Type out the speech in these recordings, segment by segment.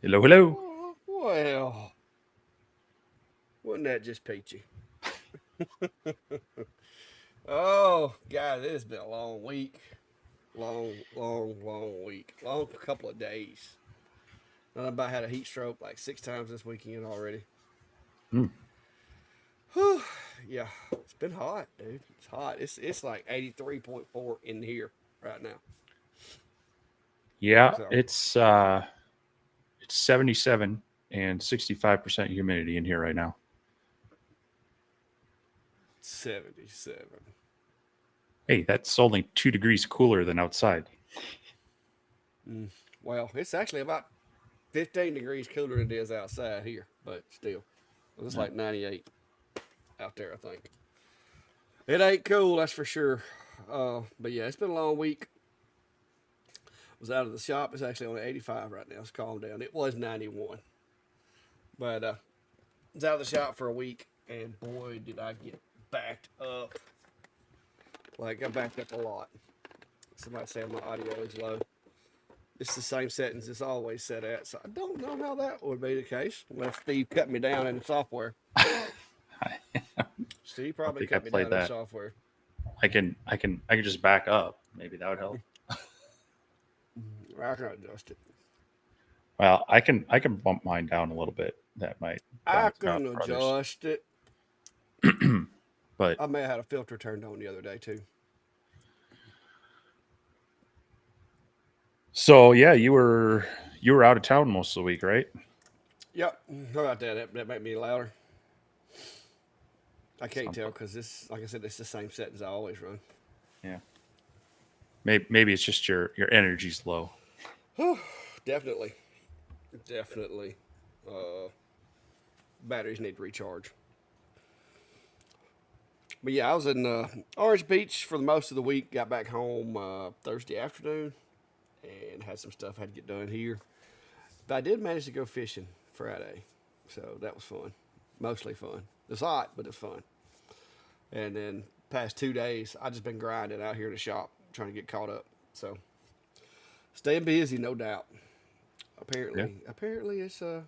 Hello, hello. Oh, well, wasn't that just peachy? Oh, God, it has been a long week. Long week. Long couple of days. I about had a heat stroke like 6 times this weekend already. Mm. Whew, yeah, it's been hot, dude. It's hot. It's like 83.4 in here right now. Yeah, So it's 77 and 65% humidity in here right now. 77. Hey, that's only 2 degrees cooler than outside. Mm. Well, it's actually about 15 degrees cooler than it is outside here, but still, it's Yeah. like 98 out there, I think. It ain't cool, that's for sure. But yeah, it's been a long week. Was out of the shop. It's actually only 85 right now. It's calmed down. It was 91, but was out of the shop for a week, and boy, did I get backed up. Like I backed up a lot. Somebody said my audio is low. It's the same settings it's always set at, so I don't know how that would be the case unless Steve cut me down in the software. I Steve don't probably think I cut me played down in the that. software. I can just back up. Maybe that would help. I can adjust it. Well, I can bump mine down a little bit. That might I balance it out can for others. adjust it. But I may have had a filter turned on the other day too. so yeah, you were out of town most of the week, right? Yep. How about that? That made me louder. I can't Sounds tell like because this, like I said, it's the same settings I always run. yeah. Maybe it's just your energy's low. Definitely, definitely. Uh, Batteries need to recharge. But yeah, I was in Orange Beach for the most of the week. Got back home Thursday afternoon and had some stuff I had to get done here. But I did manage to go fishing Friday, so that was fun. Mostly fun. It's hot, but it's fun. And then past 2 days, I just been grinding out here in the shop trying to get caught up. So staying busy, no doubt. Yeah. Apparently it's I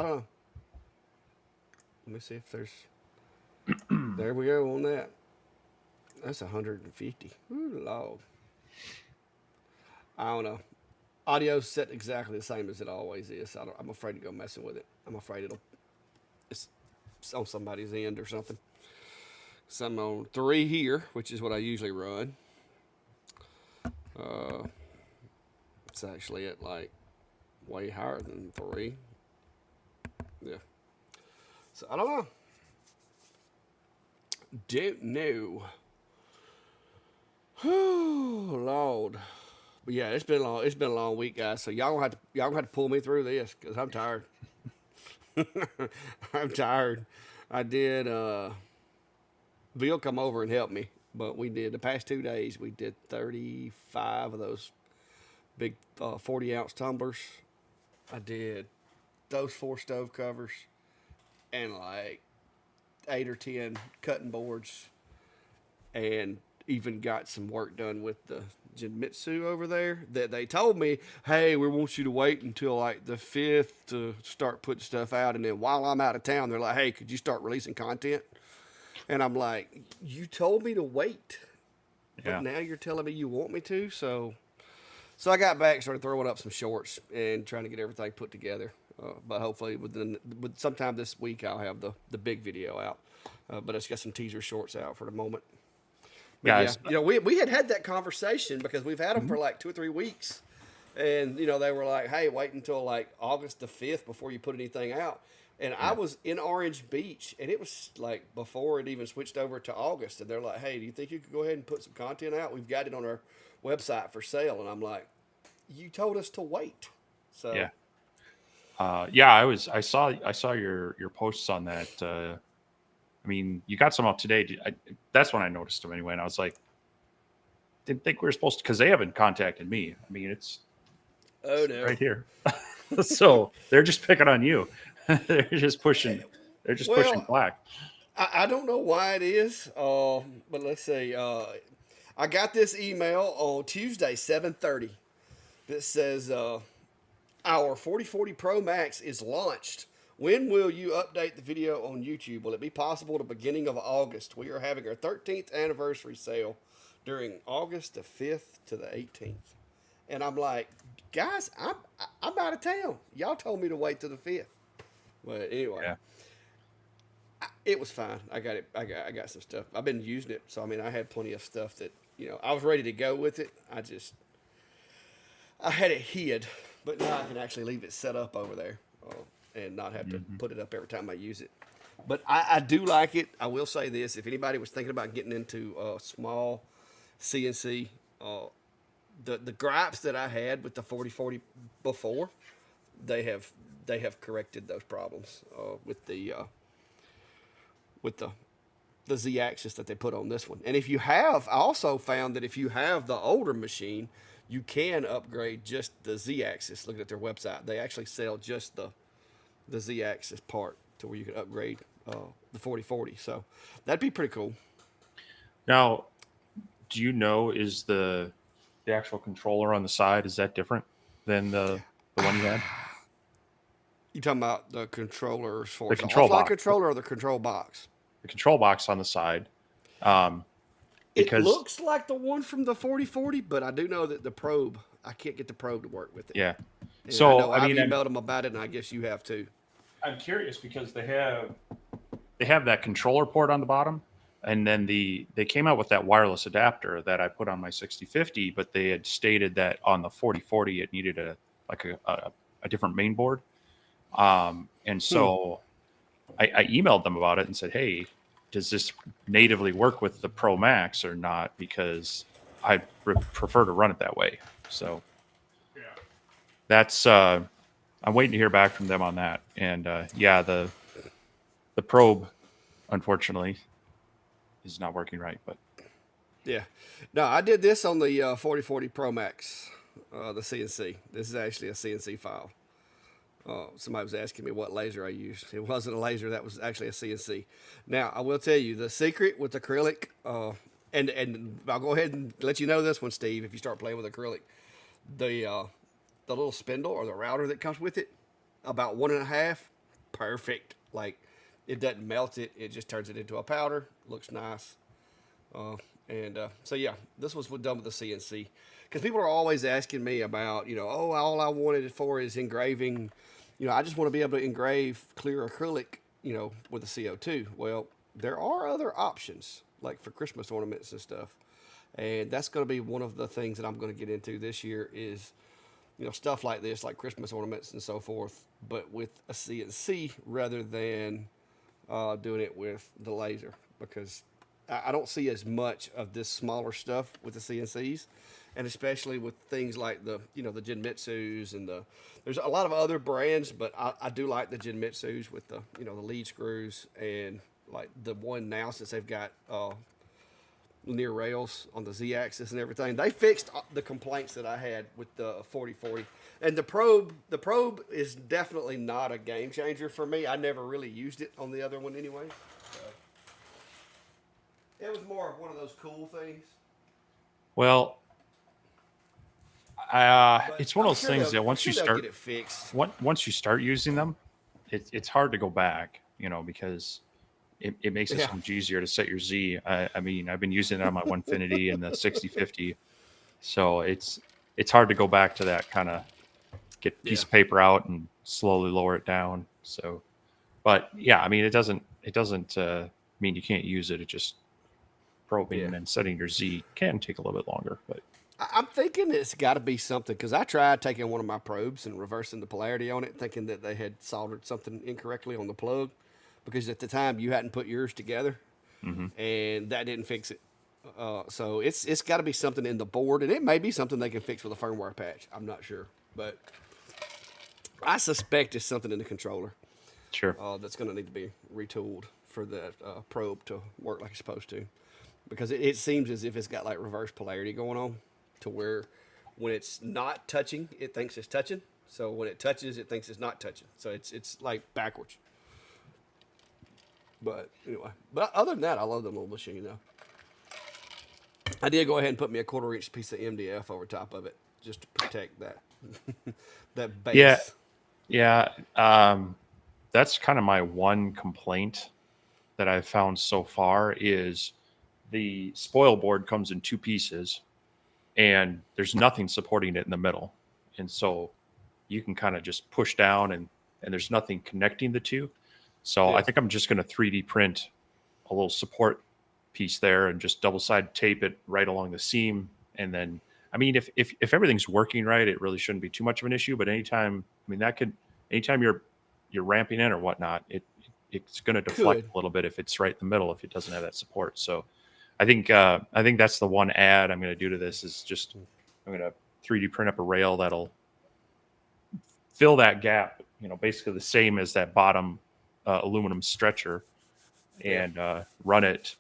don't know. Let me see if there's. There we go on that. That's 150. Ooh, Lord. I don't know. Audio's set exactly the same as it always is. I'm afraid to go messing with it. I'm afraid it's on somebody's end or something. So I'm on 3 here, which is what I usually run. Uh, it's actually at like way higher than 3. Yeah. So I don't know. Don't know. Oh Lord. But yeah, it's been long. It's been a long week, guys. So y'all gonna have to pull me through this because I'm tired. I'm tired. I did. Bill come over and help me, but we did the past 2 days. We did 35 of those big 40-ounce tumblers. I did those 4 stove covers and like 8 or 10 cutting boards, and even got some work done with the Jinmitsu over there. That they told me, hey, we want you to wait until like the 5th to start putting stuff out, and then while I'm out of town, they're like, hey, could you start releasing content? And I'm like, you told me to wait, but Yeah. now you're telling me you want me to. So I got back, started throwing up some shorts and trying to get everything put together. But hopefully with sometime this week I'll have the big video out. But I just got some teaser shorts out for the moment. But yeah, Guys. we had that conversation because we've had them Mhm. for like 2 or 3 weeks, and they were like, "Hey, wait until like August the 5th before you put anything out." And I Yeah. was in Orange Beach, and it was like before it even switched over to August, and they're like, "Hey, do you think you could go ahead and put some content out? We've got it on our website for sale." And I'm like, "You told us to wait." Yeah. So Yeah, I saw your posts on that. I mean, you got some up today. That's when I noticed them anyway, and I was like, didn't think we were supposed to because they haven't contacted me. I mean, oh it's no. right here, so they're just picking on you. they're just pushing. They're just pushing Well, black. I don't know why it is, but let's see. I got this email on Tuesday, 7:30, that says Our 4040 Pro Max is launched. When will you update the video on YouTube? Will it be possible the beginning of August? We are having our 13th anniversary sale during August the 5th to the 18th. And I'm like, guys, I'm out of town. Y'all told me to wait till the 5th. But anyway, Yeah. it was fine. I got some stuff. I've been using it, so I mean, I had plenty of stuff that I was ready to go with it. I had it hid, but now I can actually leave it set up over there and not have to put it up every time I use it. But I do like it. I will say this: if anybody was thinking about getting into small CNC, the gripes that I had with the 4040 before, they have corrected those problems with the Z axis that they put on this one. And if you have, I also found that if you have the older machine, you can upgrade just the Z axis. Looking at their website, they actually sell just the Z axis part to where you can upgrade the 4040. So that'd be pretty cool. Now, do you know, is the actual controller on the side, is that different than the one you had? You talking about the controllers for The the control offline box. controller or the control box? The control box on the side. It Because looks like the one from the 4040, but I do know that the probe, I can't get the probe to work with it. yeah. And I So know I I've mean, emailed them about it, and I guess you have too. I'm curious because they have that controller port on the bottom, and then they came out with that wireless adapter that I put on my 6050, but they had stated that on the 4040 it needed a different main board. And so I emailed them about it and said, hey, does this natively work with the Pro Max or not? Because I prefer to run it that way. So that's I'm waiting to hear back from them on that. And yeah, the probe, unfortunately, is not working right. But Yeah. No, I did this on the 4040 Pro Max, the CNC. This is actually a CNC file. Somebody was asking me what laser I used. It wasn't a laser. That was actually a CNC. Now, I will tell you the secret with acrylic, and I'll go ahead and let you know this one, Steve, if you start playing with acrylic. The little spindle or the router that comes with it, about 1.5, perfect. Like, it doesn't melt it. It just turns it into a powder. Looks nice. So yeah, this was done with the CNC because people are always asking me about, oh, all I wanted it for is engraving. I just want to be able to engrave clear acrylic, with a CO2. Well, there are other options like for Christmas ornaments and stuff. And that's going to be one of the things that I'm going to get into this year is, stuff like this, like Christmas ornaments and so forth, but with a CNC rather than doing it with the laser because I don't see as much of this smaller stuff with the CNCs, and especially with things like the Genmitsus and there's a lot of other brands, but I do like the Genmitsus with the lead screws and like the one now since they've got near rails on the Z axis and everything. They fixed the complaints that I had with the 4040. And the probe is definitely not a game changer for me. I never really used it on the other one anyway. It was more of one of those cool things. well, But it's one of I'm those sure things that I'm once sure you they'll start get it fixed. once you start using them, it's hard to go back, because it makes it Yeah. so much easier to set your Z. I mean, I've been using it on my 150 and the 6050, so it's hard to go back to that kind of get a Yeah. piece of paper out and slowly lower it down. So, but yeah, I mean, it doesn't mean you can't use it. It just probing Yeah. and then setting your Z can take a little bit longer, but I'm thinking it's got to be something because I tried taking one of my probes and reversing the polarity on it, thinking that they had soldered something incorrectly on the plug because at the time you hadn't put yours together mhm. and that didn't fix it. So it's got to be something in the board, and it may be something they can fix with a firmware patch. I'm not sure, but I suspect it's something in the controller Sure. that's going to need to be retooled for that probe to work like it's supposed to, because it seems as if it's got like reverse polarity going on, to where when it's not touching, it thinks it's touching. So when it touches, it thinks it's not touching. So it's like backwards. But anyway, but other than that, I love the little machine though. I did go ahead and put me a 1/4 inch piece of MDF over top of it just to protect that That Yeah, base. yeah. That's kind of my one complaint that I've found so far is the spoil board comes in two pieces and there's nothing supporting it in the middle. And so you can kind of just push down and there's nothing connecting the two. So I Yeah, think I'm just going to 3D print a little support piece there and just double side tape it right along the seam. And then, I mean, if everything's working right, it really shouldn't be too much of an issue. But anytime, I mean, that could anytime you're ramping in or whatnot, it's going to deflect could. a little bit if it's right in the middle if it doesn't have that support. So I think that's the one add I'm going to do to this is just I'm going to 3D print up a rail that'll fill that gap. You know, basically the same as that bottom aluminum stretcher, Yeah. and run it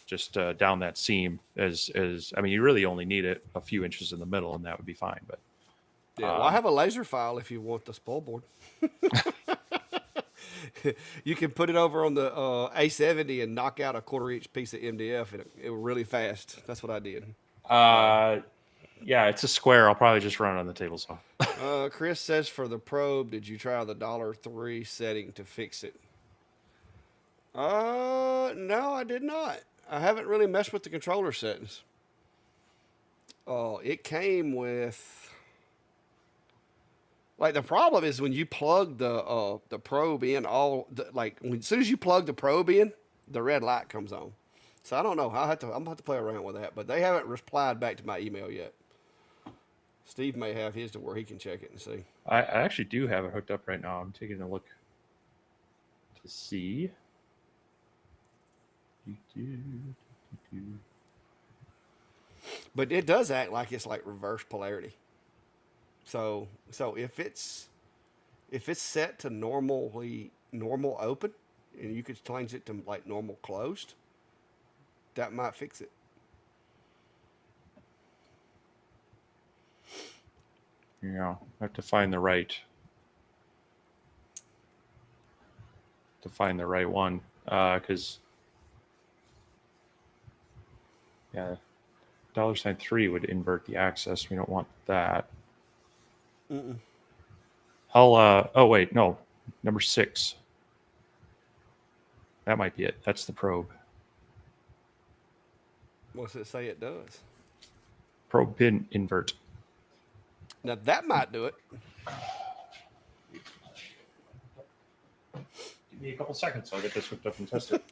just down that seam. As I mean, you really only need it a few inches in the middle, and that would be fine. But Yeah. Well, I have a laser file if you want the spoil board. You can put it over on the A70 and knock out a quarter-inch piece of MDF, and it was really fast. That's what I did. uh, yeah, it's a square. I'll probably just run it on the table saw. Chris says for the probe, did you try the $3 setting to fix it? No, I did not. I haven't really messed with the controller settings. It came with like the problem is when you plug the probe in, as soon as you plug the probe in, the red light comes on. So I don't know. I'm gonna have to play around with that, but they haven't replied back to my email yet. Steve may have his to where he can check it and see. I actually do have it hooked up right now. I'm taking a look to see. But it does act like it's like reverse polarity. So if it's set to normal open, and you could change it to like normal closed, that might fix it. Yeah, I have to find the right one because yeah, $3 would invert the axis. We don't want that. Mm-mm. I'll oh wait, no. Number 6. That might be it. That's the probe. What's it say it does? Probe pin invert. Now that might do it. Give me a couple seconds. I'll get this hooked up and test it.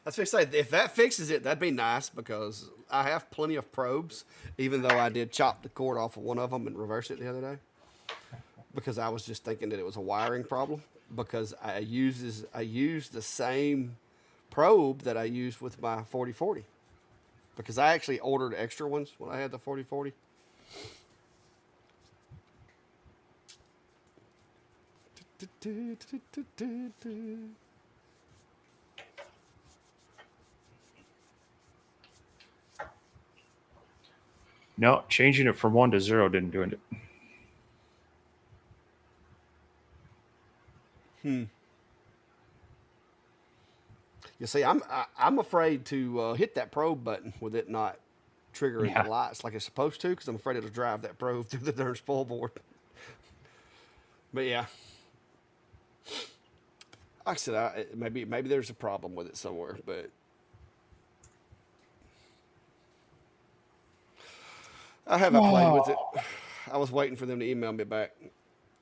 That's what I say. If that fixes it, that'd be nice because I have plenty of probes. Even though I did chop the cord off of one of them and reverse it the other day, because I was just thinking that it was a wiring problem. Because I use the same probe that I used with my 4040. Because I actually ordered extra ones when I had the 4040. No, changing it from 1 to 0 didn't do it. You see, I'm afraid to hit that probe button with it not triggering Yeah. the lights like it's supposed to, because I'm afraid it'll drive that probe through the darn spoil board. But yeah, like I said, maybe there's a problem with it somewhere, but I haven't played with it. I was waiting for them to email me back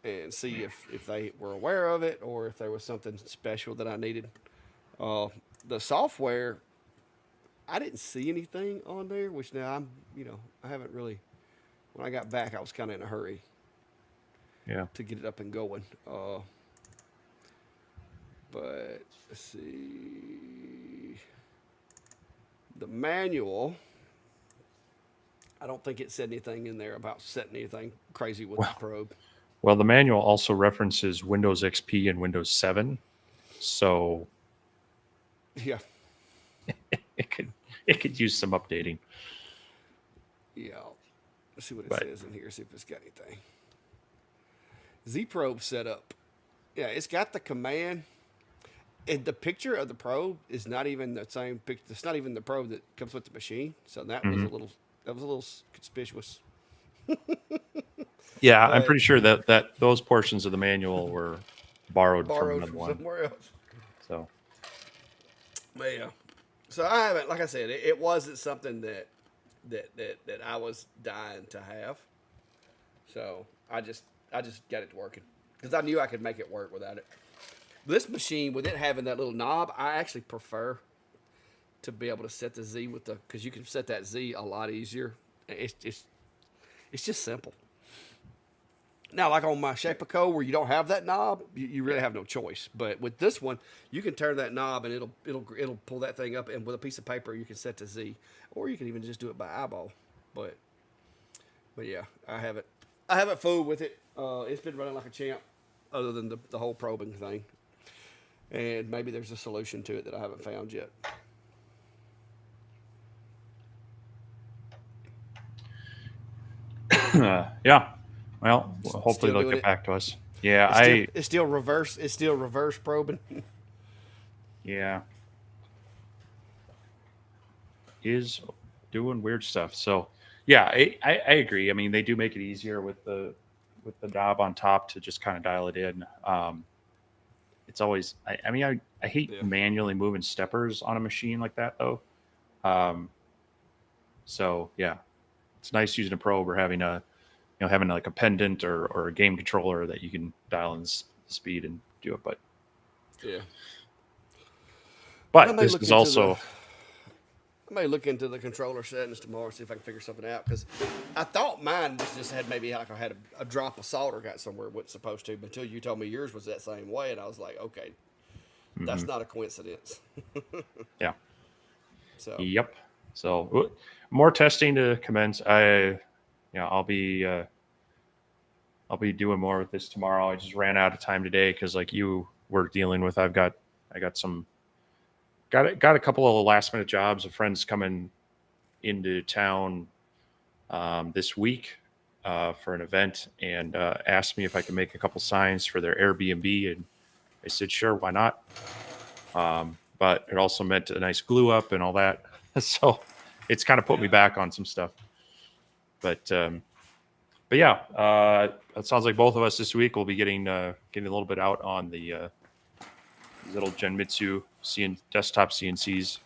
and see if they were aware of it or if there was something special that I needed. Uh, the software, I didn't see anything on there, which now I haven't really. When I got back, I was kind of in a hurry Yeah. to get it up and going. But let's see. The manual, I don't think it said anything in there about setting anything crazy with the Well, probe. well, the manual also references Windows XP and Windows 7, so Yeah, it could it could use some updating. yeah. Let's see what it But says in here. See if it's got anything. Z probe setup. Yeah, it's got the command. And the picture of the probe is not even the same picture. It's not even the probe that comes with the machine. So that was mhm. a little conspicuous. Yeah, I'm but pretty sure that those portions of the manual were borrowed from borrowed another from one. somewhere else. So But yeah, so I haven't, like I said, it wasn't something that I was dying to have. So I just got it working because I knew I could make it work without it. This machine, with it having that little knob, I actually prefer to be able to set the Z with the, because you can set that Z a lot easier. It's just simple. Now, like on my Shapeco, where you don't have that knob, you really yeah. have no choice. But with this one, you can turn that knob and it'll pull that thing up, and with a piece of paper, you can set to Z, or you can even just do it by eyeball. But but yeah, I haven't fooled with it. It's been running like a champ, other than the whole probing thing. And maybe there's a solution to it that I haven't found yet. Yeah. Well, hopefully Still they'll doing get it. back to us. Yeah, It's still it's still reverse. It's still reverse probing. yeah, is doing weird stuff. So yeah, I agree. I mean, they do make it easier with the knob on top to just kind of dial it in. It's always I mean I hate Yeah. manually moving steppers on a machine like that though. Um, so yeah, it's nice using a probe or having a having like a pendant or a game controller that you can dial in the speed and do it. Yeah. And I But may this look is into the also I may look into the controller settings tomorrow, see if I can figure something out. Because I thought mine just had maybe like I had a drop of solder got somewhere it wasn't supposed to. But until you told me yours was that same way, and I was like, okay, that's mhm, not a coincidence. yeah. So Yep. So more testing to commence. I'll be doing more with this tomorrow. I just ran out of time today because like you were dealing with, I got some got a couple of last minute jobs of friends coming into town this week for an event and asked me if I could make a couple signs for their Airbnb, and I said sure, why not? But it also meant a nice glue up and all that, so it's kind of put me yeah, back on some stuff. But but yeah, it sounds like both of us this week will be getting a little bit out on the little Genmitsu desktop CNCs,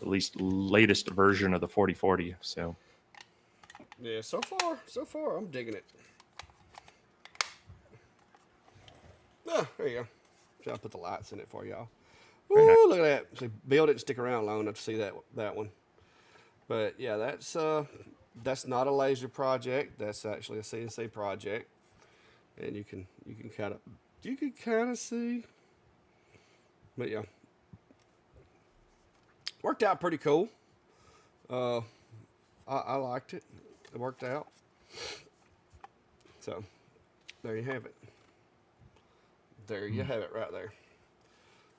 at least latest version of the 4040. So yeah. So far, I'm digging it. Ah, there you go. So I'll put the lights in it for y'all. very nice. Ooh, look at that. See, Bill didn't stick around long enough to see that one. But yeah, that's not a laser project. That's actually a CNC project, and you can kind of see. But yeah, worked out pretty cool. Uh, I liked it. It worked out. So there you have it. There you Mm. have it right there.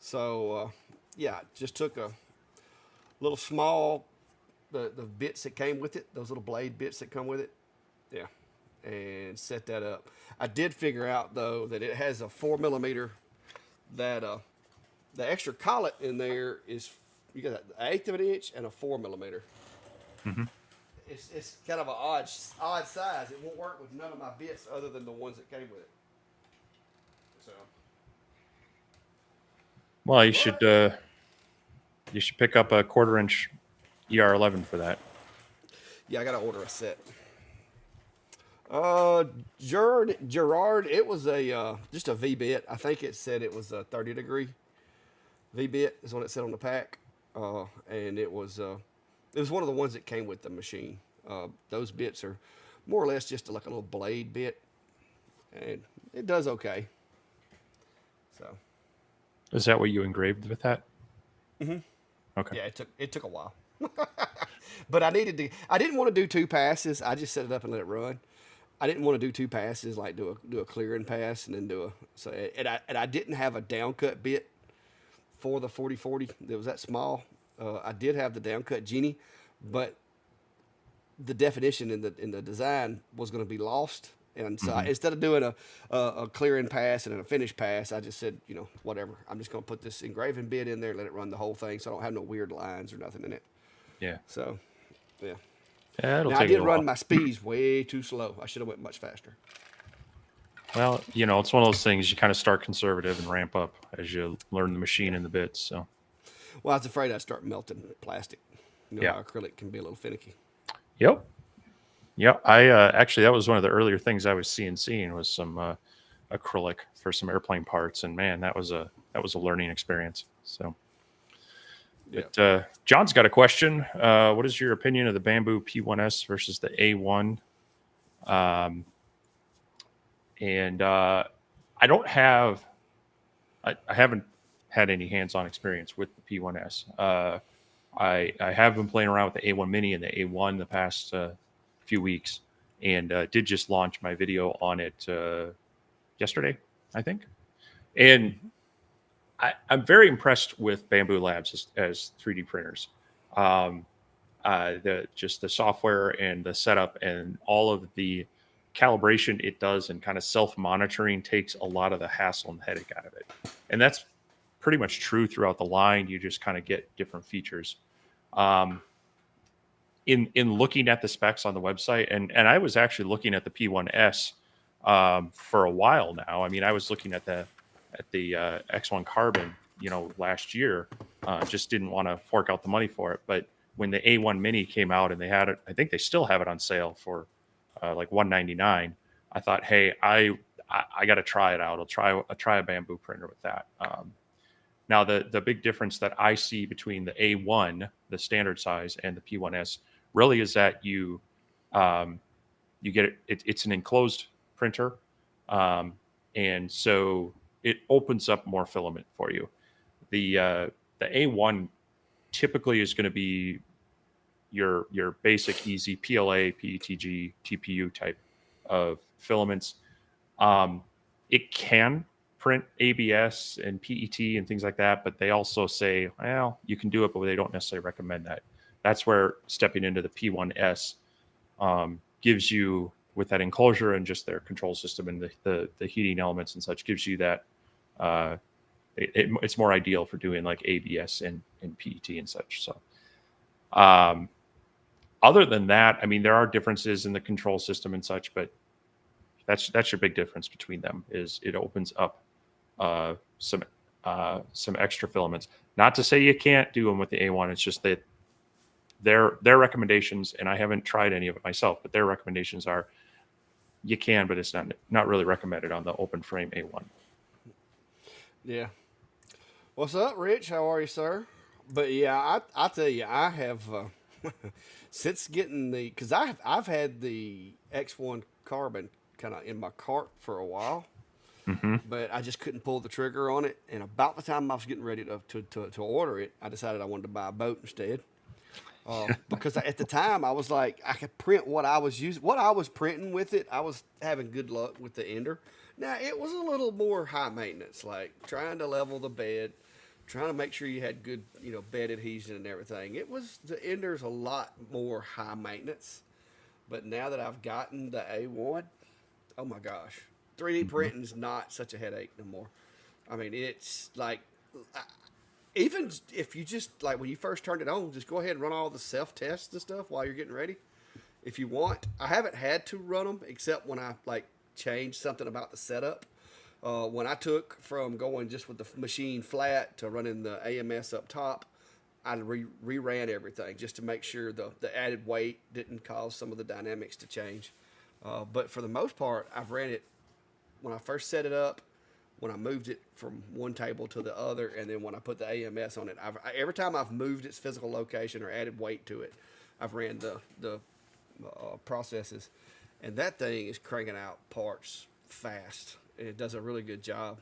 So yeah, just took a little small the bits that came with it, those little blade bits that come with it. Yeah, and set that up. I did figure out though that it has a 4 millimeter. That the extra collet in there is you got an eighth of an inch and a 4 millimeter. Mhm. It's kind of an odd size. It won't work with none of my bits other than the ones that came with it. So, Well, but you should pick up a 1/4 inch ER11 for that. yeah, I gotta order a set. Uh, Gerard, it was a just a V bit. I think it said it was a 30-degree V bit is what it said on the pack, and it was one of the ones that came with the machine. Those bits are more or less just like a little blade bit, and it does okay. So Is that what you engraved with that? Okay. yeah, it took a while, but I didn't want to do two passes. I just set it up and let it run. I didn't want to do two passes, like do a clearing pass and then do a so and I didn't have a down cut bit for the 4040 that was that small. I did have the down cut genie, but the definition in the design was going to be lost. And so Hmm. instead of doing a clearing pass and a finish pass, I just said, whatever. I'm just going to put this engraving bit in there, let it run the whole thing, so I don't have no weird lines or nothing in it. Yeah. So, yeah. Yeah, it'll Now I take a did little run while. my speeds way too slow. I should have went much faster. Well, it's one of those things you kind of start conservative and ramp up as you learn the machine Yeah. and the bits. So, Well, I was afraid I'd start melting plastic. You know yeah. how acrylic can be a little finicky. Yep. Yep. I actually that was one of the earlier things I was CNCing was some acrylic for some airplane parts, and man, that was a learning experience. So, Yeah. but John's got a question. What is your opinion of the Bamboo P1S versus the A1? Um, and I don't have I haven't had any hands-on experience with the P1S. I have been playing around with the A1 Mini and the A1 the past few weeks, and did just launch my video on it yesterday, I think. And I'm very impressed with Bamboo Labs as 3D printers. Um, the just the software and the setup and all of the calibration it does and kind of self monitoring takes a lot of the hassle and headache out of it. And that's pretty much true throughout the line. You just kind of get different features. Um, in looking at the specs on the website, and I was actually looking at the P1S for a while now. I mean, I was looking at the X1 Carbon, last year. Just didn't want to fork out the money for it. But when the A1 Mini came out and they had it, I think they still have it on sale for like 199. I thought, hey, I got to try it out. I'll try a bamboo printer with that. Now, the big difference that I see between the A1, the standard size, and the P1S really is that um, you get it's an enclosed printer, um, and so it opens up more filament for you. The A1 typically is going to be your basic easy PLA, PETG, TPU type of filaments. Um, it can print ABS and PET and things like that, but they also say, well, you can do it, but they don't necessarily recommend that. That's where stepping into the P1S gives you, with that enclosure and just their control system and the heating elements and such, gives you that. Uh, it's more ideal for doing like ABS and PET and such. So, um, other than that, I mean, there are differences in the control system and such, but that's your big difference between them is it opens up uh, some some extra filaments. Not to say you can't do them with the A1. It's just that their recommendations, and I haven't tried any of it myself, but their recommendations are you can, but it's not really recommended on the open frame A1. Yeah. What's up, Rich? How are you, sir? But yeah, I tell you, I have since getting the because I've had the X1 Carbon kind of in my cart for a while, Hmm. but I just couldn't pull the trigger on it. And about the time I was getting ready to order it, I decided I wanted to buy a boat instead. Because at the time I was like, I could print what I was using, what I was printing with it. I was having good luck with the ender. Now it was a little more high maintenance, like trying to level the bed, trying to make sure you had good, bed adhesion and everything. It was the ender's a lot more high maintenance. But now that I've gotten the A1, oh my gosh, 3D Hmm. printing is not such a headache no more. I mean, it's like even if you just like when you first turned it on, just go ahead and run all the self tests and stuff while you're getting ready. If you want, I haven't had to run them except when I like changed something about the setup. When I took from going just with the machine flat to running the AMS up top, I ran everything just to make sure the added weight didn't cause some of the dynamics to change. But for the most part, I've ran it when I first set it up, when I moved it from one table to the other, and then when I put the AMS on it. Every time I've moved its physical location or added weight to it, I've ran the processes, and that thing is cranking out parts fast. And it does a really good job.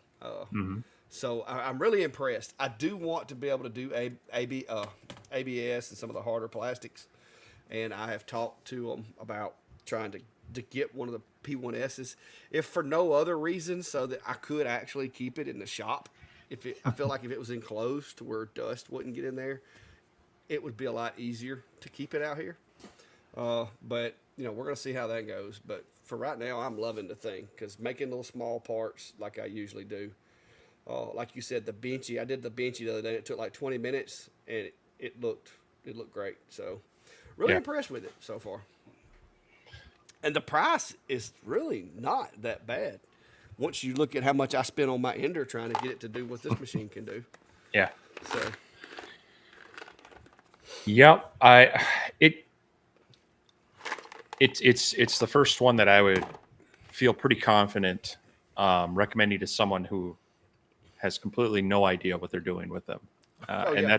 Hmm. So I'm really impressed. I do want to be able to do ABS and some of the harder plastics, and I have talked to them about trying to get one of the P1Ss, if for no other reason, so that I could actually keep it in the shop. I feel like if it was enclosed to where dust wouldn't get in there, it would be a lot easier to keep it out here. But we're gonna see how that goes. But for right now, I'm loving the thing because making little small parts like I usually do. Like you said, the benchy. I did the benchy the other day. It took like 20 minutes, and it looked great. So, Really Yeah. impressed with it so far. And the price is really not that bad. Once you look at how much I spent on my ender trying to get it to do what this machine can do. Yeah. So Yep. It it's the first one that I would feel pretty confident recommending to someone who has completely no idea what they're doing with them. oh And yeah.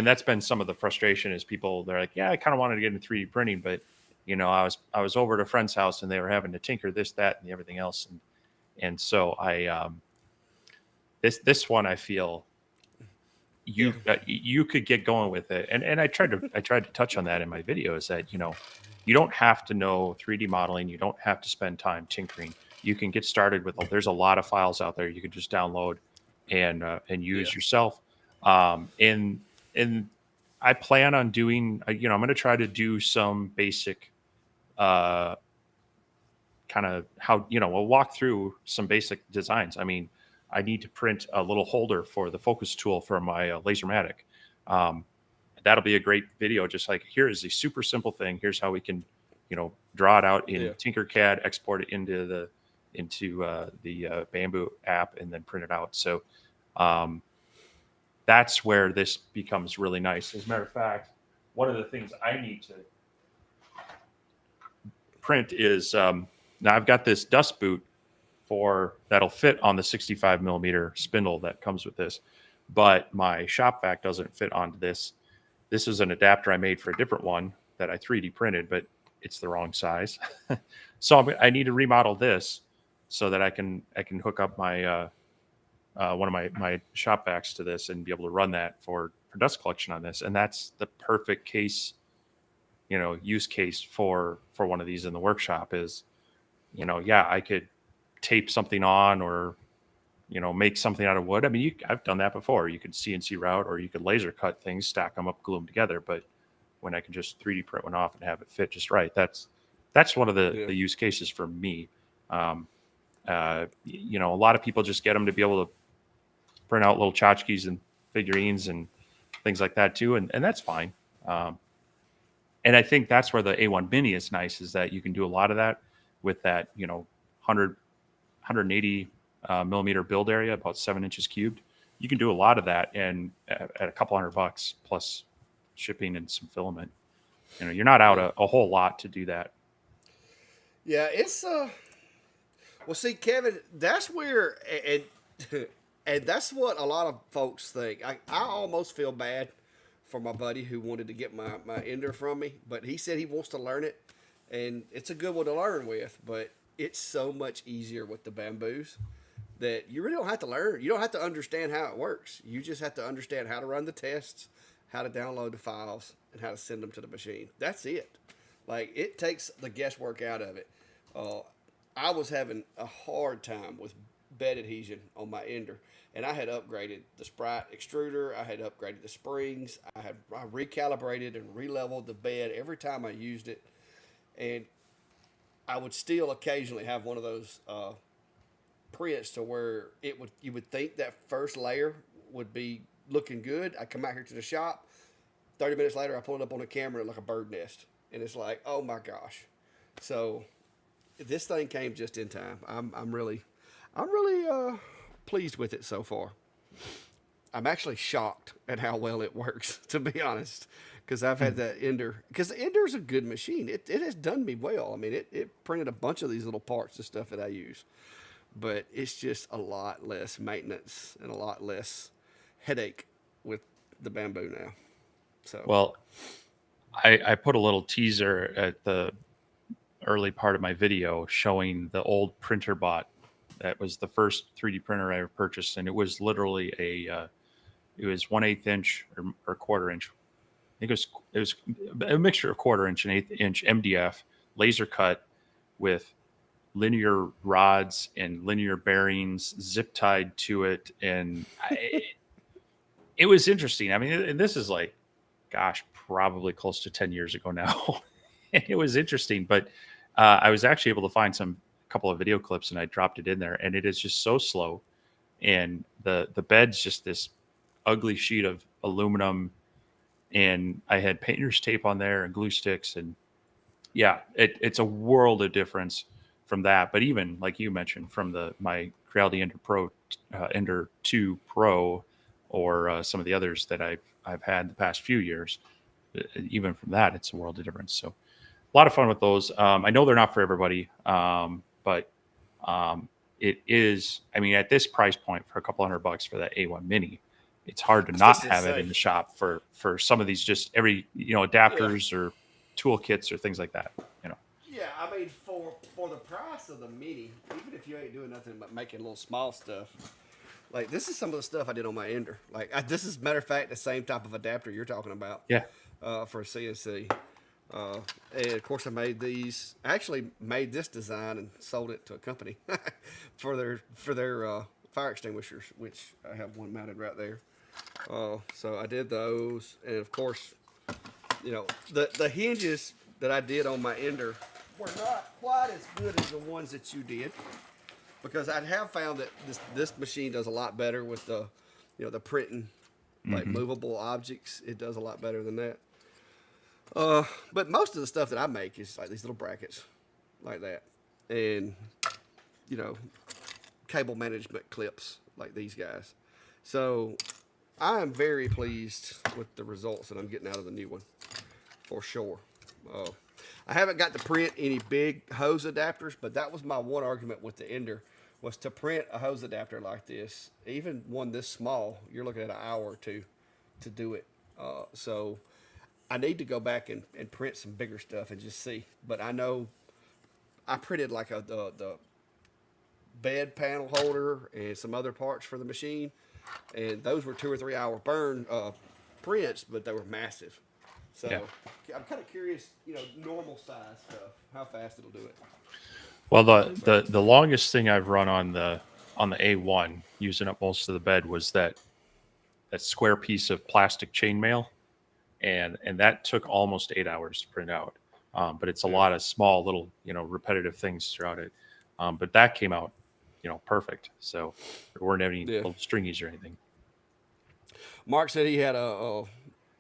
that's been some of the frustration is people they're like, yeah, I kind of wanted to get into 3D printing, but I was over at a friend's house and they were having to tinker this, that, and everything else, and so I this one I feel Yeah. you could get going with it, and I tried to touch on that in my video is that you don't have to know 3D modeling, you don't have to spend time tinkering. You can get started with there's a lot of files out there you can just download and Yeah. use yourself. And I plan on doing I'm going to try to do some basic uh kind of how we'll walk through some basic designs. I mean, I need to print a little holder for the focus tool for my Lasermatic. um, that'll be a great video, just like here is a super simple thing, here's how we can draw it out in Yeah. Tinkercad, export it into the Bamboo app, and then print it out. So um, that's where this becomes really nice. As a matter of fact, one of the things I need to print is now I've got this dust boot for that'll fit on the 65 millimeter spindle that comes with this, but my shop vac doesn't fit onto this. This is an adapter I made for a different one that I 3D printed, but it's the wrong size. So I need to remodel this so that I can hook up my one of my shop vacs to this and be able to run that for dust collection on this. And that's the perfect case, use case for one of these in the workshop is, yeah, I could tape something on or make something out of wood. I mean, I've done that before. You could CNC route or you could laser cut things, stack them up, glue them together. But when I can just 3D print one off and have it fit just right, that's one of Yeah. the use cases for me. A lot of people just get them to be able to print out little tchotchkes and figurines and things like that too, and that's fine. And I think that's where the A1 Mini is nice, is that you can do a lot of that with that 180 millimeter build area, about 7 inches cubed. You can do a lot of that, and at a couple $100 plus shipping and some filament, you're not out a whole lot to do that. Yeah, it's well, see, Kevin, that's where and and that's what a lot of folks think. I almost feel bad for my buddy who wanted to get my ender from me, but he said he wants to learn it, and it's a good one to learn with. But it's so much easier with the bamboos that you really don't have to learn. You don't have to understand how it works. You just have to understand how to run the tests, how to download the files, and how to send them to the machine. That's it. Like, it takes the guesswork out of it. Uh, I was having a hard time with bed adhesion on my ender, and I had upgraded the Sprite extruder. I had upgraded the springs. I recalibrated and releveled the bed every time I used it, and I would still occasionally have one of those prints to where you would think that first layer would be looking good. I come out here to the shop. 30 minutes later, I pull it up on the camera like a bird nest, and it's like, oh my gosh. So this thing came just in time. I'm really pleased with it so far. I'm actually shocked at how well it works, to be honest, because I've had that Ender. Because the Ender is a good machine. It has done me well. I mean, it printed a bunch of these little parts and stuff that I use, but it's just a lot less maintenance and a lot less headache with the bamboo now. So Well, I put a little teaser at the early part of my video showing the old printer bot. That was the first 3D printer I ever purchased, and it was literally it was 1/8 inch or quarter inch. I think it was a mixture of quarter inch and 1/8 inch MDF laser cut with linear rods and linear bearings zip tied to it, and it was interesting. I mean, and this is like, gosh, probably close to 10 years ago now. And it was interesting, but I was actually able to find some couple of video clips and I dropped it in there, and it is just so slow. And the bed's just this ugly sheet of aluminum, and I had painter's tape on there and glue sticks, and yeah, it's a world of difference from that. But even like you mentioned, from my Creality Ender Pro, Ender 2 Pro, or some of the others that I've had the past few years, even from that, it's a world of difference. So a lot of fun with those. I know they're not for everybody, but it is. I mean, at this price point, for a couple $100 for that A1 Mini, it's hard to I was not just gonna have it say, in the shop for some of these just every yeah, adapters or toolkits or things like that. You know. yeah. I mean, for the price of the Mini, even if you ain't doing nothing but making little small stuff, like this is some of the stuff I did on my Ender. This is matter of fact the same type of adapter you're talking about Yeah. for a CNC. Uh, and of course, I made these. I actually made this design and sold it to a company for their fire extinguishers, which I have one mounted right there. So I did those, and of course, the hinges that I did on my Ender were not quite as good as the ones that you did, because I have found that this machine does a lot better with the printing, like Hmm. movable objects. It does a lot better than that. But most of the stuff that I make is like these little brackets, like that, and you know, cable management clips like these guys. So I am very pleased with the results that I'm getting out of the new one, for sure. Uh, I haven't got to print any big hose adapters, but that was my one argument with the Ender, was to print a hose adapter like this, even one this small. You're looking at an hour or two to do it. So I need to go back and print some bigger stuff and just see. But I know I printed like the bed panel holder and some other parts for the machine, and those were 2 or 3 hour burn prints, but they were massive. Yeah. So I'm kind of curious, normal size stuff, how fast it'll do it. Well, But the longest thing I've run on the A1, using up most of the bed, was that square piece of plastic chainmail, and that took almost 8 hours to print out. But it's a yeah, lot of small little repetitive things throughout it. But that came out perfect. So there weren't any yeah. little stringies or anything. Mark said he had a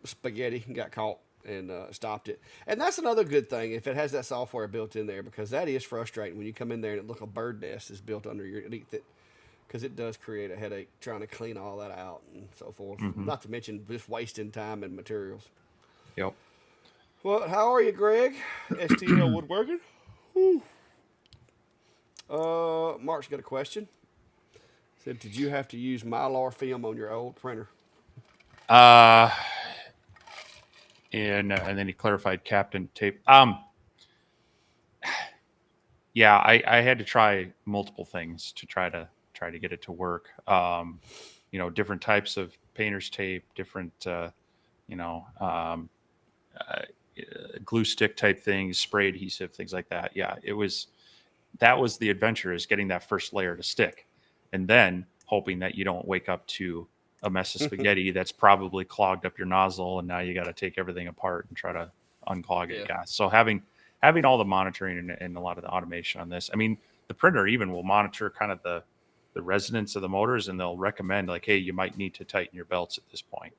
spaghetti and got caught and stopped it. And that's another good thing if it has that software built in there, because that is frustrating when you come in there and it look a bird nest is built underneath it, because it does create a headache trying to clean all that out and so forth. Hmm. Not to mention just wasting time and materials. Yep. Well, how are you, Greg? STL Woodworking. Whew. Mark's got a question. Said, did you have to use Mylar film on your old printer? Uh, and then he clarified Captain tape. Yeah, I had to try multiple things to try to get it to work. Different types of painter's tape, different you know, uh, glue stick type things, spray adhesive, things like that. Yeah, that was the adventure, is getting that first layer to stick, and then hoping that you don't wake up to a mess of spaghetti that's probably clogged up your nozzle, and now you got to take everything apart and try to unclog it. Yeah. Yeah. So having all the monitoring and a lot of the automation on this. I mean, the printer even will monitor kind of the resonance of the motors, and they'll recommend like, hey, you might need to tighten your belts at this point.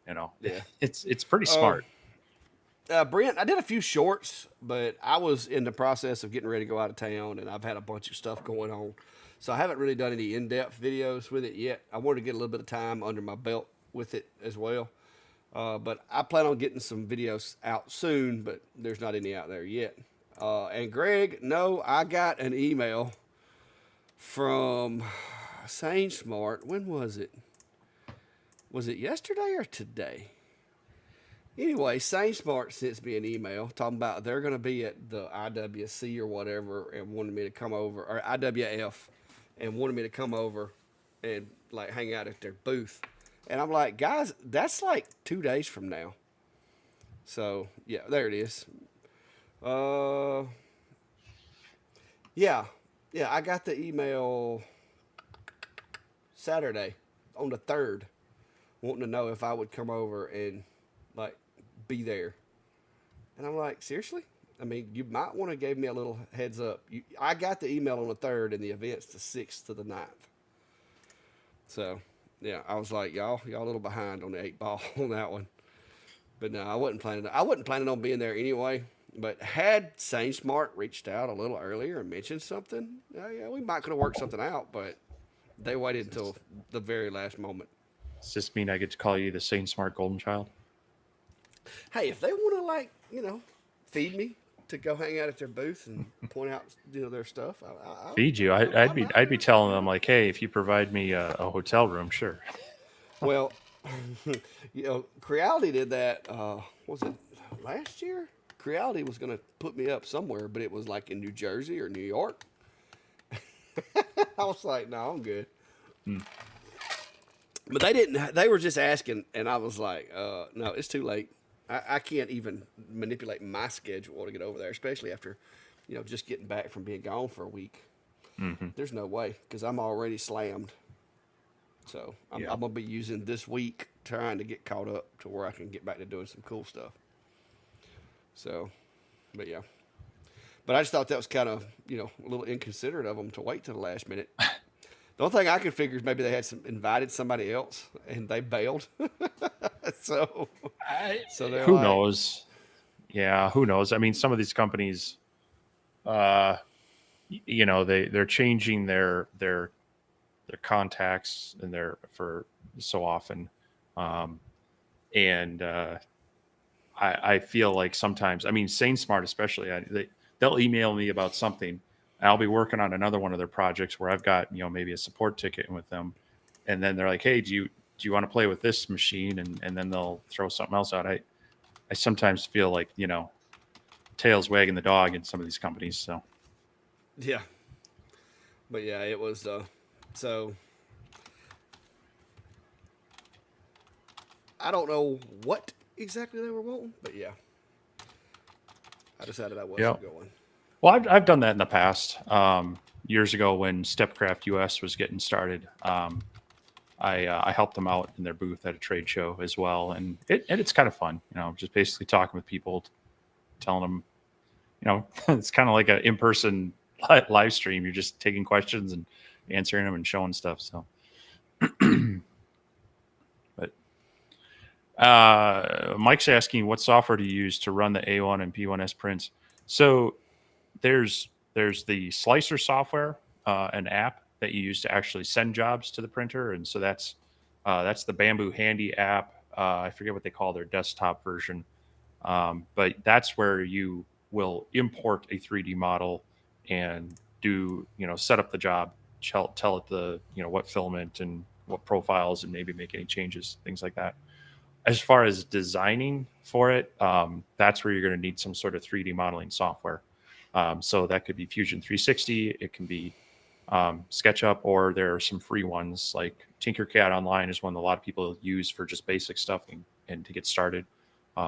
You know, Yeah. it's pretty Uh, smart. Brent, I did a few shorts, but I was in the process of getting ready to go out of town, and I've had a bunch of stuff going on. So I haven't really done any in-depth videos with it yet. I wanted to get a little bit of time under my belt with it as well. But I plan on getting some videos out soon, but there's not any out there yet. And Greg, no, I got an email from Sane Smart. When was it? Was it yesterday or today? Anyway, Sane Smart sent me an email talking about they're going to be at the IWC or whatever, and wanted me to come over, or IWF, and wanted me to come over and like hang out at their booth. And I'm like, guys, that's like 2 days from now. So yeah, there it is. Uh, yeah, yeah, I got the email Saturday on the 3rd, wanting to know if I would come over and like be there. And I'm like, seriously? I mean, you might want to give me a little heads up. I got the email on the 3rd, and the event's the 6th to the 9th. So, yeah, I was like, y'all a little behind on the 8 ball on that one. But no, I wasn't planning. I wasn't planning on being there anyway. But had Sane Smart reached out a little earlier and mentioned something, yeah, we might could have worked something out. But they waited until the very last moment. Does this mean I get to call you the Sane Smart Golden Child? Hey, if they want to feed me to go hang out at their booth and point out their stuff, Feed you? I'd be telling them like, hey, if you provide me a hotel room, sure. well, Creality did that. Was it last year? Creality was going to put me up somewhere, but it was like in New Jersey or New York. I was like, no, I'm good. Hmm. But they didn't. They were just asking, and I was like, no, it's too late. I can't even manipulate my schedule to get over there, especially after, just getting back from being gone for a week. Mm-hmm. There's no way because I'm already slammed. So I'm going to be using this week trying to get caught up to where I can get back to doing some cool stuff. So, but yeah. But I just thought that was kind of, a little inconsiderate of them to wait till the last minute. The only thing I could figure is maybe they had invited somebody else and they bailed. so they're who like, knows? Yeah, who knows? I mean, some of these companies, they're changing their contacts and for so often, and I feel like sometimes, I mean, Sane Smart especially, they'll email me about something. I'll be working on another one of their projects where I've got maybe a support ticket with them, and then they're like, hey, do you want to play with this machine? And then they'll throw something else out. I sometimes feel like tails wagging the dog in some of these companies. So yeah. But yeah, it was so I don't know what exactly they were wanting, but yeah, I decided I wasn't going. Well, I've done that in the past. Years ago when Stepcraft US was getting started, I helped them out in their booth at a trade show as well, and it's kind of fun, just basically talking with people, telling them, it's kind of like an in-person live stream. You're just taking questions and answering them and showing stuff. So, but Mike's asking what software to use to run the A1 and P1S prints. So there's the slicer software, an app that you use to actually send jobs to the printer, and so that's the Bamboo Handy app. I forget what they call their desktop version, but that's where you will import a 3D model and do set up the job, tell it what filament and what profiles, and maybe make any changes, things like that. As far as designing for it, that's where you're going to need some sort of 3D modeling software. So that could be Fusion 360. It can be SketchUp, or there are some free ones like Tinkercad Online is one that a lot of people use for just basic stuff and to get started.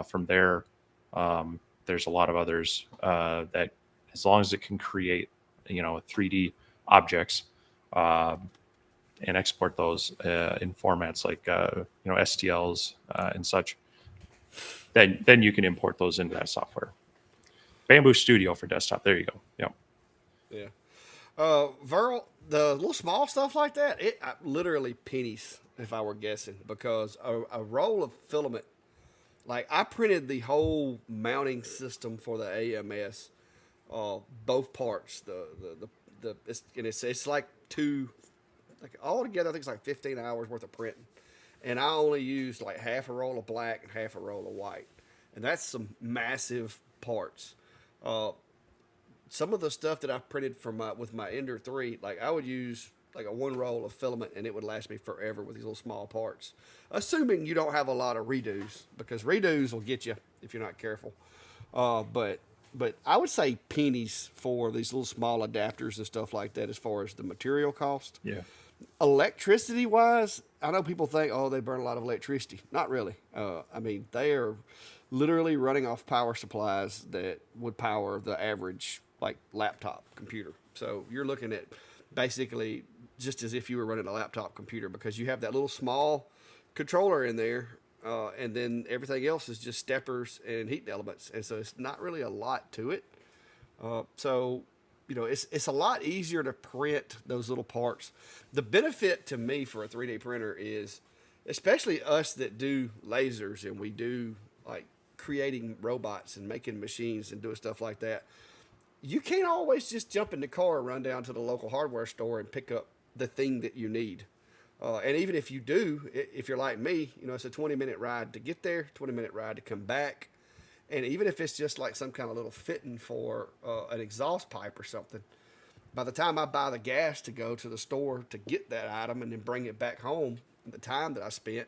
From there, there's a lot of others that, as long as it can create 3D objects and export those in formats like STLs and such, then you can import those into that software. Bamboo Studio for desktop. There you go. Yep. Yeah. Viral, the little small stuff like that, literally pennies if I were guessing, because a roll of filament, like I printed the whole mounting system for the AMS, both parts. It's like all together I think it's like 15 hours worth of printing, and I only used like half a roll of black and half a roll of white, and that's some massive parts. Some of the stuff that I printed with my Ender 3, like I would use like a one roll of filament and it would last me forever with these little small parts. Assuming you don't have a lot of redos, because redos will get you if you're not careful. But I would say pennies for these little small adapters and stuff like that as far as the material cost. Yeah. Electricity wise, I know people think, oh, they burn a lot of electricity. Not really. I mean, they are literally running off power supplies that would power the average like laptop computer. So you're looking at basically just as if you were running a laptop computer, because you have that little small controller in there, and then everything else is just steppers and heat elements, and so it's not really a lot to it. So it's a lot easier to print those little parts. The benefit to me for a 3D printer is, especially us that do lasers and we do like creating robots and making machines and doing stuff like that, you can't always just jump in the car and run down to the local hardware store and pick up the thing that you need. And even if you do, if you're like me, it's a 20-minute ride to get there, 20-minute ride to come back. And even if it's just like some kind of little fitting for an exhaust pipe or something, by the time I buy the gas to go to the store to get that item and then bring it back home, the time that I spent,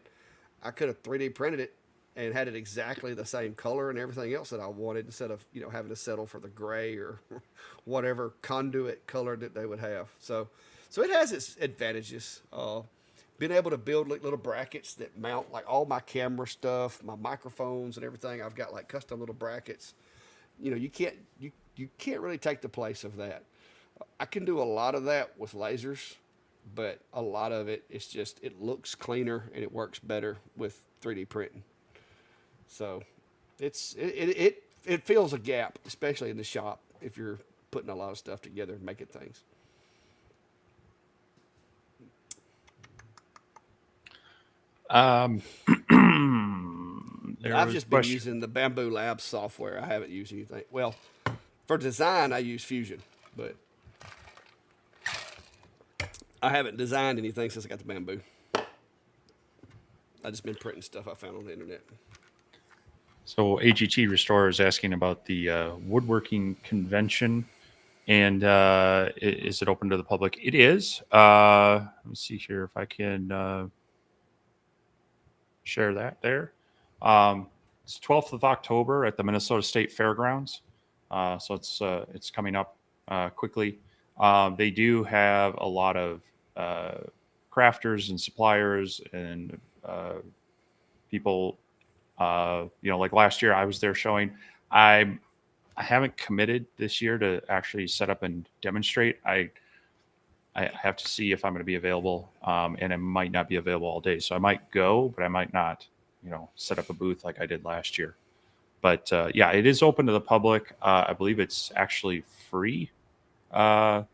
I could have 3D printed it and had it exactly the same color and everything else that I wanted, instead of having to settle for the gray or whatever conduit color that they would have. So it has its advantages. Being able to build like little brackets that mount like all my camera stuff, my microphones and everything. I've got like custom little brackets. You can't really take the place of that. I can do a lot of that with lasers, but a lot of it is just, it looks cleaner and it works better with 3D printing. So it fills a gap, especially in the shop, if you're putting a lot of stuff together and making things. I've I've just been using the Bamboo Labs software. I haven't used anything. Well, for design, I use Fusion, but I haven't designed anything since I got the Bamboo. I've just been printing stuff I found on the internet. So AGT Restorer is asking about the woodworking convention, and is it open to the public? It is. Let me see here if I can share that there. It's 12th of October at the Minnesota State Fairgrounds. So it's coming up quickly. They do have a lot of crafters and suppliers and people. Like last year I was there showing. I haven't committed this year to actually set up and demonstrate. I have to see if I'm going to be available, and I might not be available all day. So I might go, but I might not, set up a booth like I did last year. But yeah, it is open to the public. I believe it's actually free. They're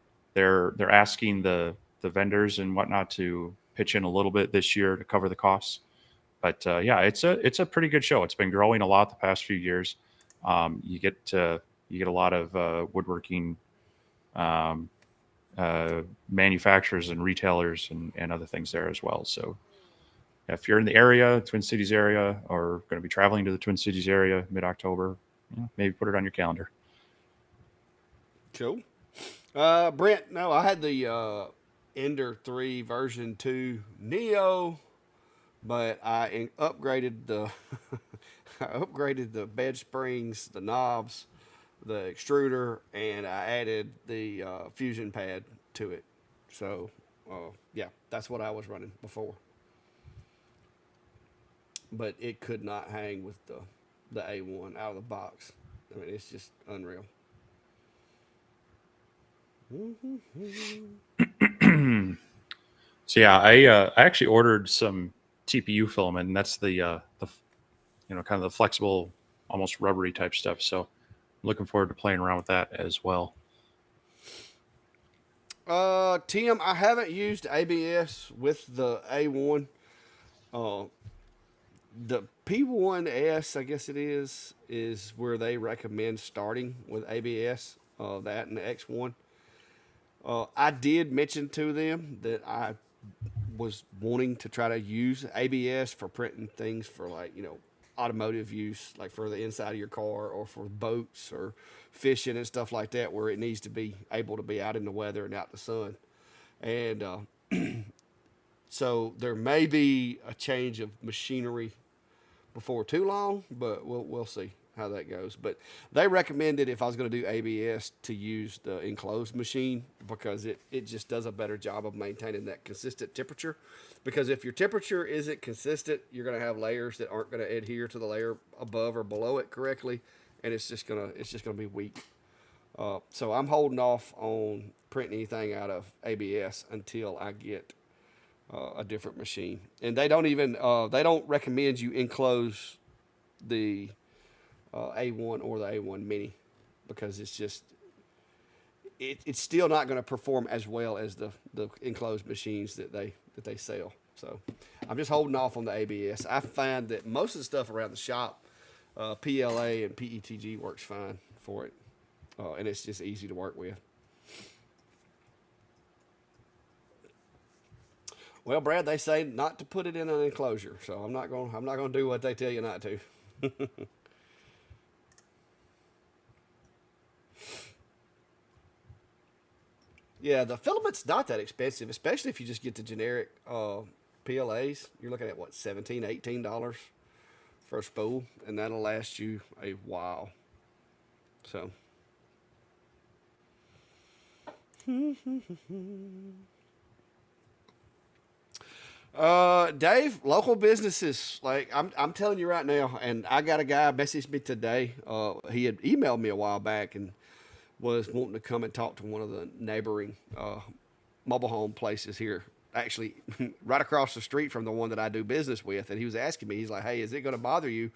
asking the vendors and whatnot to pitch in a little bit this year to cover the costs. But yeah, it's a pretty good show. It's been growing a lot the past few years. You get a lot of woodworking manufacturers and retailers and other things there as well. So if you're in the area, Twin Cities area, or going to be traveling to the Twin Cities area mid-October, maybe put it on your calendar. Cool. Brent, no, I had the Ender 3 version 2 Neo, but I upgraded the I upgraded the bed springs, the knobs, the extruder, and I added the fusion pad to it. So yeah, that's what I was running before. But it could not hang with the A1 out of the box. I mean, it's just unreal. So yeah, I actually ordered some TPU filament, and that's the kind of the flexible, almost rubbery type stuff. So I'm looking forward to playing around with that as well. Tim, I haven't used ABS with the A1. The P1S, I guess it is where they recommend starting with ABS. That and the X1. I did mention to them that I was wanting to try to use ABS for printing things for automotive use, like for the inside of your car or for boats or fishing and stuff like that, where it needs to be able to be out in the weather and out in the sun. And so there may be a change of machinery before too long, but we'll see how that goes. But they recommended, if I was going to do ABS, to use the enclosed machine, because it just does a better job of maintaining that consistent temperature. Because if your temperature isn't consistent, you're going to have layers that aren't going to adhere to the layer above or below it correctly, and it's just going to be weak. So I'm holding off on printing anything out of ABS until I get a different machine. And they don't recommend you enclose the A1 or the A1 Mini, because it's still not going to perform as well as the enclosed machines that they sell. So I'm just holding off on the ABS. I find that most of the stuff around the shop PLA and PETG works fine for it, and it's just easy to work with. Well, Brad, they say not to put it in an enclosure, so I'm not gonna do what they tell you not to. Yeah, the filament's not that expensive, especially if you just get the generic PLAs. You're looking at what, $17, $18 for a spool, and that'll last you a while. So. Dave, local businesses, like I'm telling you right now, and I got a guy messaged me today. He had emailed me a while back and was wanting to come and talk to one of the neighboring mobile home places here, actually right across the street from the one that I do business with. And he was asking me, he's like, "Hey, is it going to bother you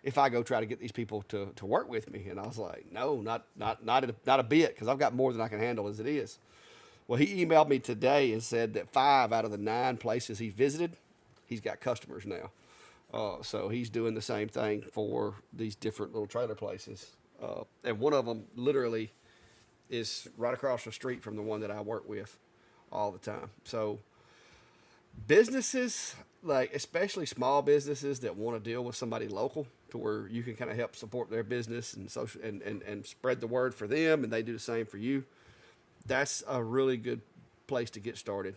if I go try to get these people to work with me?" And I was like, "No, not a bit, because I've got more than I can handle as it is." Well, he emailed me today and said that 5 out of the 9 places he visited, he's got customers now. So he's doing the same thing for these different little trailer places. And one of them literally is right across the street from the one that I work with all the time. So businesses, like especially small businesses that want to deal with somebody local to where you can kind of help support their business and social and spread the word for them, and they do the same for you. That's a really good place to get started.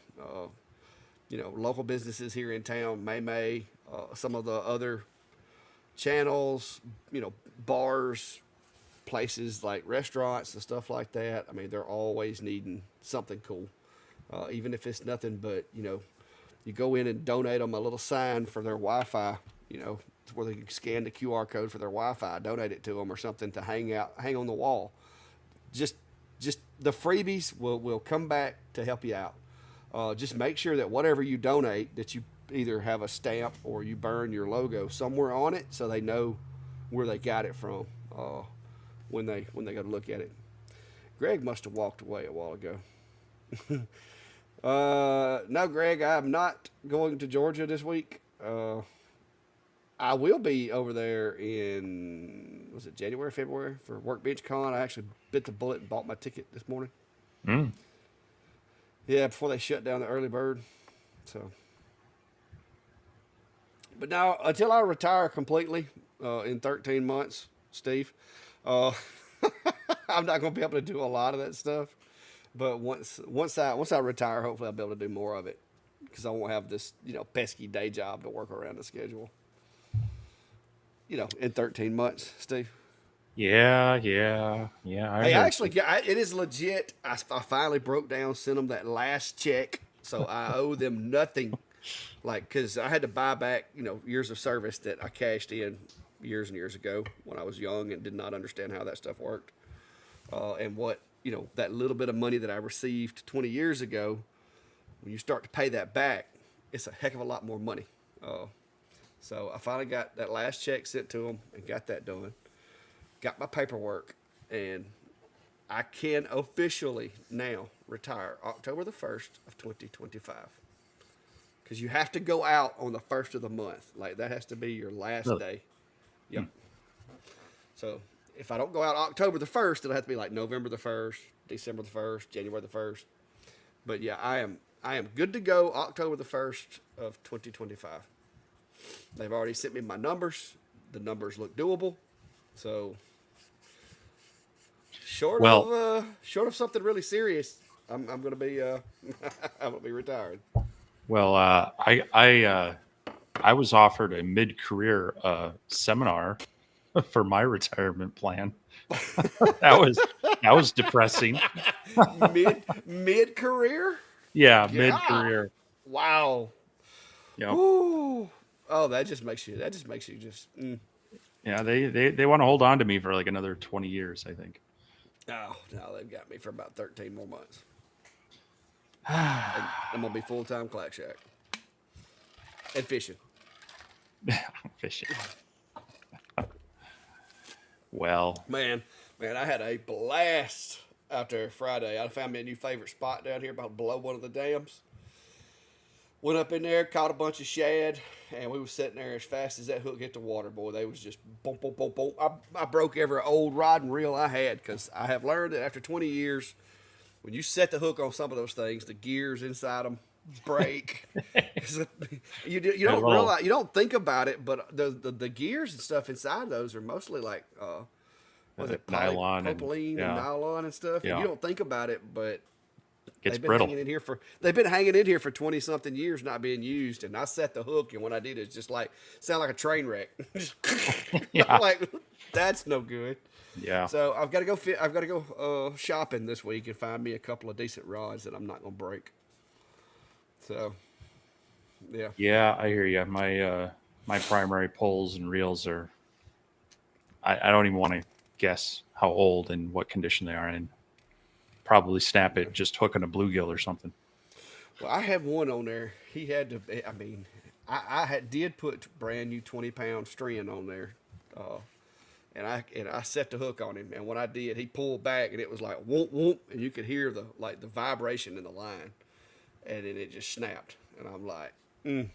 Local businesses here in town, May, some of the other channels, bars, places like restaurants and stuff like that. I mean, they're always needing something cool, even if it's nothing but, you go in and donate them a little sign for their Wi-Fi, where they can scan the QR code for their Wi-Fi, donate it to them or something to hang on the wall. Just the freebies will come back to help you out. Just make sure that whatever you donate, that you either have a stamp or you burn your logo somewhere on it so they know where they got it from when they go to look at it. Greg must have walked away a while ago. No, Greg, I'm not going to Georgia this week. I will be over there in, was it January, February for Workbench Con. I actually bit the bullet and bought my ticket this morning. Mm. Yeah, before they shut down the early bird. So, but now until I retire completely in 13 months, Steve, I'm not going to be able to do a lot of that stuff. But once I retire, hopefully I'll be able to do more of it, because I won't have this pesky day job to work around the schedule. In 13 months, Steve. Yeah. Hey, actually, it is legit. I finally broke down, sent them that last check, so I owe them nothing. Because I had to buy back, years of service that I cashed in years and years ago when I was young and did not understand how that stuff worked. And what, that little bit of money that I received 20 years ago, when you start to pay that back, it's a heck of a lot more money. So I finally got that last check sent to them and got that done. Got my paperwork, and I can officially now retire October the 1st of 2025. Because you have to go out on the 1st of the month. Like, that has to be your last day. Yep. So if I don't go out October the 1st, it'll have to be like November the 1st, December the 1st, January the 1st. But yeah, I am good to go October the 1st of 2025. They've already sent me my numbers. The numbers look doable. So short of something really serious, I'm going to be I'm going to be retired. Well, I was offered a mid-career seminar for my retirement plan. that was depressing. Mid career? Yeah, mid-career. Wow. Yeah. Ooh. Oh, that just makes you just. Yeah, they want to hold on to me for like another 20 years, I think. Oh, no, they've got me for about 13 more months. I'm gonna be full-time Clack Shack and fishing. Fishing. Well, man, I had a blast out there Friday. I found me a new favorite spot down here below one of the dams. Went up in there, caught a bunch of shad, and we was sitting there as fast as that hook hit the water, boy. They was just boom, boom, boom, boom. I broke every old rod and reel I had because I have learned that after 20 years, when you set the hook on some of those things, the gears inside them break. You A don't little realize, you don't think about it, but the gears and stuff inside those are mostly like was it nylon and polypropylene and yeah, nylon and stuff, and you yeah, don't think about it, but gets brittle. they've been hanging in here for 20 something years not being used, and I set the hook, and when I did, it's just like sound like a train wreck. I'm Yeah, like, that's no good. yeah, So I've got to go shopping this week and find me a couple of decent rods that I'm not gonna break. So yeah. yeah. I hear you. My primary poles and reels are. I don't even want to guess how old and what condition they are in. Probably snap Yeah. it just hooking a bluegill or something. Well, I have one on there. He had to. I mean, did put brand new 20-pound string on there, uh, and I set the hook on him. And when I did, he pulled back, and it was like whoop whoop, and you could hear the vibration in the line, and then it just snapped. And I'm like, mm.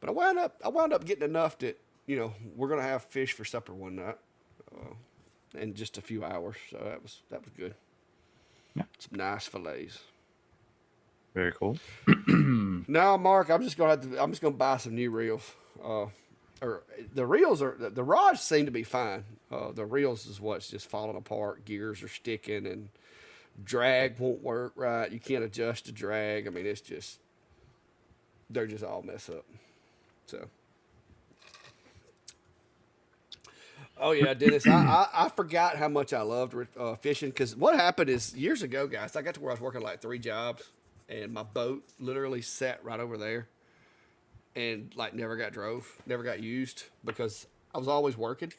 But I wound up getting enough that we're gonna have fish for supper one night, in just a few hours. So that was good. Yeah, Some nice fillets. very cool. Now, Mark, I'm just gonna buy some new reels. Or the reels the rods seem to be fine. The reels is what's just falling apart. Gears are sticking and drag won't work right. You can't adjust the drag. I mean, they're just all mess up. So, oh yeah, Dennis, I forgot how much I loved fishing because what happened is years ago, guys, I got to where I was working like 3 jobs, and my boat literally sat right over there and like never got used because I was always working.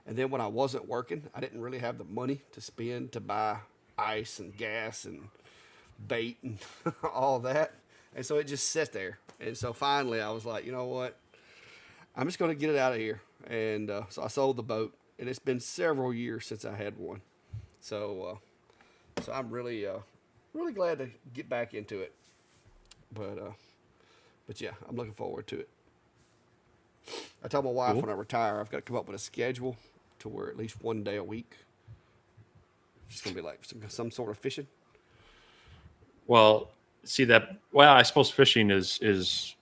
And then when I wasn't working, I didn't really have the money to spend to buy ice and gas and bait and all that. And so it just sat there. And so finally I was like, you know what? I'm just going to get it out of here. And so I sold the boat. And it's been several years since I had one. So I'm really glad to get back into it. But yeah, I'm looking forward to it. I told my wife Cool. when I retire, I've got to come up with a schedule to where at least one day a week, it's just gonna be like some sort of fishing. Well, see that. Well, I suppose fishing is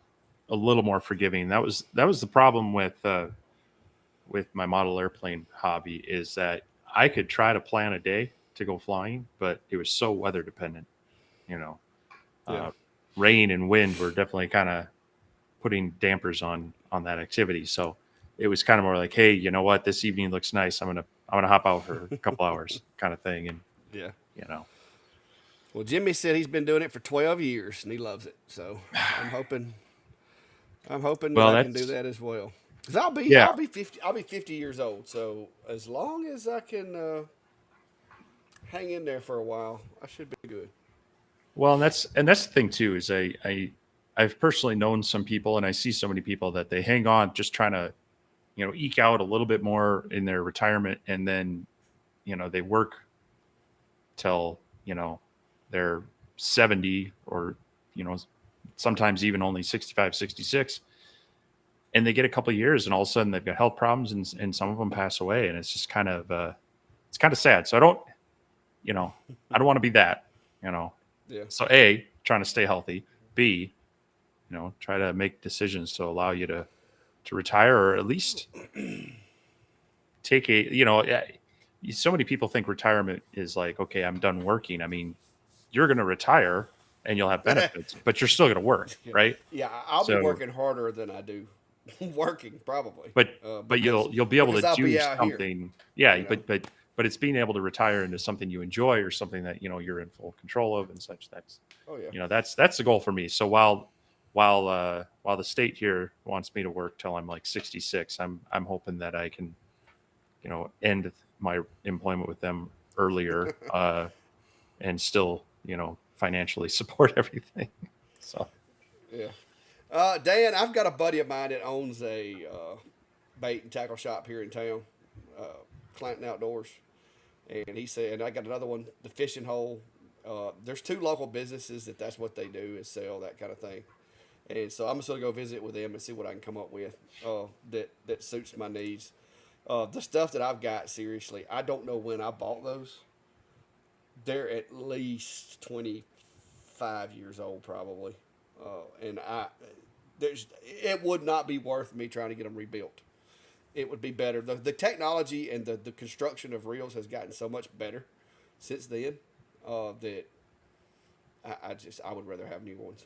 a little more forgiving. That was the problem with my model airplane hobby is that I could try to plan a day to go flying, but it was so weather dependent. You know, Yeah, uh, rain and wind were definitely kind of putting dampers on that activity. So it was kind of more like, hey, you know what? This evening looks nice. I'm gonna hop out for a couple hours, kind of thing. And yeah. you know, Well, Jimmy said he's been doing it for 12 years and he loves it. So I'm hoping, I'm hoping that well, I can do that's that as well. Cause I'll be, yeah. I'll be 50, I'll be 50 years old. So as long as I can hang in there for a while, I should be good. Well, and that's the thing too is I've personally known some people, and I see so many people that they hang on just trying to eke out a little bit more in their retirement, and then they work till they're 70 or you know sometimes even only 65, 66, and they get a couple of years and all of a sudden they've got health problems, and some of them pass away, and it's just kind of it's kind of sad. So I don't want to be that you know Yeah. so A, trying to stay healthy, B, try to make decisions to allow you to retire, or at least take so many people think retirement is like, okay, I'm done working. I mean, you're going to retire and you'll have benefits, but you're still going to work, Yeah. right? Yeah. I'll be So, working harder than I do working probably, but but because you'll be able to I'll do be out here, something. Yeah, you know. but it's being able to retire into something you enjoy, or something that you're in full control of and such. Oh yeah. That's the goal for me. So while the state here wants me to work till I'm like 66, I'm hoping that I can end my employment with them earlier, and still financially support everything. So Yeah. Dan, I've got a buddy of mine that owns a bait and tackle shop here in town, uh, Clanton Outdoors, and he said, and I got another one, the Fishing Hole There's two local businesses that's what they do is sell that kind of thing. And so I'm just gonna go visit with them and see what I can come up with that suits my needs. The stuff that I've got, seriously, I don't know when I bought those. They're at least 25 years old, probably, and it would not be worth me trying to get them rebuilt. It would be better. The technology and the construction of reels has gotten so much better since then that I would rather have new ones.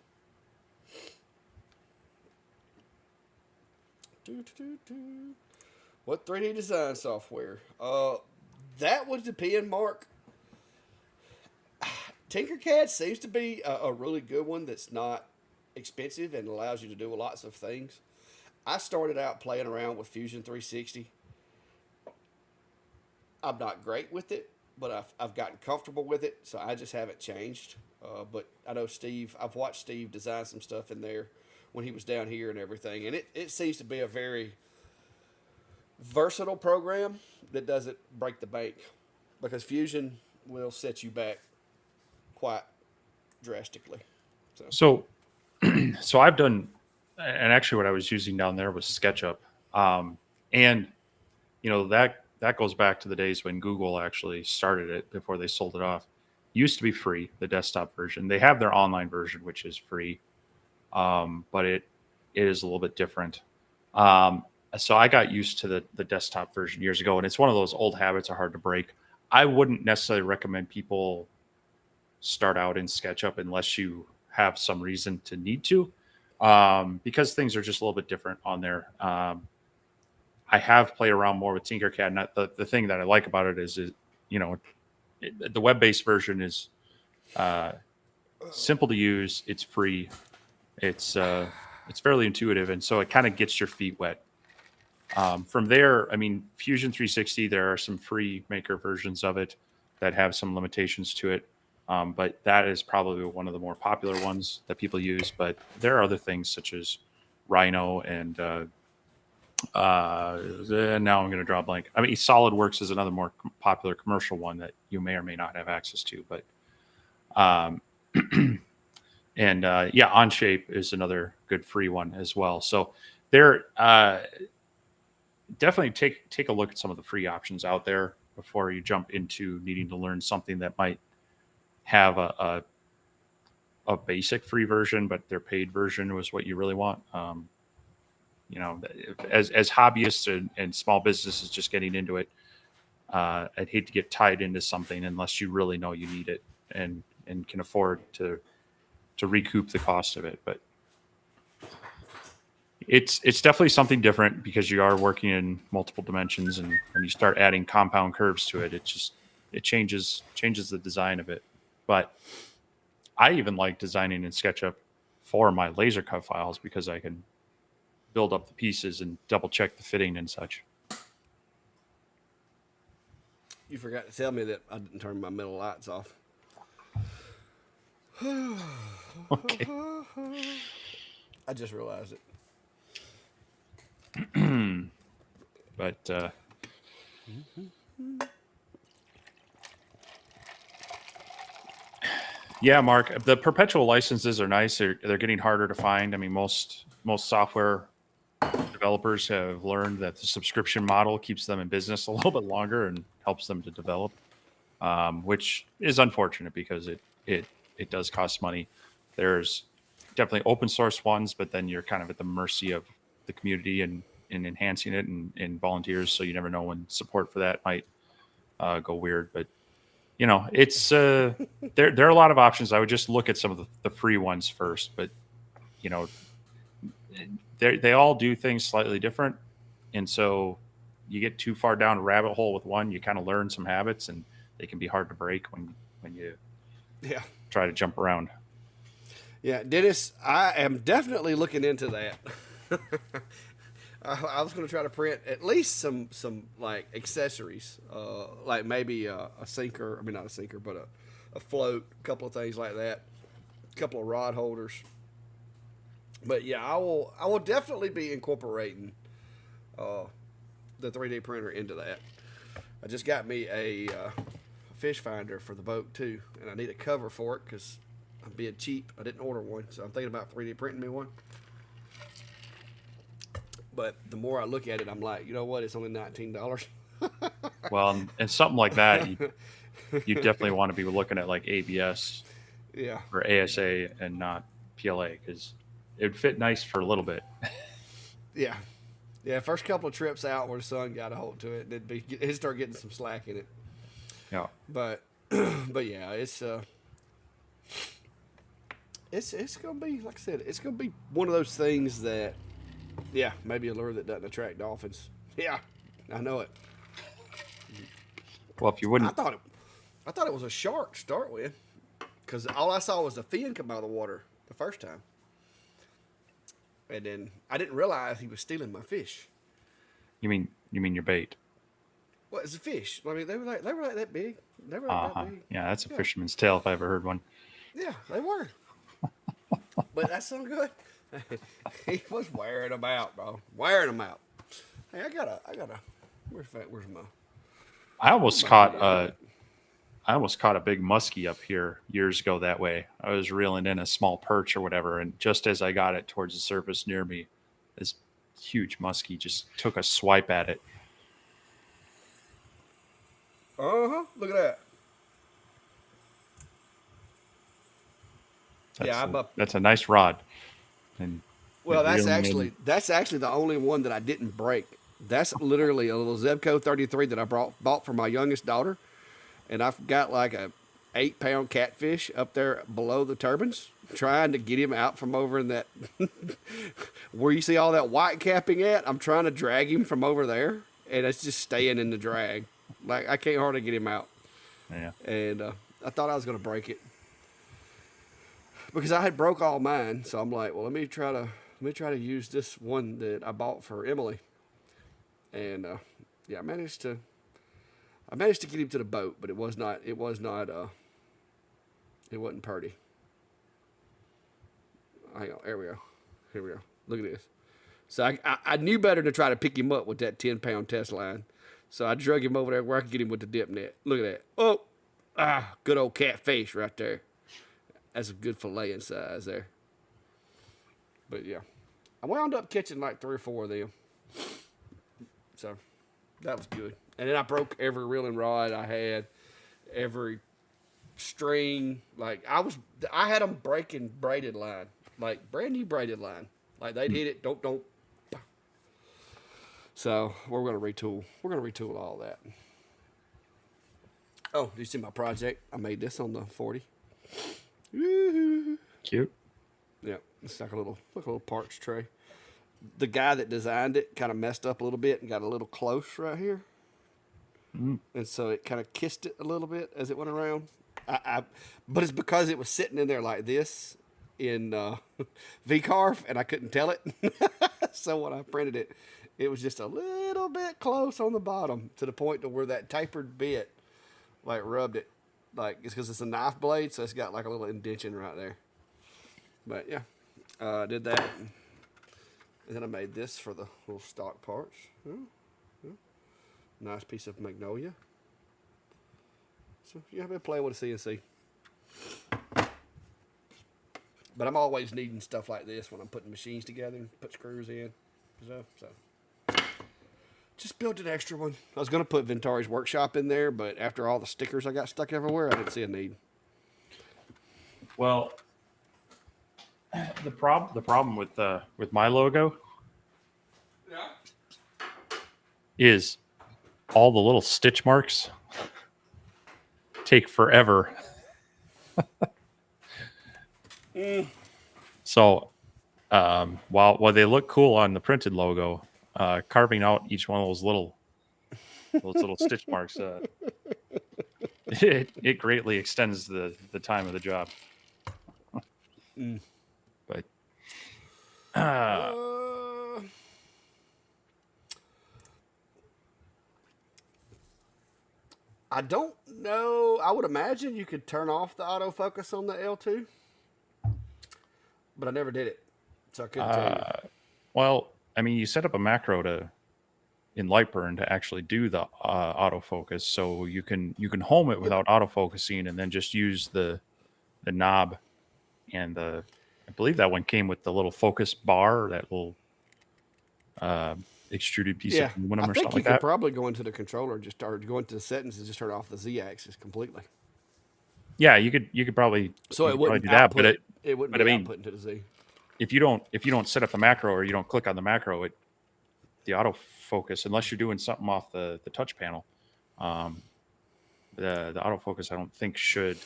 What 3D design software? That would depend, Mark. Tinkercad seems to be a really good one that's not expensive and allows you to do lots of things. I started out playing around with Fusion 360. I'm not great with it, but I've gotten comfortable with it, so I just haven't changed. But I know Steve, I've watched Steve design some stuff in there when he was down here and everything, and it seems to be a very versatile program that doesn't break the bank because Fusion will set you back quite drastically. So, so I've done, and actually, what I was using down there was SketchUp, and that goes back to the days when Google actually started it before they sold it off. It used to be free, the desktop version. They have their online version, which is free, but it is a little bit different. So I got used to the desktop version years ago, and it's one of those old habits are hard to break. I wouldn't necessarily recommend people start out in SketchUp unless you have some reason to need to, because things are just a little bit different on there. I have played around more with Tinkercad. And the thing that I like about it is the web-based version is simple to use. It's free. It's fairly intuitive, and so it kind of gets your feet wet. From there, I mean, Fusion 360, there are some free maker versions of it that have some limitations to it. But that is probably one of the more popular ones that people use. But there are other things such as Rhino and now I'm going to draw a blank. I mean, SolidWorks is another more popular commercial one that you may or may not have access to. But Onshape is another good free one as well. So there, definitely take a look at some of the free options out there before you jump into needing to learn something that might have a basic free version, but their paid version was what you really want. As hobbyists and small businesses just getting into it, I'd hate to get tied into something unless you really know you need it and can afford to recoup the cost of it. But it's definitely something different because you are working in multiple dimensions, and when you start adding compound curves to it, it changes the design of it. But I even like designing in SketchUp for my laser cut files because I can build up the pieces and double check the fitting and such. You forgot to tell me that I didn't turn my middle lights off. Okay. I just realized it. But yeah, Mark, the perpetual licenses are nice. They're getting harder to find. I mean, most software developers have learned that the subscription model keeps them in business a little bit longer and helps them to develop, which is unfortunate because it does cost money. There's definitely open source ones, but then you're kind of at the mercy of the community and enhancing it and volunteers. So you never know when support for that might go weird. But it's there are a lot of options. I would just look at some of the free ones first, but they all do things slightly different, and so you get too far down a rabbit hole with one, you kind of learn some habits, and they can be hard to break when you try to jump around. Yeah, Dennis, I am definitely looking into that. I was going to try to print at least some like accessories, like maybe a sinker. I mean, not a sinker, but a float, a couple of things like that, a couple of rod holders. But yeah, I will definitely be incorporating the 3D printer into that. I just got me a fish finder for the boat too, and I need a cover for it because I'm being cheap. I didn't order one, so I'm thinking about 3D printing me one. But the more I look at it, I'm like, you know what? It's only $19. Well, and something like that, you definitely want to be looking at like ABS Yeah, or ASA and not PLA because it would fit nice for a little bit. yeah, yeah. First couple of trips out where the sun got a hold to it, it'd start getting some slack in it. Yeah. But but yeah, it's gonna be, like I said, it's gonna be one of those things that, yeah, maybe a lure that doesn't attract dolphins. Yeah, I know it. Well, if you I wouldn't, thought it, I thought it was a shark to start with, because all I saw was the fin come out of the water the first time, and then I didn't realize he was stealing my fish. you mean your bait. What is a fish? I mean, they were like that big. They were like Uh that huh. big. Yeah, that's a Yeah, fisherman's tale if I ever heard one. yeah, they were. But that's so good. He was wearing them out, bro. Wearing them out. Hey, I gotta. Where's my? I Where's almost my caught video a at? I almost caught a big muskie up here years ago that way. I was reeling in a small perch or whatever, and just as I got it towards the surface near me, this huge muskie just took a swipe at it. Uh huh. Look at that. Yeah, I'm up. That's a nice rod, and Well, that's reeling in. actually that's actually the only one that I didn't break. That's literally a little Zebco 33 that I bought for my youngest daughter, and I've got like a 8 pound catfish up there below the turbines, trying to get him out from over in that where you see all that white capping at. I'm trying to drag him from over there, and it's just staying in the drag. Like I can't hardly get him out, Yeah. and I thought I was gonna break it because I had broke all mine. So I'm like, well, let me try to use this one that I bought for Emily, and yeah, I managed to get him to the boat, but it wasn't pretty. Hang on, there we go. Here we go. Look at this. So I knew better to try to pick him up with that 10 pound test line. So I drug him over there where I could get him with the dip net. Look at that. Oh, good old catfish right there. That's a good filleting size there. But yeah, I wound up catching like 3 or 4 of them. So that was good. And then I broke every reeling rod I had, every string. Like I had them breaking braided line, like brand new braided line. Like they'd hit it, don't. So we're gonna retool. We're gonna retool all that. Oh, do you see my project? I made this on the 40. Woo-hoo. Cute. Yeah, it's like a little parts tray. The guy that designed it kind of messed up a little bit and got a little close right here, and so it kind of kissed it a little bit as it went around. But it's because it was sitting in there like this in V-carve, and I couldn't tell it. So when I printed it, it was just a little bit close on the bottom to the point to where that tapered bit like rubbed it. Like it's because it's a knife blade, so it's got like a little indentation right there. But yeah, I did that, and then I made this for the little stock parts. Nice piece of magnolia. So yeah, I've been playing with a CNC. But I'm always needing stuff like this when I'm putting machines together and put screws in. So just built an extra one. I was going to put Ventari's Workshop in there, but after all the stickers I got stuck everywhere, I didn't see a need. Well, the problem with my logo is all the little stitch marks take forever. So while they look cool on the printed logo, carving out each one of those little stitch marks, it greatly extends the time of the job. But I don't know. I would imagine you could turn off the autofocus on the L2, but I never did it, so I couldn't tell you. well, I mean, you set up a macro in Lightburn to actually do the autofocus. So you can home it without autofocusing, and then just use the knob and the. I believe that one came with the little focus bar, that little uh, extruded piece of Yeah, I aluminum or think something you like could that. probably go into the controller, just start go into the settings and just turn off the Z-axis completely, Yeah, you could probably so you it could probably wouldn't do that, but output. It wouldn't I be mean, outputting to the Z. if you don't set up the macro, or you don't click on the macro, the autofocus, unless you're doing something off the touch panel, um, the autofocus I don't think should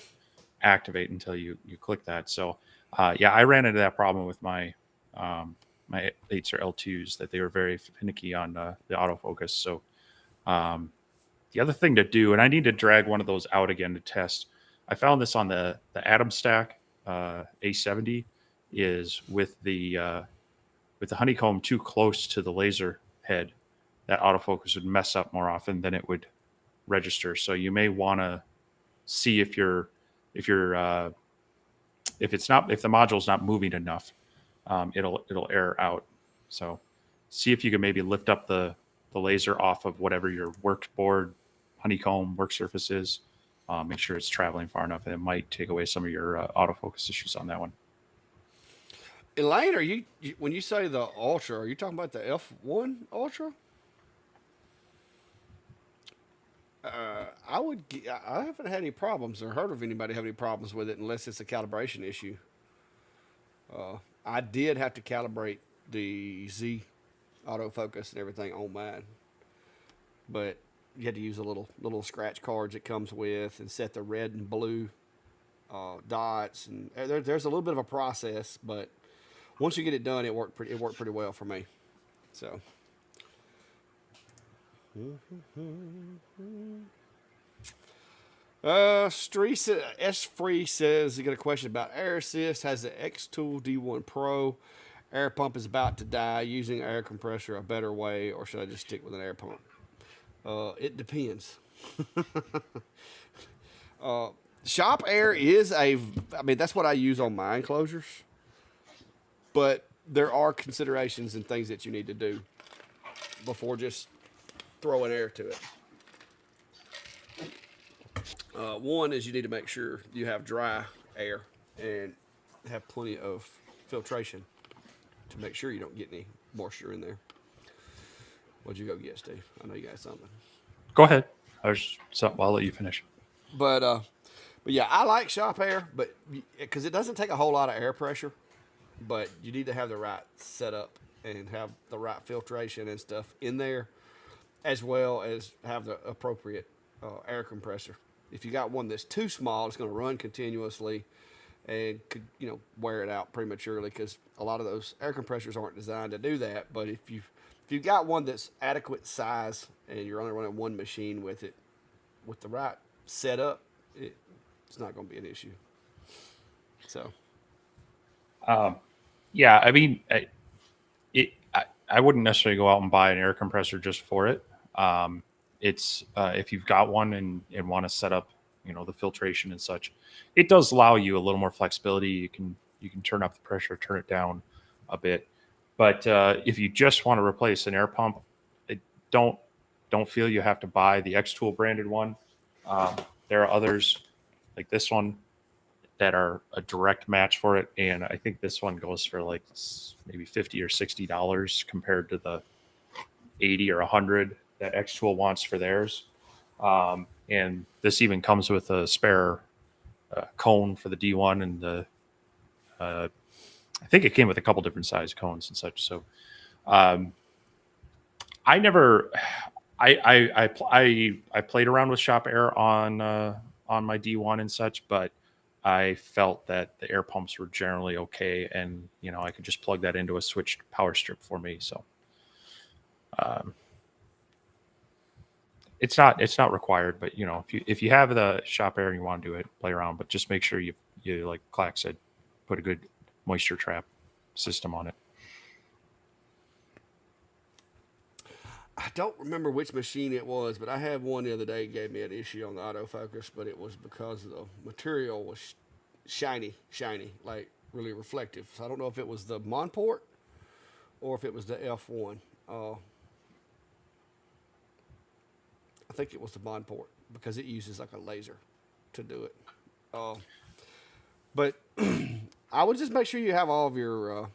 activate until you click that. So yeah, I ran into that problem with my 8s or L2s, that they were very finicky on the autofocus. So um, the other thing to do, and I need to drag one of those out again to test. I found this on the Atom Stack A70, is with the honeycomb too close to the laser head, that autofocus would mess up more often than it would register. So you may want to see if if the module's not moving enough, it'll error out. So see if you can maybe lift up the laser off of whatever your work board, honeycomb work surface is. Make sure it's traveling far enough, and it might take away some of your autofocus issues on that one. Elaine, when you say the Ultra, are you talking about the F1 Ultra? I haven't had any problems or heard of anybody have any problems with it unless it's a calibration issue. I did have to calibrate the Z autofocus and everything on mine, but you had to use a little scratch cards it comes with and set the red and blue dots, and there's a little bit of a process, but once you get it done, it worked pretty well for me. So. S Free says he got a question about air assist. Has the X Tool D1 Pro. Air pump is about to die. Using air compressor a better way, or should I just stick with an air pump? It depends. Shop Air is I mean, that's what I use on my enclosures. But there are considerations and things that you need to do before just throwing air to it. One is you need to make sure you have dry air and have plenty of filtration to make sure you don't get any moisture in there. What'd you go get, Steve? I know you got something. Go ahead. I'll let you finish. But yeah, I like shop air, but because it doesn't take a whole lot of air pressure, but you need to have the right setup and have the right filtration and stuff in there, as well as have the appropriate air compressor. If you got one that's too small, it's going to run continuously and could wear it out prematurely, because a lot of those air compressors aren't designed to do that. But if you've got one that's adequate size and you're only running one machine with it, with the right setup, it's not going to be an issue. So Yeah, I mean, I wouldn't necessarily go out and buy an air compressor just for it. It's if you've got one and want to set up, the filtration and such, it does allow you a little more flexibility. You can turn up the pressure, turn it down a bit. But if you just want to replace an air pump, it, don't don't feel you have to buy the X Tool branded one. Um, there are others like this one that are a direct match for it, and I think this one goes for like maybe $50 or $60 compared to the 80 or 100 that X Tool wants for theirs. And this even comes with a spare cone for the D1, and uh, I think it came with a couple different size cones and such. So um, I never, I played around with Shop Air on my D1 and such, but I felt that the air pumps were generally okay, and I could just plug that into a switched power strip for me. So um, it's not required, but if you have the Shop Air and you want to do it, play around, but just make sure you like Clack said, put a good moisture trap system on it. I don't remember which machine it was, but I had one the other day gave me an issue on the autofocus, but it was because the material was shiny, like really reflective. So I don't know if it was the Monport or if it was the F1. think it was the bond port because it uses like a laser to do it. Uh, but I would just make sure you have all of your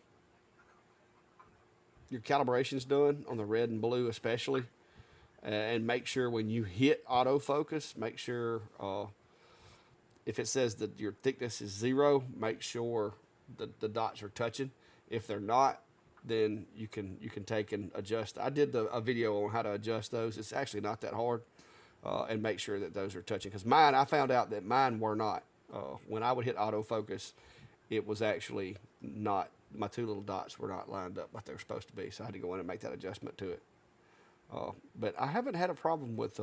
calibrations done on the red and blue, especially, and make sure when you hit autofocus, make sure if it says that your thickness is 0, make sure the dots are touching. If they're not, then you can take and adjust. I did a video on how to adjust those. It's actually not that hard, and make sure that those are touching. Because mine, I found out that mine were not. When I would hit autofocus, it was actually not. My two little dots were not lined up like they were supposed to be. So I had to go in and make that adjustment to it. But I haven't had a problem with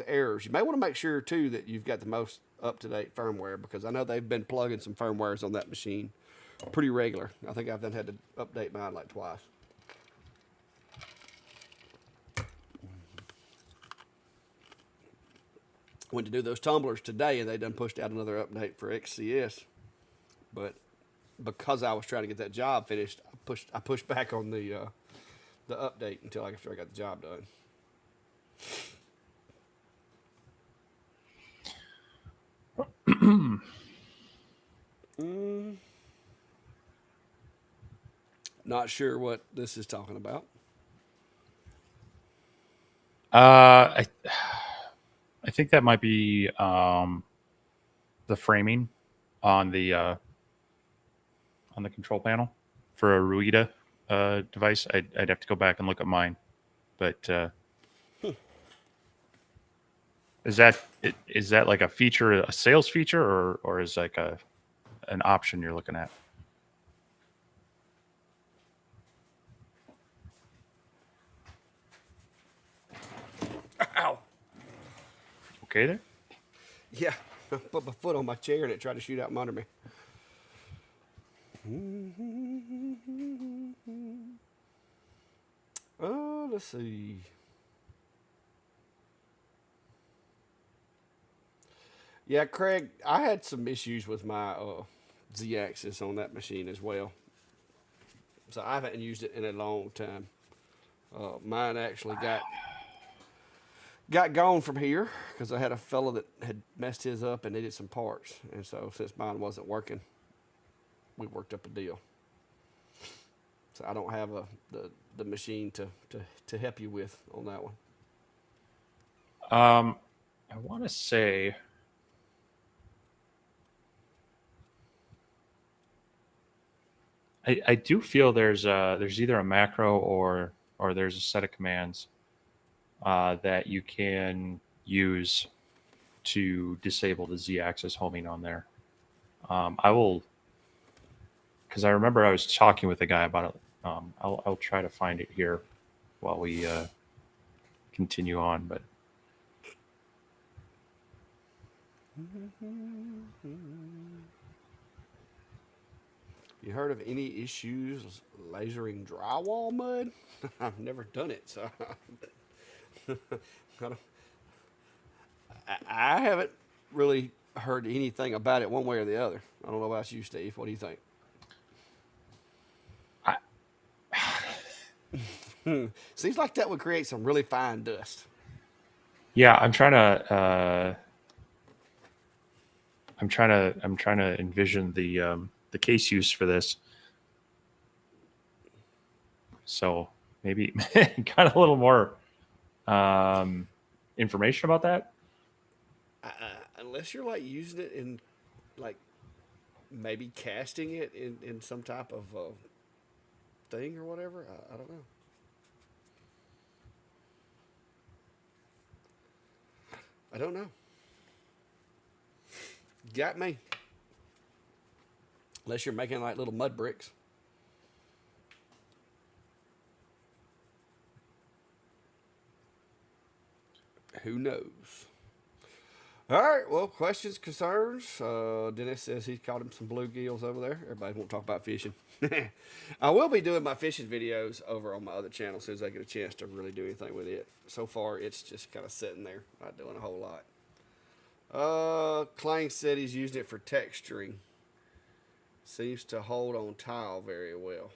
errors. You may want to make sure too that you've got the most up-to-date firmware, because I know they've been plugging some firmwares on that machine pretty regular. I think I've then had to update mine like twice. Went to do those tumblers today, and they done pushed out another update for XCS. But because I was trying to get that job finished, I pushed back on the update until after I got the job done. Not sure what this is talking about. I think that might be the framing on the control panel for a Ruida device. I'd have to go back and look at mine, but is that like a feature, a sales feature, or is like an option you're looking at? Ow. Okay there. Yeah, I put my foot on my chair and it tried to shoot out from under me. Oh, let's see. Yeah, Craig, I had some issues with my Z-axis on that machine as well. So I haven't used it in a long time. Mine actually got gone from here because I had a fella that had messed his up and needed some parts. And so since mine wasn't working, we worked up a deal. So I don't have the machine to help you with on that one. I want to say I do feel there's either a macro or there's a set of commands that you can use to disable the Z-axis homing on there. I will, because I remember I was talking with a guy about it. I'll try to find it here while we continue on. But You heard of any issues lasering drywall mud? I've never done it, so I haven't really heard anything about it one way or the other. I don't know about you, Steve. What do you think? Seems like that would create some really fine dust. yeah, I'm trying to envision the case use for this. So maybe got a little more information about that. Unless you're like using it in like maybe casting it in some type of thing or whatever. I don't know. I don't know. Got me. Unless you're making like little mud bricks. Who knows? All right. Well, questions, concerns. Dennis says he caught him some bluegills over there. Everybody won't talk about fishing. I will be doing my fishing videos over on my other channel as soon as I get a chance to really do anything with it. So far, it's just kind of sitting there, not doing a whole lot. Clang said he's using it for texturing. Seems to hold on tile very well.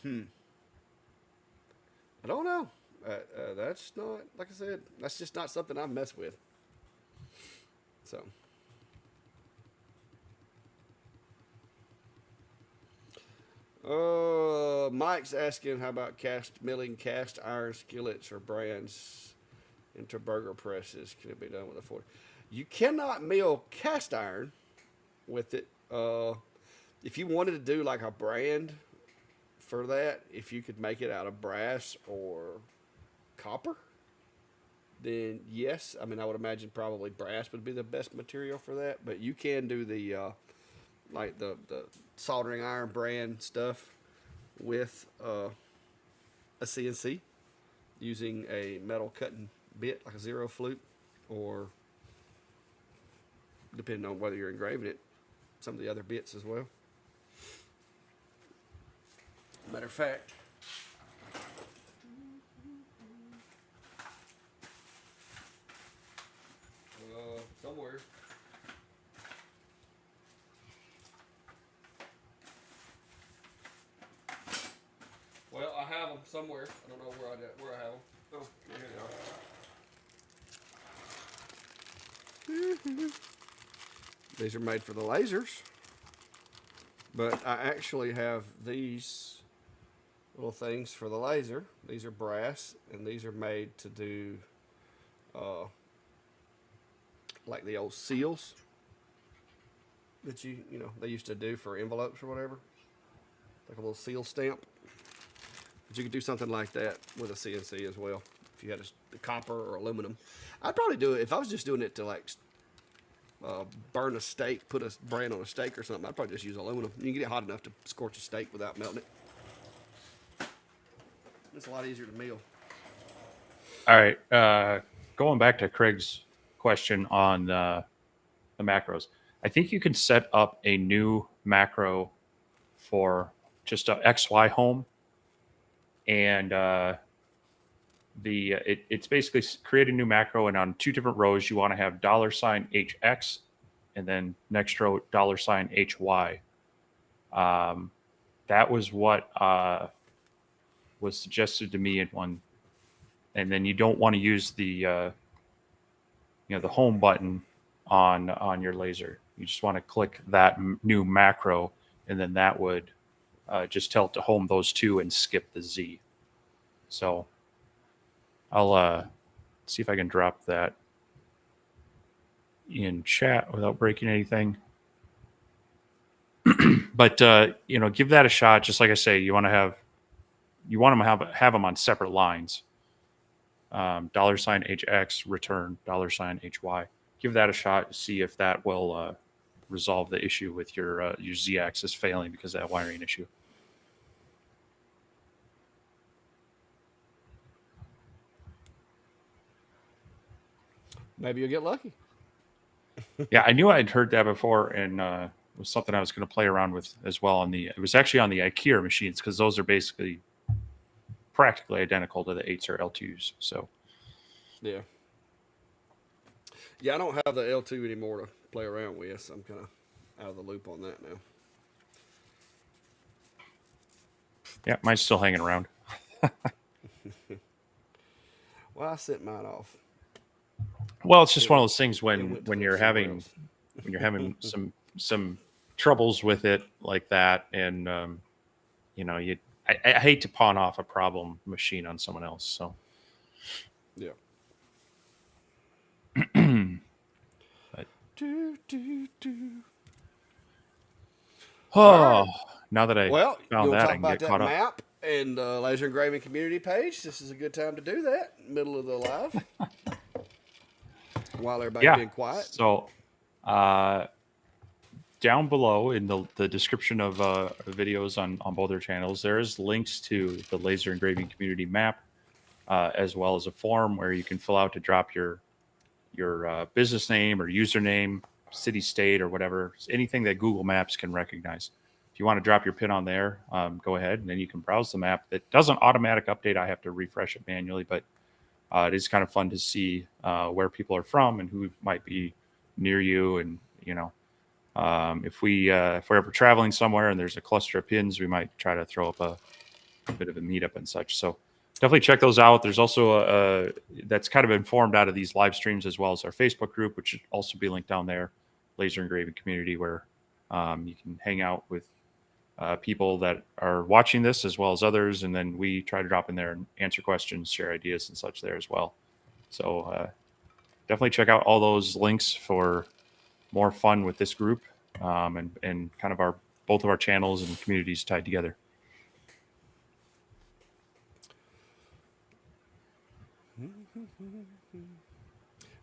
I don't know. That's not, like I said, that's just not something I mess with. So, Mike's asking how about milling cast iron skillets or brands into burger presses? Can it be done with a 40? You cannot mill cast iron with it. If you wanted to do like a brand for that, if you could make it out of brass or copper, then yes. I mean, I would imagine probably brass would be the best material for that. But you can do the like the soldering iron brand stuff with a CNC using a metal cutting bit like a zero flute, or depending on whether you're engraving it, some of the other bits as well. Matter of fact, somewhere. Well, I have them somewhere. I don't know where I have them. Oh, here they are. These are made for the lasers, but I actually have these little things for the laser. These are brass, and these are made to do like the old seals that you know they used to do for envelopes or whatever, like a little seal stamp. But you could do something like that with a CNC as well if you had a copper or aluminum. I'd probably do it if I was just doing it to like burn a steak, put a brand on a steak or something. I'd probably just use aluminum. You can get it hot enough to scorch a steak without melting it. It's a lot easier to mill. All right. Going back to Craig's question on the macros, I think you can set up a new macro for just a XY home, and it's basically create a new macro, and on two different rows you want to have $HX, and then next row $HY. That was what was suggested to me in one. And then you don't want to use the the home button on your laser. You just want to click that new macro, and then that would just tell it to home those two and skip the Z. So I'll see if I can drop that in chat without breaking anything. But give that a shot. Just like I say, you want them to have them on separate lines. $HX return $HY. Give that a shot. See if that will resolve the issue with your Z-axis failing because of that wiring issue. Maybe you'll get lucky. Yeah, I knew I'd heard that before, and it was something I was going to play around with as well. It was actually on the IKEA machines, because those are basically practically identical to the 8s or L2s. So yeah, I don't have the L2 anymore to play around with, so I'm kind of out of the loop on that now. Yeah, mine's still hanging around. Well, I sent mine off. Well, it's just one of those things when you're having some troubles with it like that, and I hate to pawn off a problem machine on someone else. So yeah. But right. Now that I found that, I can get caught up. Map and laser engraving community page. This is a good time to do that. Middle of the live. While everybody's being quiet. So, down below in the description of videos on both our channels, there's links to the laser engraving community map, as well as a form where you can fill out to drop your business name or username, city, state, or whatever, anything that Google Maps can recognize. If you want to drop your pin on there, go ahead, and then you can browse the map. It doesn't automatic update. I have to refresh it manually, but it is kind of fun to see where people are from and who might be near you. And if we're ever traveling somewhere and there's a cluster of pins, we might try to throw up a bit of a meetup and such. So definitely check those out. There's also a that's kind of informed out of these live streams, as well as our Facebook group, which should also be linked down there, Laser Engraving Community, where you can hang out with people that are watching this as well as others, and then we try to drop in there and answer questions, share ideas, and such there as well. So definitely check out all those links for more fun with this group, and kind of our both of our channels and communities tied together.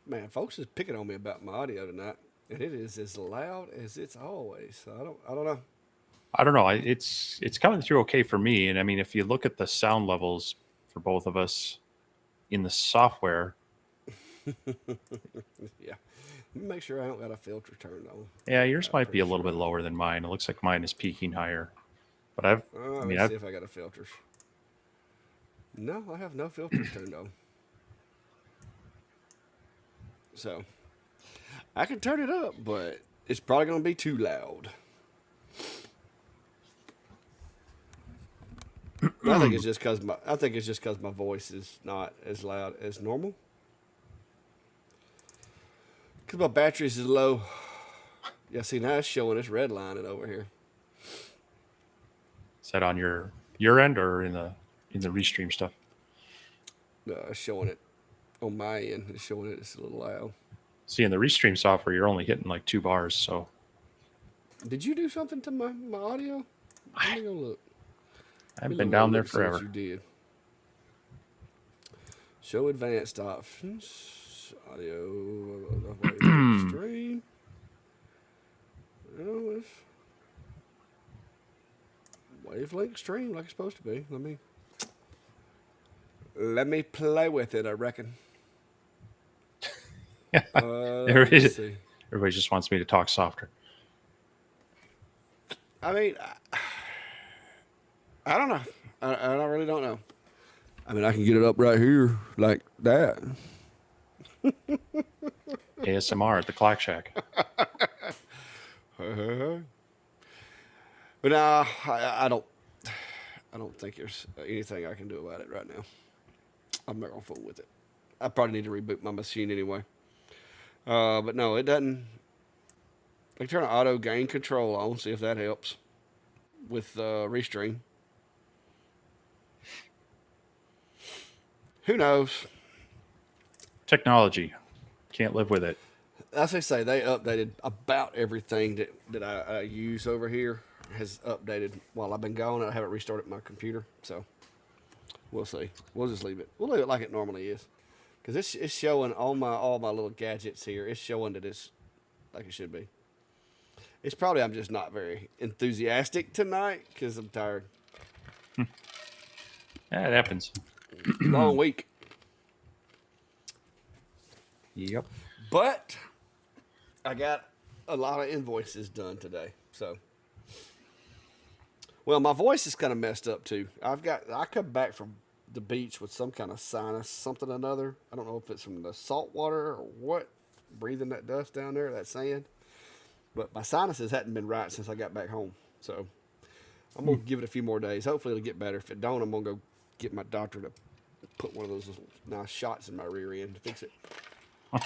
Man, folks is picking on me about my audio tonight, and it is as loud as it's always. So I don't know. I don't know. It's coming through okay for me, and I mean, if you look at the sound levels for both of us in the software, Yeah. Let me make sure I don't got a filter turned on. yeah, yours I'm might be pretty a little sure. bit lower than mine. It looks like mine is peaking higher, but I mean, Let's see if I got a filters. No, I have no filters turned on. So I can turn it up, but it's probably going to be too loud. I think it's just because my voice is not as loud as normal. Because my batteries is low. Yeah, see now it's showing it's redlining over here. is that on your end or in the restream stuff? It's showing it on my end. It's showing it's a little loud. See, in the restream software, you're only hitting like 2 bars. So Did you do something to my audio? Let me go look. I've been down there See what forever. you did. Show advanced options. Audio. Stream. No, it's wavelength stream like it's supposed to be. Let me play with it, I reckon. Let's see. Everybody just wants me to talk softer. I mean, I don't know. I really don't know. I mean, I can get it up right here like that. ASMR at the Clock Shack. But nah, I don't. I don't think there's anything I can do about it right now. I'm not gonna fool with it. I probably need to reboot my machine anyway. But no, it doesn't. I can turn auto gain control on, see if that helps with restream. Who knows? Technology. Can't live with it. As they say, they updated about everything that I use over here has updated while I've been gone. I haven't restarted my computer, so we'll see. We'll just leave it. We'll leave it like it normally is, because it's showing all my little gadgets here. It's showing that it's like it should be. It's probably I'm just not very enthusiastic tonight because I'm tired. Yeah, it happens. Long week. Yep. But I got a lot of invoices done today. So, well, my voice is kind of messed up too. I come back from the beach with some kind of sinus, something or another. I don't know if it's from the salt water or what, breathing that dust down there, that sand. But my sinuses hadn't been right since I got back home. So I'm going to give it a few more days. Hopefully it'll get better. If it don't, I'm going to go get my doctor to put one of those nice shots in my rear end to fix it.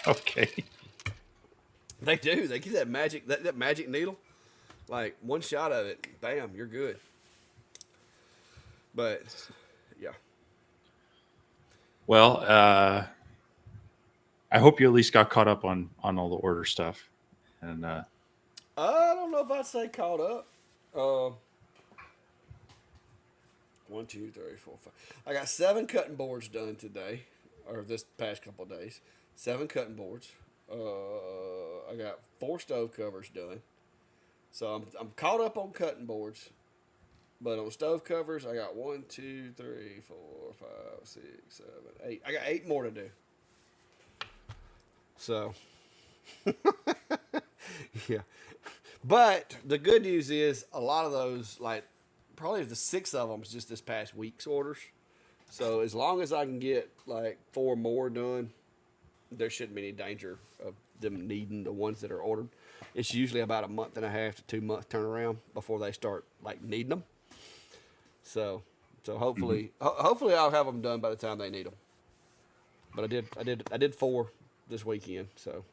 Okay. They do. They give that magic needle. Like one shot of it, bam, you're good. But yeah. Well, I hope you at least got caught up on all the order stuff. And I don't know if I'd say caught up. 1, 2, 3, 4, 5. I got 7 cutting boards done today, or this past couple of days. 7 cutting boards. I got 4 stove covers done. So I'm caught up on cutting boards. But on stove covers, I got 1, 2, 3, 4, 5, 6, 7, 8. I got 8 more to do. So, yeah. But the good news is a lot of those, like probably the 6 of them is just this past week's orders. So as long as I can get like 4 more done, there shouldn't be any danger of them needing the ones that are ordered. It's usually about a month and a half to 2 months turnaround before they start like needing them. So So Mhm. hopefully I'll have them done by the time they need them. But I did 4 this weekend. So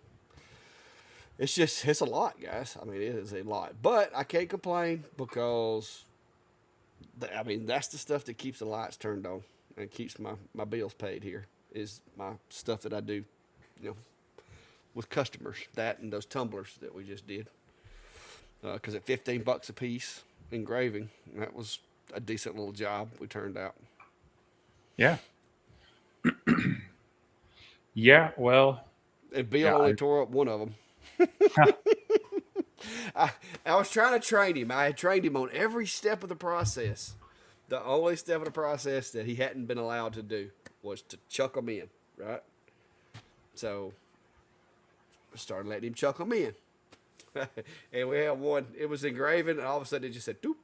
it's a lot, guys. I mean, it is a lot. But I can't complain because I mean that's the stuff that keeps the lights turned on and keeps my bills paid here. Is my stuff that I do, you know, with customers. That and those tumblers that we just did. Because at $15 a piece engraving, that was a decent little job we turned out. Yeah. Yeah. Well, And Bill yeah. only tore up one of them. I, I was trying to train him. I had trained him on every step of the process. The only step of the process that he hadn't been allowed to do was to chuck them in, right? So I started letting him chuck them in. And we had one, it was engraving, and all of a sudden it just said, doop.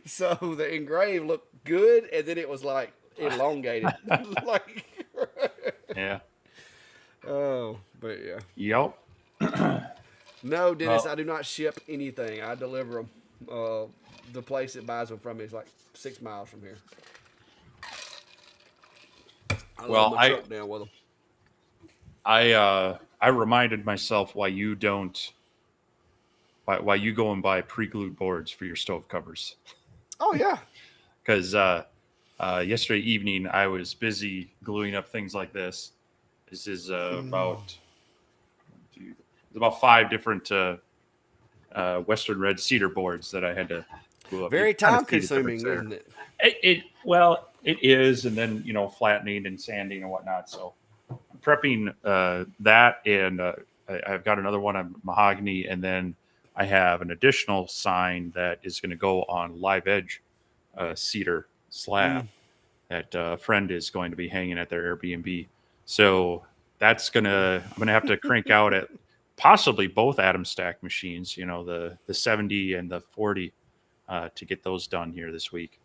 So the engrave looked good, and then it was like elongated. Like, Yeah. oh, but yeah. Yep. No, Dennis, Well, I do not ship anything. I deliver them. The place that buys them from me is like 6 miles from here. I load well, my I truck down with them. I reminded myself why you go and buy pre-glued boards for your stove covers Oh yeah. because yesterday evening I was busy gluing up things like this. This is about 5 different Western red cedar boards that I had to glue up. You Very kind of time see the difference consuming, there. isn't it? It is, and then flattening and sanding and whatnot. So I'm prepping that, and I've got another one on mahogany, and then I have an additional sign that is going to go on live edge cedar slab Mm. that a friend is going to be hanging at their Airbnb. So I'm gonna have to crank out at possibly both Atom Stack machines, the 70 and the 40, to get those done here this week.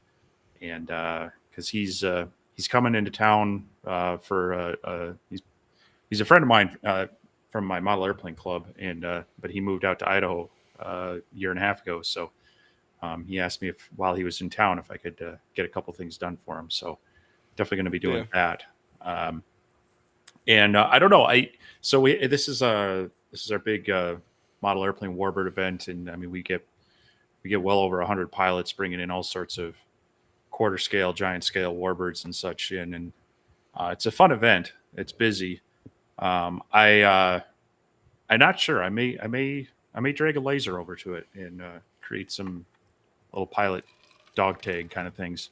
And because he's coming into town for he's a friend of mine from my model airplane club, and but he moved out to Idaho a year and a half ago. So he asked me if while he was in town if I could get a couple things done for him. So definitely going to be Yeah. doing that. And I don't know. This is our big model airplane warbird event, and I mean we get well over 100 pilots bringing in all sorts of quarter scale, giant scale warbirds and such in, and it's a fun event. It's busy. I'm not sure. I may drag a laser over to it and create some little pilot dog tag kind of things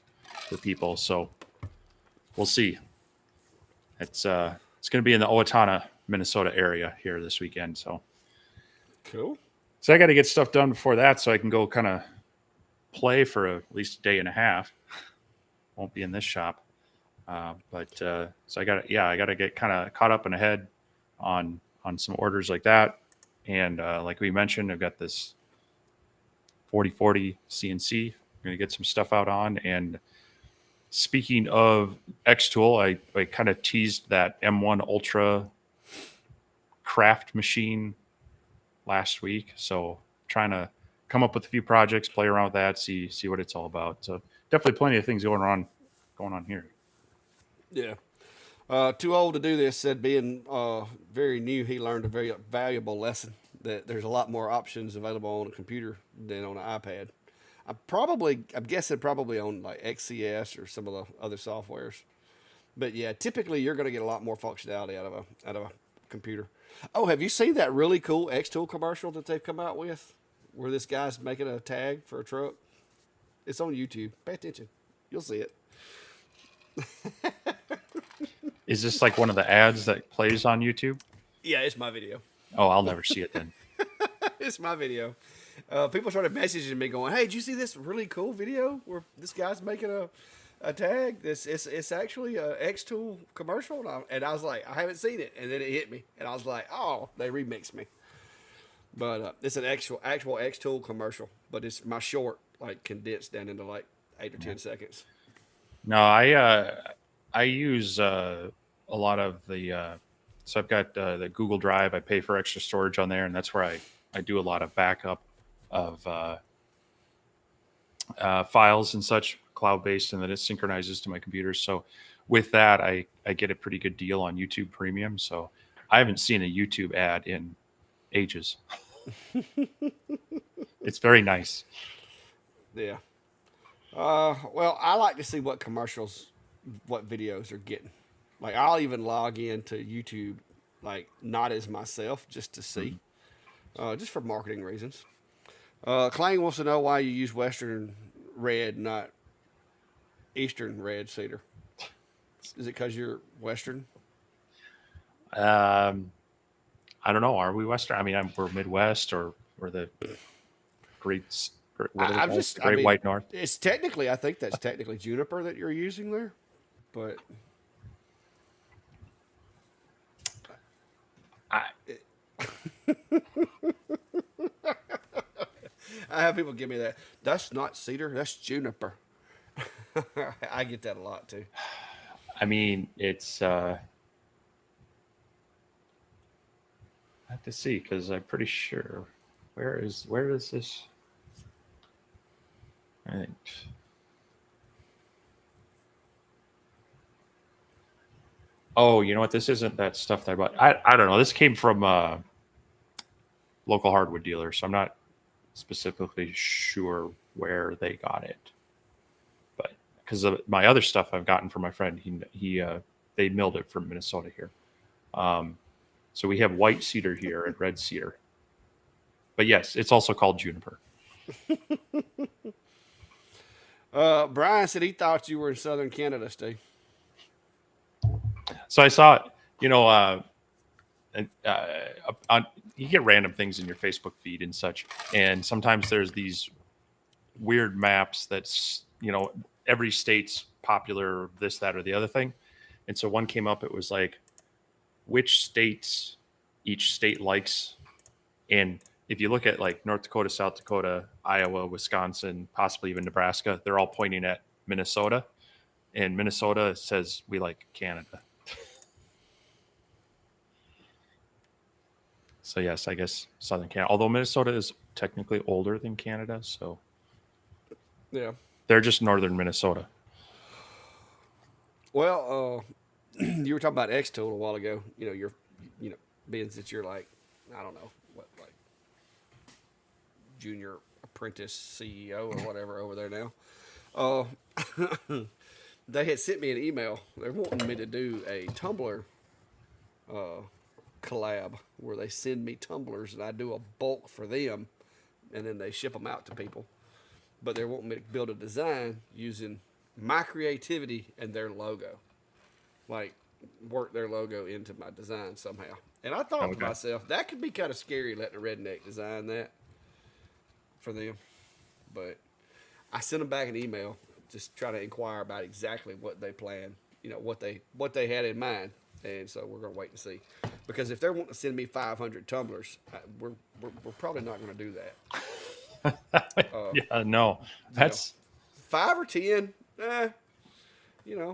for people. So we'll see. It's going to be in the Owatonna, Minnesota area here this weekend. Cool. So I got to get stuff done before that so I can go kind of play for at least a day and a half. Won't be in this shop, but so I got to get kind of caught up and ahead on some orders like that. And like we mentioned, I've got this 4040 CNC. I'm going to get some stuff out on. And speaking of X Tool, I kind of teased that M1 Ultra craft machine last week. So trying to come up with a few projects, play around with that, see what it's all about. So definitely plenty of things going on here. Yeah. Too old to do this, said being very new, he learned a very valuable lesson that there's a lot more options available on a computer than on an iPad. I'm guessing probably on like XCS or some of the other softwares. But yeah, typically you're going to get a lot more functionality out of a computer. Oh, have you seen that really cool X Tool commercial that they've come out with, where this guy's making a tag for a truck? It's on YouTube. Pay attention, you'll see it. Is this like one of the ads that plays on YouTube? Yeah, it's my video. Oh, I'll never see it then. It's my video. People started messaging me going, "Hey, did you see this really cool video where this guy's making a tag? It's actually a X Tool commercial." And I was like, "I haven't seen it," and then it hit me, and I was like, "Oh, they remixed me." But it's an actual X Tool commercial, but it's my short like condensed down into like 8 or 10 seconds. No, I use a lot of the so I've got the Google Drive. I pay for extra storage on there, and that's where I do a lot of backup of files and such, cloud based, and then it synchronizes to my computer. So with that, I get a pretty good deal on YouTube Premium. So I haven't seen a YouTube ad in ages. It's very nice. Yeah. Well, I like to see what commercials, what videos are getting. Like, I'll even log into YouTube, like, not as myself, just to see, Mhm. just for marketing reasons. Clang wants to know why you use Western red, not Eastern red cedar. Is it because you're Western? Um, I don't know. Are we Western? I mean, we're Midwest, or we're the great. What do they I'm call it? just, The I Great mean, White North. it's technically, I think that's technically juniper that you're using there, but I, I have people give me that. That's not cedar, that's juniper. I get that a lot too. I mean, it's. I have to see because I'm pretty sure. Where is this? I think. Oh, you know what? This isn't that stuff that I bought. I don't know. This came from local hardwood dealer, so I'm not specifically sure where they got it. But because my other stuff I've gotten from my friend, he they milled it from Minnesota here. Um, so we have white cedar here and red cedar. But yes, it's also called juniper. Brian said he thought you were in southern Canada, Steve. So I saw, you know, uh, on you get random things in your Facebook feed and such, and sometimes there's these weird maps that's every state's popular this, that, or the other thing. And so one came up. It was like which states each state likes, and if you look at like North Dakota, South Dakota, Iowa, Wisconsin, possibly even Nebraska, they're all pointing at Minnesota, and Minnesota says we like Canada. So yes, I guess Southern Canada. Although Minnesota is technically older than Canada, so Yeah. they're just northern Minnesota. Well, you were talking about X Tool a while ago. You know, being that you're like, I don't know, what, like junior apprentice CEO or whatever over there now. Uh, they had sent me an email. They're wanting me to do a Tumblr uh, collab where they send me tumblers and I do a bulk for them, and then they ship them out to people. But they're wanting me to build a design using my creativity and their logo, like work their logo into my design somehow. And I thought to Okay. myself, that could be kind of scary letting a redneck design that for them. But I sent them back an email, just try to inquire about exactly what they planned, what they had in mind, and so we're gonna wait and see. Because if they're wanting to send me 500 tumblers, we're probably not going to do that. Yeah, no, You know, that's 5 or 10,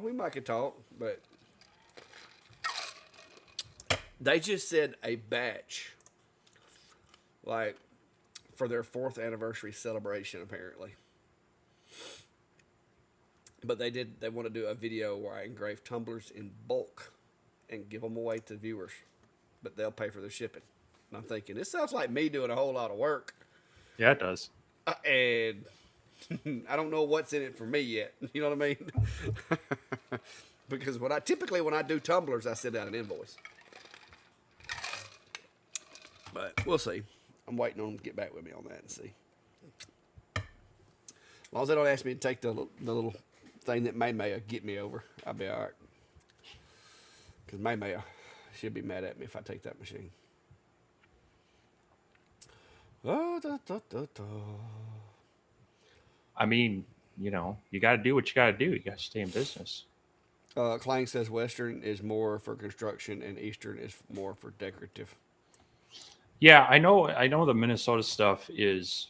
we might could talk, but they just said a batch, like for their 4th anniversary celebration, apparently. But they want to do a video where I engrave tumblers in bulk and give them away to viewers, but they'll pay for the shipping. And I'm thinking, this sounds like me doing a whole lot of work, yeah, it does. and I don't know what's in it for me yet. You know what I mean? Because when I do tumblers, I send out an invoice. But we'll see. I'm waiting on them to get back with me on that and see. As long as they don't ask me to take the little thing that May get me over, I'll be all right. Because May she'll be mad at me if I take that machine. I mean, you got to do what you got to do. You got to stay in business. Clang says Western is more for construction and Eastern is more for decorative. Yeah, I know. I know the Minnesota stuff is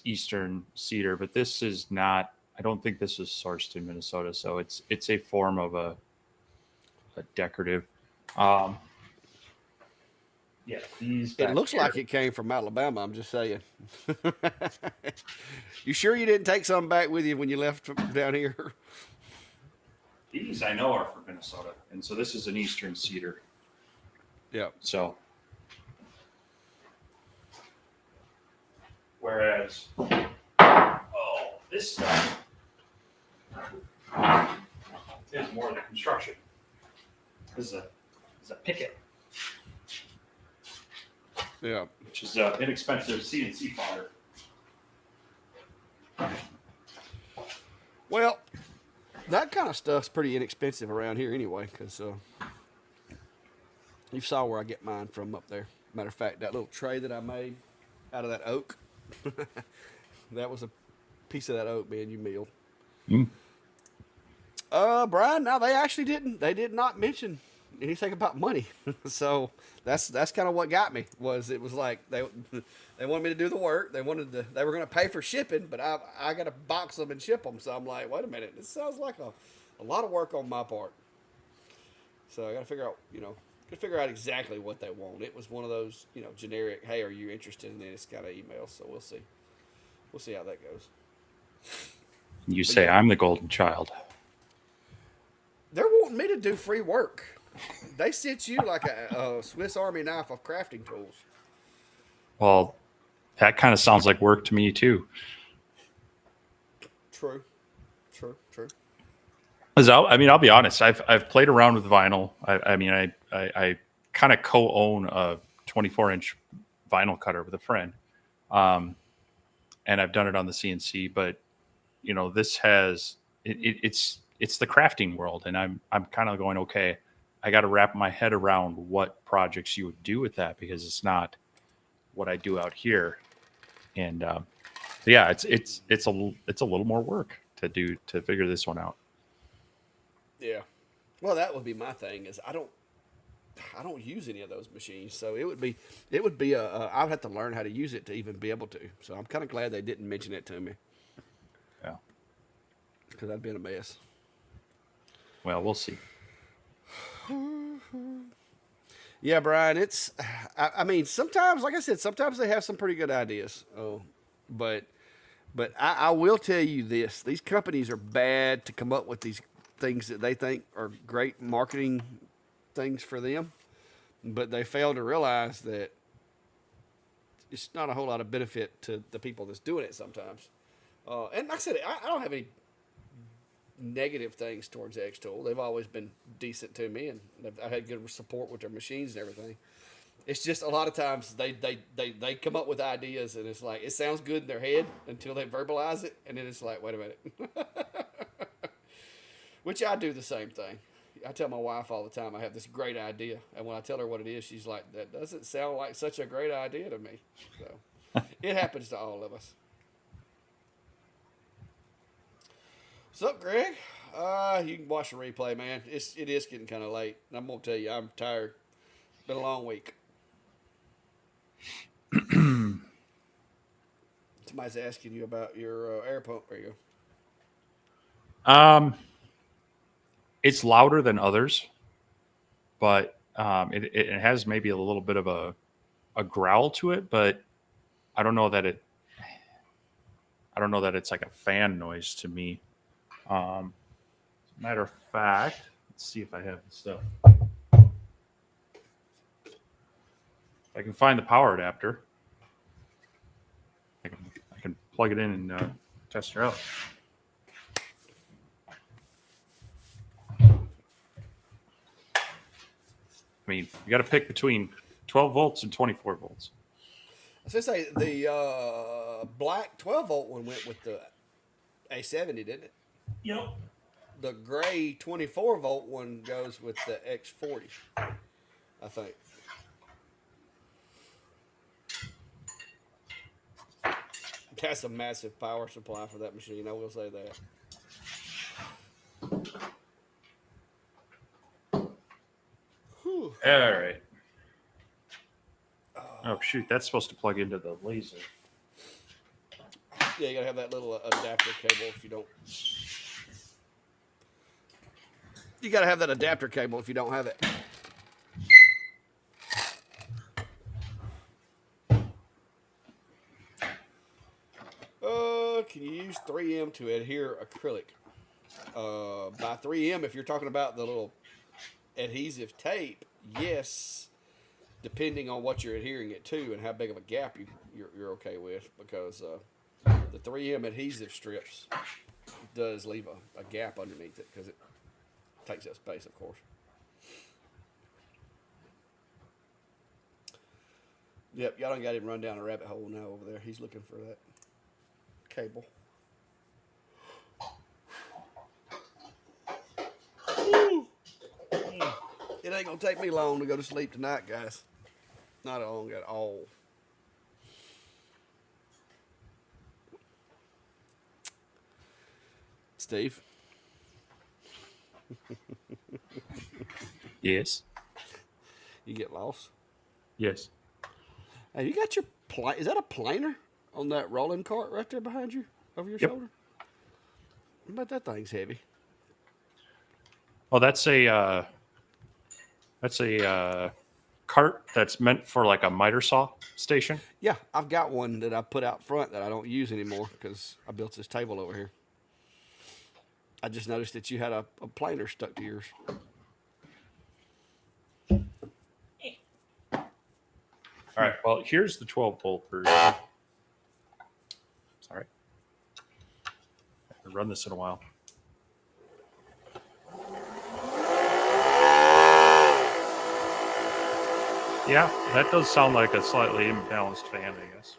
Eastern cedar, but this is not. I don't think this is sourced in Minnesota, so it's a form of a decorative. Um, Yeah, these It back looks here. like it came from Alabama. I'm just saying. You sure you didn't take some back with you when you left down here? These I know are from Minnesota, and so this is an eastern cedar. Yeah. So, whereas, this stuff is more the construction. This is a picket, Yeah. which is inexpensive CNC fodder. Well, that kind of stuff's pretty inexpensive around here anyway, because you saw where I get mine from up there. Matter of fact, that little tray that I made out of that oak, that was a piece of that oak, man, you milled. Mm. Brian, now they did not mention anything about money. So that's kind of what got me. It was like they wanted me to do the work. They were going to pay for shipping, but I got to box them and ship them. So I'm like, wait a minute, this sounds like a lot of work on my part. So I got to figure out exactly what they want. It was one of those, generic, hey, are you interested in this kind of emails? So we'll see. We'll see how that goes. You say I'm the golden child. They're wanting me to do free work. They sent you like a Swiss Army knife of crafting tools. Well, that kind of sounds like work to me too. True. 'Cause I'll be honest. I've played around with vinyl. I kind of co-own a 24-inch vinyl cutter with a friend, and I've done it on the CNC. But this it's the crafting world, and I'm kind of going, okay, I got to wrap my head around what projects you would do with that, because it's not what I do out here. And so yeah, it's a little more work to figure this one out. Yeah. Well, that would be my thing. Is I don't use any of those machines, so it would be I would have to learn how to use it to even be able to. So I'm kind of glad they didn't mention it to me, Yeah. because I'd been a mess. Well, we'll see. Yeah, Brian. I mean, sometimes, like I said, sometimes they have some pretty good ideas. Oh, but I will tell you this: these companies are bad to come up with these things that they think are great marketing things for them, but they fail to realize that it's not a whole lot of benefit to the people that's doing it sometimes. And like I said, I don't have any negative things towards X Tool. They've always been decent to me, and I've had good support with their machines and everything. It's just a lot of times they come up with ideas, and it's like it sounds good in their head until they verbalize it, and then it's like, wait a minute. Which I do the same thing. I tell my wife all the time I have this great idea, and when I tell her what it is, she's like, that doesn't sound like such a great idea to me. So it happens to all of us. What's up, Greg? You can watch the replay, man. It is getting kind of late. And I'm gonna tell you, I'm tired. Been a long week. Somebody's asking you about your air pump. There you Um, it's louder than others, but it has maybe a little bit of a growl to it, but I don't know that it's like a fan noise to me. Matter of fact, let's see if I have the stuff. If I can find the power adapter, I can plug it in and test her out. I mean, you got to pick between 12 volts and 24 volts. I was gonna say the black 12-volt one went with the A70, didn't it? Yep. The gray 24-volt one goes with the X40, I think. That's a massive power supply for that machine, I will say that. Whew. All right. Oh, shoot. That's supposed to plug into the laser. Yeah, you gotta have that little adapter cable if you don't. You gotta have that adapter cable if you don't have it. can you use 3M to adhere acrylic? By 3M, if you're talking about the little adhesive tape, yes, depending on what you're adhering it to and how big of a gap you're okay with, because the 3M adhesive strips does leave a gap underneath it because it takes up space, of course. Yep, y'all done got him run down a rabbit hole now over there. He's looking for that cable. It ain't gonna take me long to go to sleep tonight, guys. Not long at all. Steve, Yes. you get lost. Yes. Hey, you got your is that a planer on that rolling cart right there behind you, over your Yep. shoulder? I bet that thing's heavy. Oh, that's a cart that's meant for like a miter saw station. Yeah, I've got one that I put out front that I don't use anymore because I built this table over here. I just noticed that you had a planer stuck to yours. All right. Well, here's the 12-volt version. Sorry. I haven't run this in a while. Yeah, that does sound like a slightly imbalanced fan, I guess.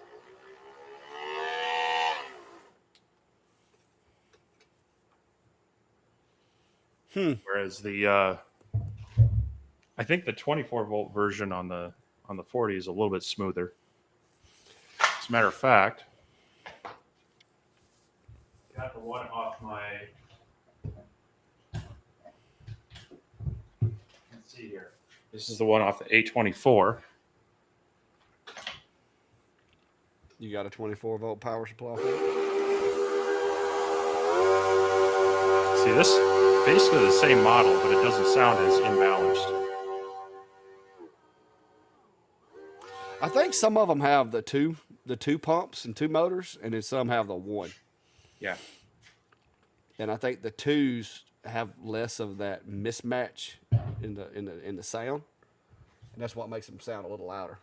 Whereas the I think the 24-volt version on the 40 is a little bit smoother. As a matter of fact, got the one off my. Let's see here. This is the one off the A24. You got a 24-volt power supply? See, this basically the same model, but it doesn't sound as imbalanced. I think some of them have the two pumps and two motors, and then some have the one. Yeah. And I think the twos have less of that mismatch in the sound, and that's what makes them sound a little louder.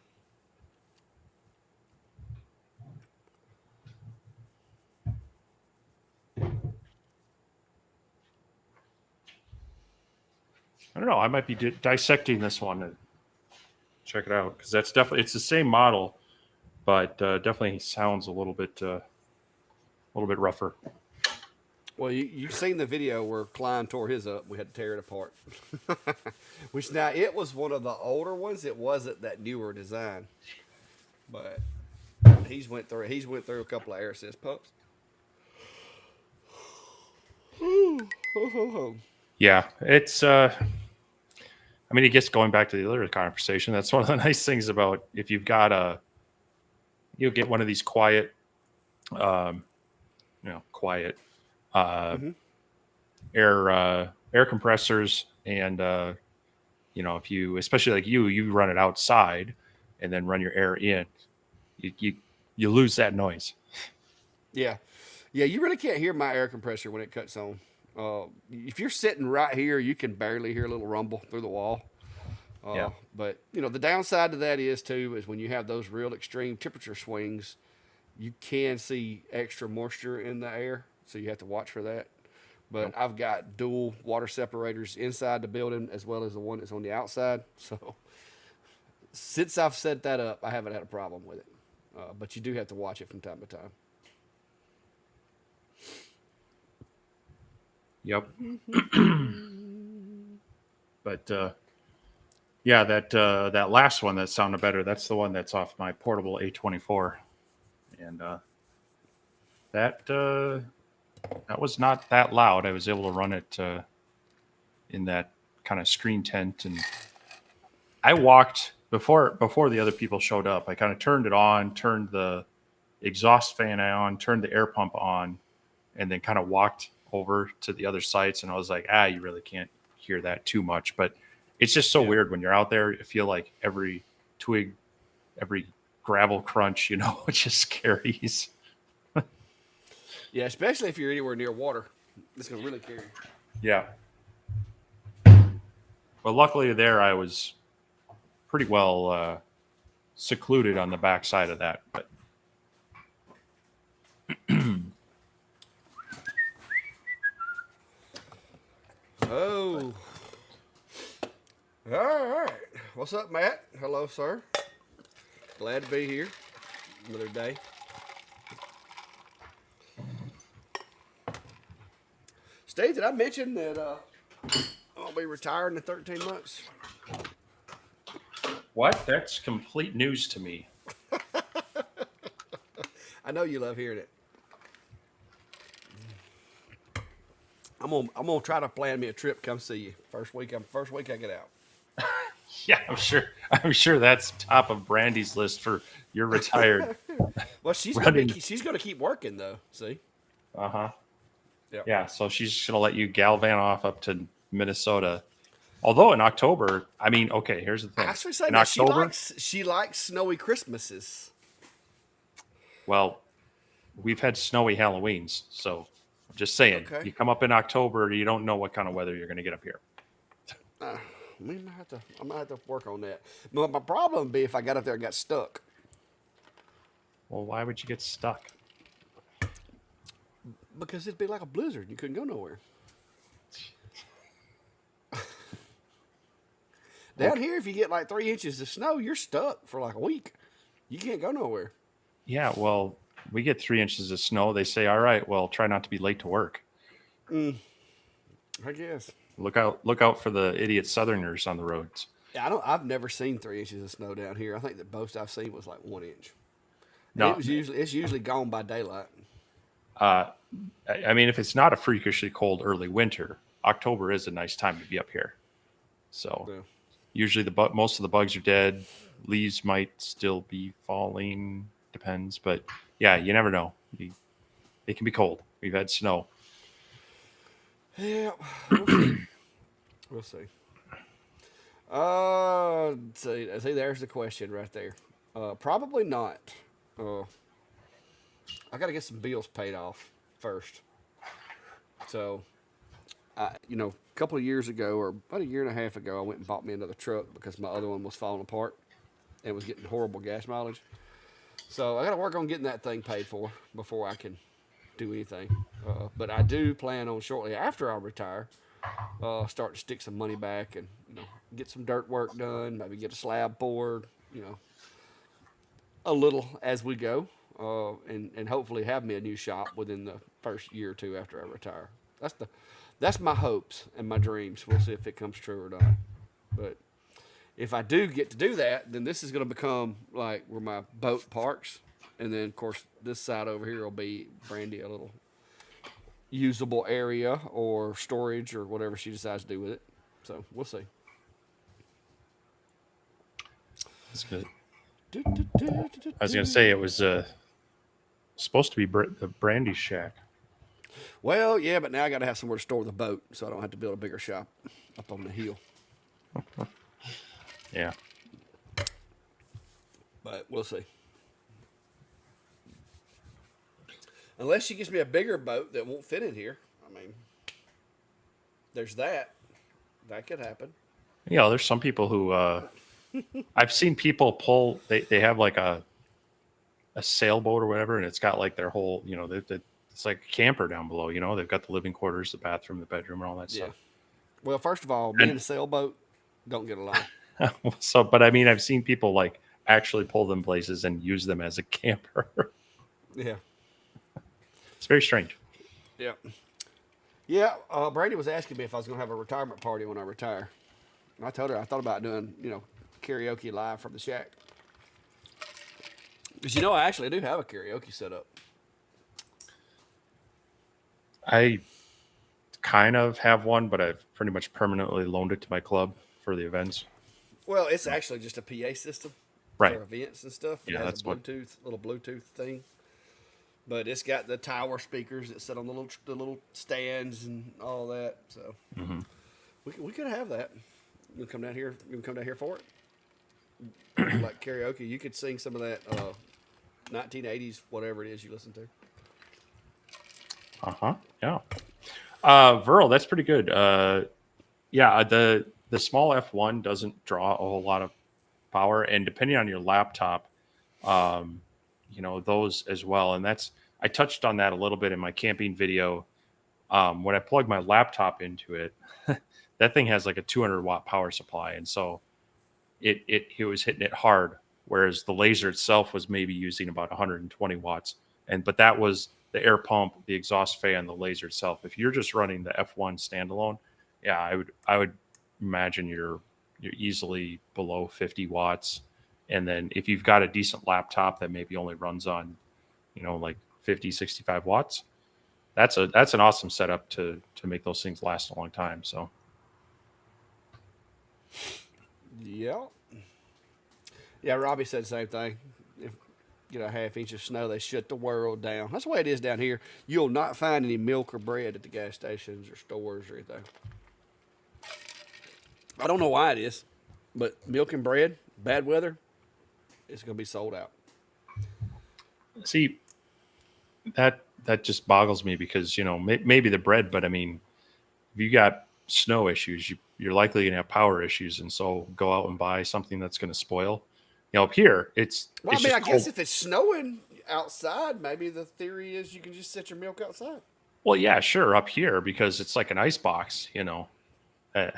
I don't know. I might be dissecting this one and check it out because that's definitely it's the same model, but definitely sounds a little bit rougher. Well, you've seen the video where Klein tore his up. We had to tear it apart. Which now it was one of the older ones. It wasn't that newer design, but he's went through a couple of air assist pumps. Yeah, it's. I mean, I guess going back to the other conversation, that's one of the nice things about if you've got you'll get one of these quiet, quiet air compressors, and if you, especially like you run it outside, and then run your air in, you lose that noise. Yeah, you really can't hear my air compressor when it cuts on. If you're sitting right here, you can barely hear a little rumble through the wall. Yeah. But the downside to that is when you have those real extreme temperature swings, you can see extra moisture in the air, so you have to watch for that. But I've got dual water separators inside the building as well as the one that's on the outside. So since I've set that up, I haven't had a problem with it. But you do have to watch it from time to time. Yep. But yeah, that last one that sounded better. That's the one that's off my portable A24, and that was not that loud. I was able to run it in that kind of screen tent, and I walked before the other people showed up. I kind of turned it on, turned the exhaust fan on, turned the air pump on, and then kind of walked over to the other sites, and I was like, you really can't hear that too much. But it's just so weird when you're out there. You feel like every twig, every gravel crunch, it just carries. Yeah, especially if you're anywhere near water, it's gonna really carry. Yeah. But luckily there I was pretty well secluded on the back side of that. But Oh, all right. What's up, Matt? Hello, sir. Glad to be here. Another day. Steve, did I mention that I'll be retiring in 13 months? what? That's complete news to me. I know you love hearing it. I'm gonna try to plan me a trip. Come see you first week I get out. Yeah, I'm sure that's top of Brandy's list for you're retired. Well, Running. she's gonna keep working though. See? Uh-huh. Yep. Yeah, so she's gonna let you galvan off up to Minnesota. Although in October, I mean, okay, here's the I thing. actually say In that October, she likes snowy Christmases. well, we've had snowy Halloweens, so I'm just saying, Okay. you come up in October, you don't know what kind of weather you're gonna get up here. I might have to work on that. But my problem would be if I got up there and got stuck. Well, why would you get stuck? Because it'd be like a blizzard. You couldn't go nowhere. Down here, if you get like 3 inches of snow, you're stuck for like a week. You can't go nowhere. Yeah, well, we get 3 inches of snow. They say, all right, well, try not to be late to work. I guess. Look out for the idiot Southerners on the roads. Yeah, I've never seen 3 inches of snow down here. I think the most I've seen was like 1 inch. And No, it's usually gone by daylight. I mean, if it's not a freakishly cold early winter, October is a nice time to be up here. So Yeah. usually most of the bugs are dead. Leaves might still be falling, depends. But yeah, you never know. It can be cold. We've had snow. Yeah, we'll see. We'll see. See, there's the question right there. Probably not. I got to get some bills paid off first. So, a couple of years ago, or about a year and a half ago, I went and bought me another truck because my other one was falling apart and was getting horrible gas mileage. So I got to work on getting that thing paid for before I can do anything. But I do plan on shortly after I retire, start to stick some money back and get some dirt work done. Maybe get a slab poured. A little as we go, and hopefully have me a new shop within the first year or two after I retire. That's my hopes and my dreams. We'll see if it comes true or not. But if I do get to do that, then this is going to become like where my boat parks, and then of course this side over here will be Brandy a little usable area or storage or whatever she decides to do with it. So we'll see. That's good. I was going to say it was supposed to be the Brandy shack. Well, yeah, but now I got to have somewhere to store the boat, so I don't have to build a bigger shop up on the hill. Yeah. But we'll see. Unless she gives me a bigger boat that won't fit in here. I mean, there's that. That could happen. Yeah, there's some people who I've seen people pull. They have like a sailboat or whatever, and it's got like their whole. It's like a camper down below. They've got the living quarters, the bathroom, the bedroom, and all that Yeah. stuff. Well, first of all, me and a sailboat don't get along. So, but I mean, I've seen people like actually pull them places and use them as a camper. Yeah. It's very strange. Yeah. Yeah. Brady was asking me if I was going to have a retirement party when I retire. And I told her I thought about doing, karaoke live from the shack. Because I actually do have a karaoke set up. I kind of have one, but I've pretty much permanently loaned it to my club for the events. Well, it's actually just a PA system Right. for events and stuff. It Yeah, has that's a little Bluetooth thing. But it's got the tower speakers that sit on the little stands and all that. So we could have that. You can come down here. You can come down here for it. Like karaoke, you could sing some of that 1980s whatever it is you listen to. Yeah. Viral, that's pretty good. Yeah, the small F1 doesn't draw a whole lot of power, and depending on your laptop, um, those as well. And I touched on that a little bit in my camping video. When I plug my laptop into it, that thing has like a 200-watt power supply, and so it was hitting it hard, whereas the laser itself was maybe using about 120 watts. But that was the air pump, the exhaust fan, the laser itself. If you're just running the F1 standalone, yeah, I would imagine you're easily below 50 watts. And then if you've got a decent laptop that maybe only runs on, like 50, 65 watts, that's an awesome setup to make those things last a long time. So Yeah. Yeah, Robbie said the same thing. If get a half inch of snow, they shut the world down. That's the way it is down here. You'll not find any milk or bread at the gas stations or stores or anything. I don't know why it is, but milk and bread, bad weather, it's going to be sold out. see, that just boggles me because maybe the bread, but I mean, if you got snow issues, you're likely going to have power issues, and so go out and buy something that's going to spoil. Up here, Well, I it's mean, just I guess cold. if it's snowing outside, maybe the theory is you can just set your milk outside. Well, yeah, sure, up here because it's like an ice box, uh,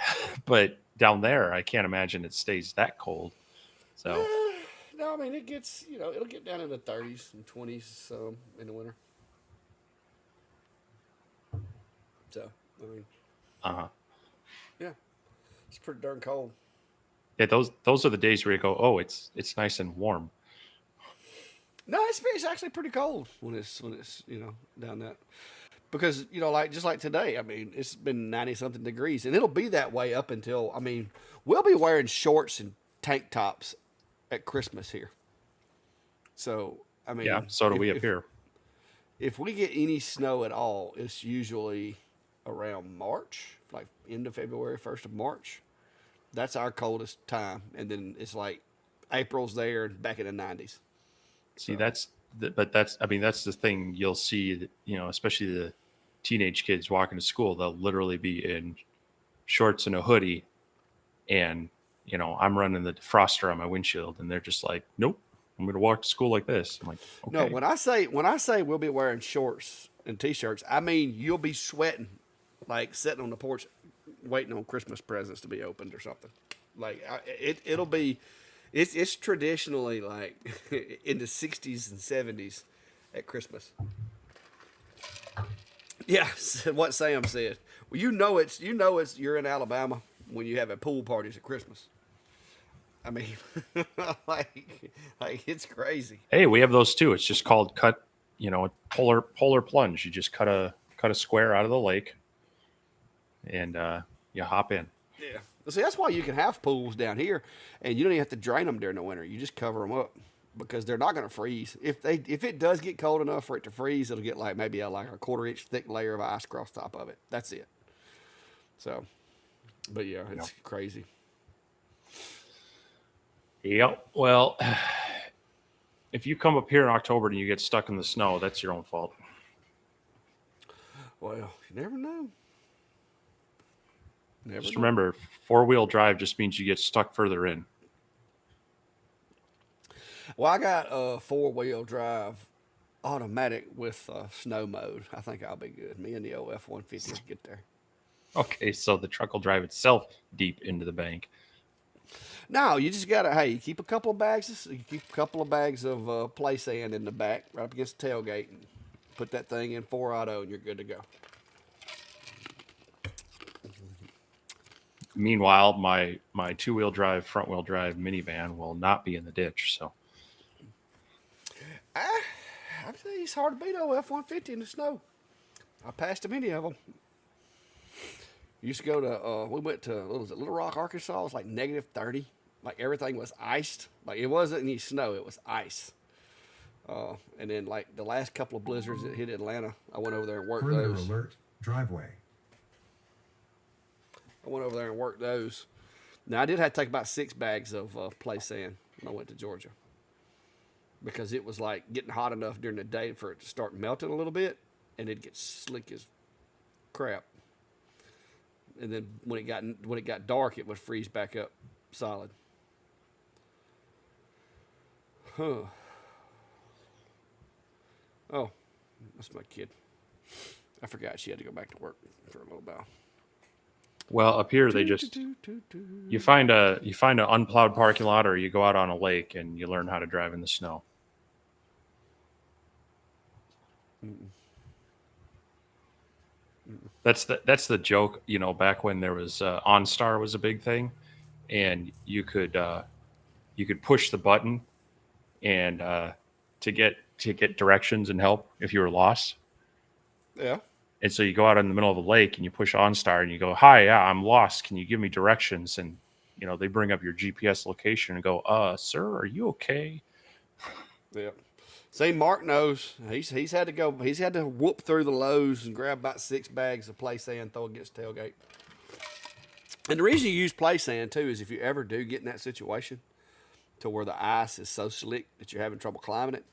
but down there, I can't imagine it stays that cold. So No, I mean it gets it'll get down in the 30s and 20s in the winter. So I mean, uh, yeah, it's pretty darn cold. yeah, those are the days where you go, oh, it's nice and warm. No, it's actually pretty cold when it's down that because like just like today. I mean, it's been 90 something degrees, and it'll be that way up until we'll be wearing shorts and tank tops at Christmas here. So I Yeah, mean, so do we up here. if we get any snow at all, it's usually around March, like end of February, 1st of March. That's our coldest time, and then it's like April's there and back in the 90s. See, So but that's I mean that's the thing you'll see that, especially the teenage kids walking to school, they'll literally be in shorts and a hoodie, and I'm running the defroster on my windshield, and they're just like, nope, I'm going to walk to school like this. I'm like, no, okay. when I say we'll be wearing shorts and t-shirts, I mean you'll be sweating, like sitting on the porch, waiting on Christmas presents to be opened or something. Like it'll be, it's traditionally like in the 60s and 70s at Christmas. Yeah, what Sam said. Well, you're in Alabama when you have a pool parties at Christmas. I mean, like it's crazy. Hey, we have those too. It's just called polar plunge. You just cut a square out of the lake, and you hop in. Yeah. See, that's why you can have pools down here, and you don't even have to drain them during the winter. You just cover them up because they're not going to freeze. If it does get cold enough for it to freeze, it'll get like maybe like a quarter-inch thick layer of ice across top of it. That's it. So, but yeah, Yep. it's crazy. Yep. Well, if you come up here in October and you get stuck in the snow, that's your own fault. Well, you never know. Never Just know. remember, four-wheel drive just means you get stuck further in. Well, I got a four-wheel drive automatic with snow mode. I think I'll be good. Me and the old F-150 will get there. Okay, so the truck will drive itself deep into the bank. No, you just gotta. Hey, you keep a couple of bags. You keep a couple of bags of play sand in the back, right up against the tailgate, and put that thing in 4 auto, and you're good to go. Meanwhile, my two-wheel drive, front-wheel drive minivan will not be in the ditch. So I tell you, it's hard to beat old F-150 in the snow. I passed many of them. Used to go to. We went to what was it, Little Rock, Arkansas. It was like -30. Like everything was iced. Like it wasn't any snow. It was ice. And then like the last couple of blizzards that hit Atlanta, I went over there and worked Perimeter those. alert, driveway. I went over there and worked those. Now I did have to take about 6 bags of play sand when I went to Georgia because it was like getting hot enough during the day for it to start melting a little bit, and it'd get slick as crap. And then when it got dark, it would freeze back up solid. Huh. Oh, that's my kid. I forgot she had to go back to work for a little while. Well, up here they just you find an unplowed parking lot, or you go out on a lake and you learn how to drive in the snow. That's the joke. Back when there was OnStar was a big thing, and you could push the button and to get directions and help if you were lost. Yeah. And so you go out in the middle of the lake and you push OnStar and you go, "Hi, yeah, I'm lost. Can you give me directions?" And they bring up your GPS location and go, "Sir, are you okay?" Yeah. See, Mark knows. He's had to go. He's had to whoop through the Lowe's and grab about 6 bags of play sand, throw against the tailgate. And the reason you use play sand too is if you ever do get in that situation to where the ice is so slick that you're having trouble climbing it,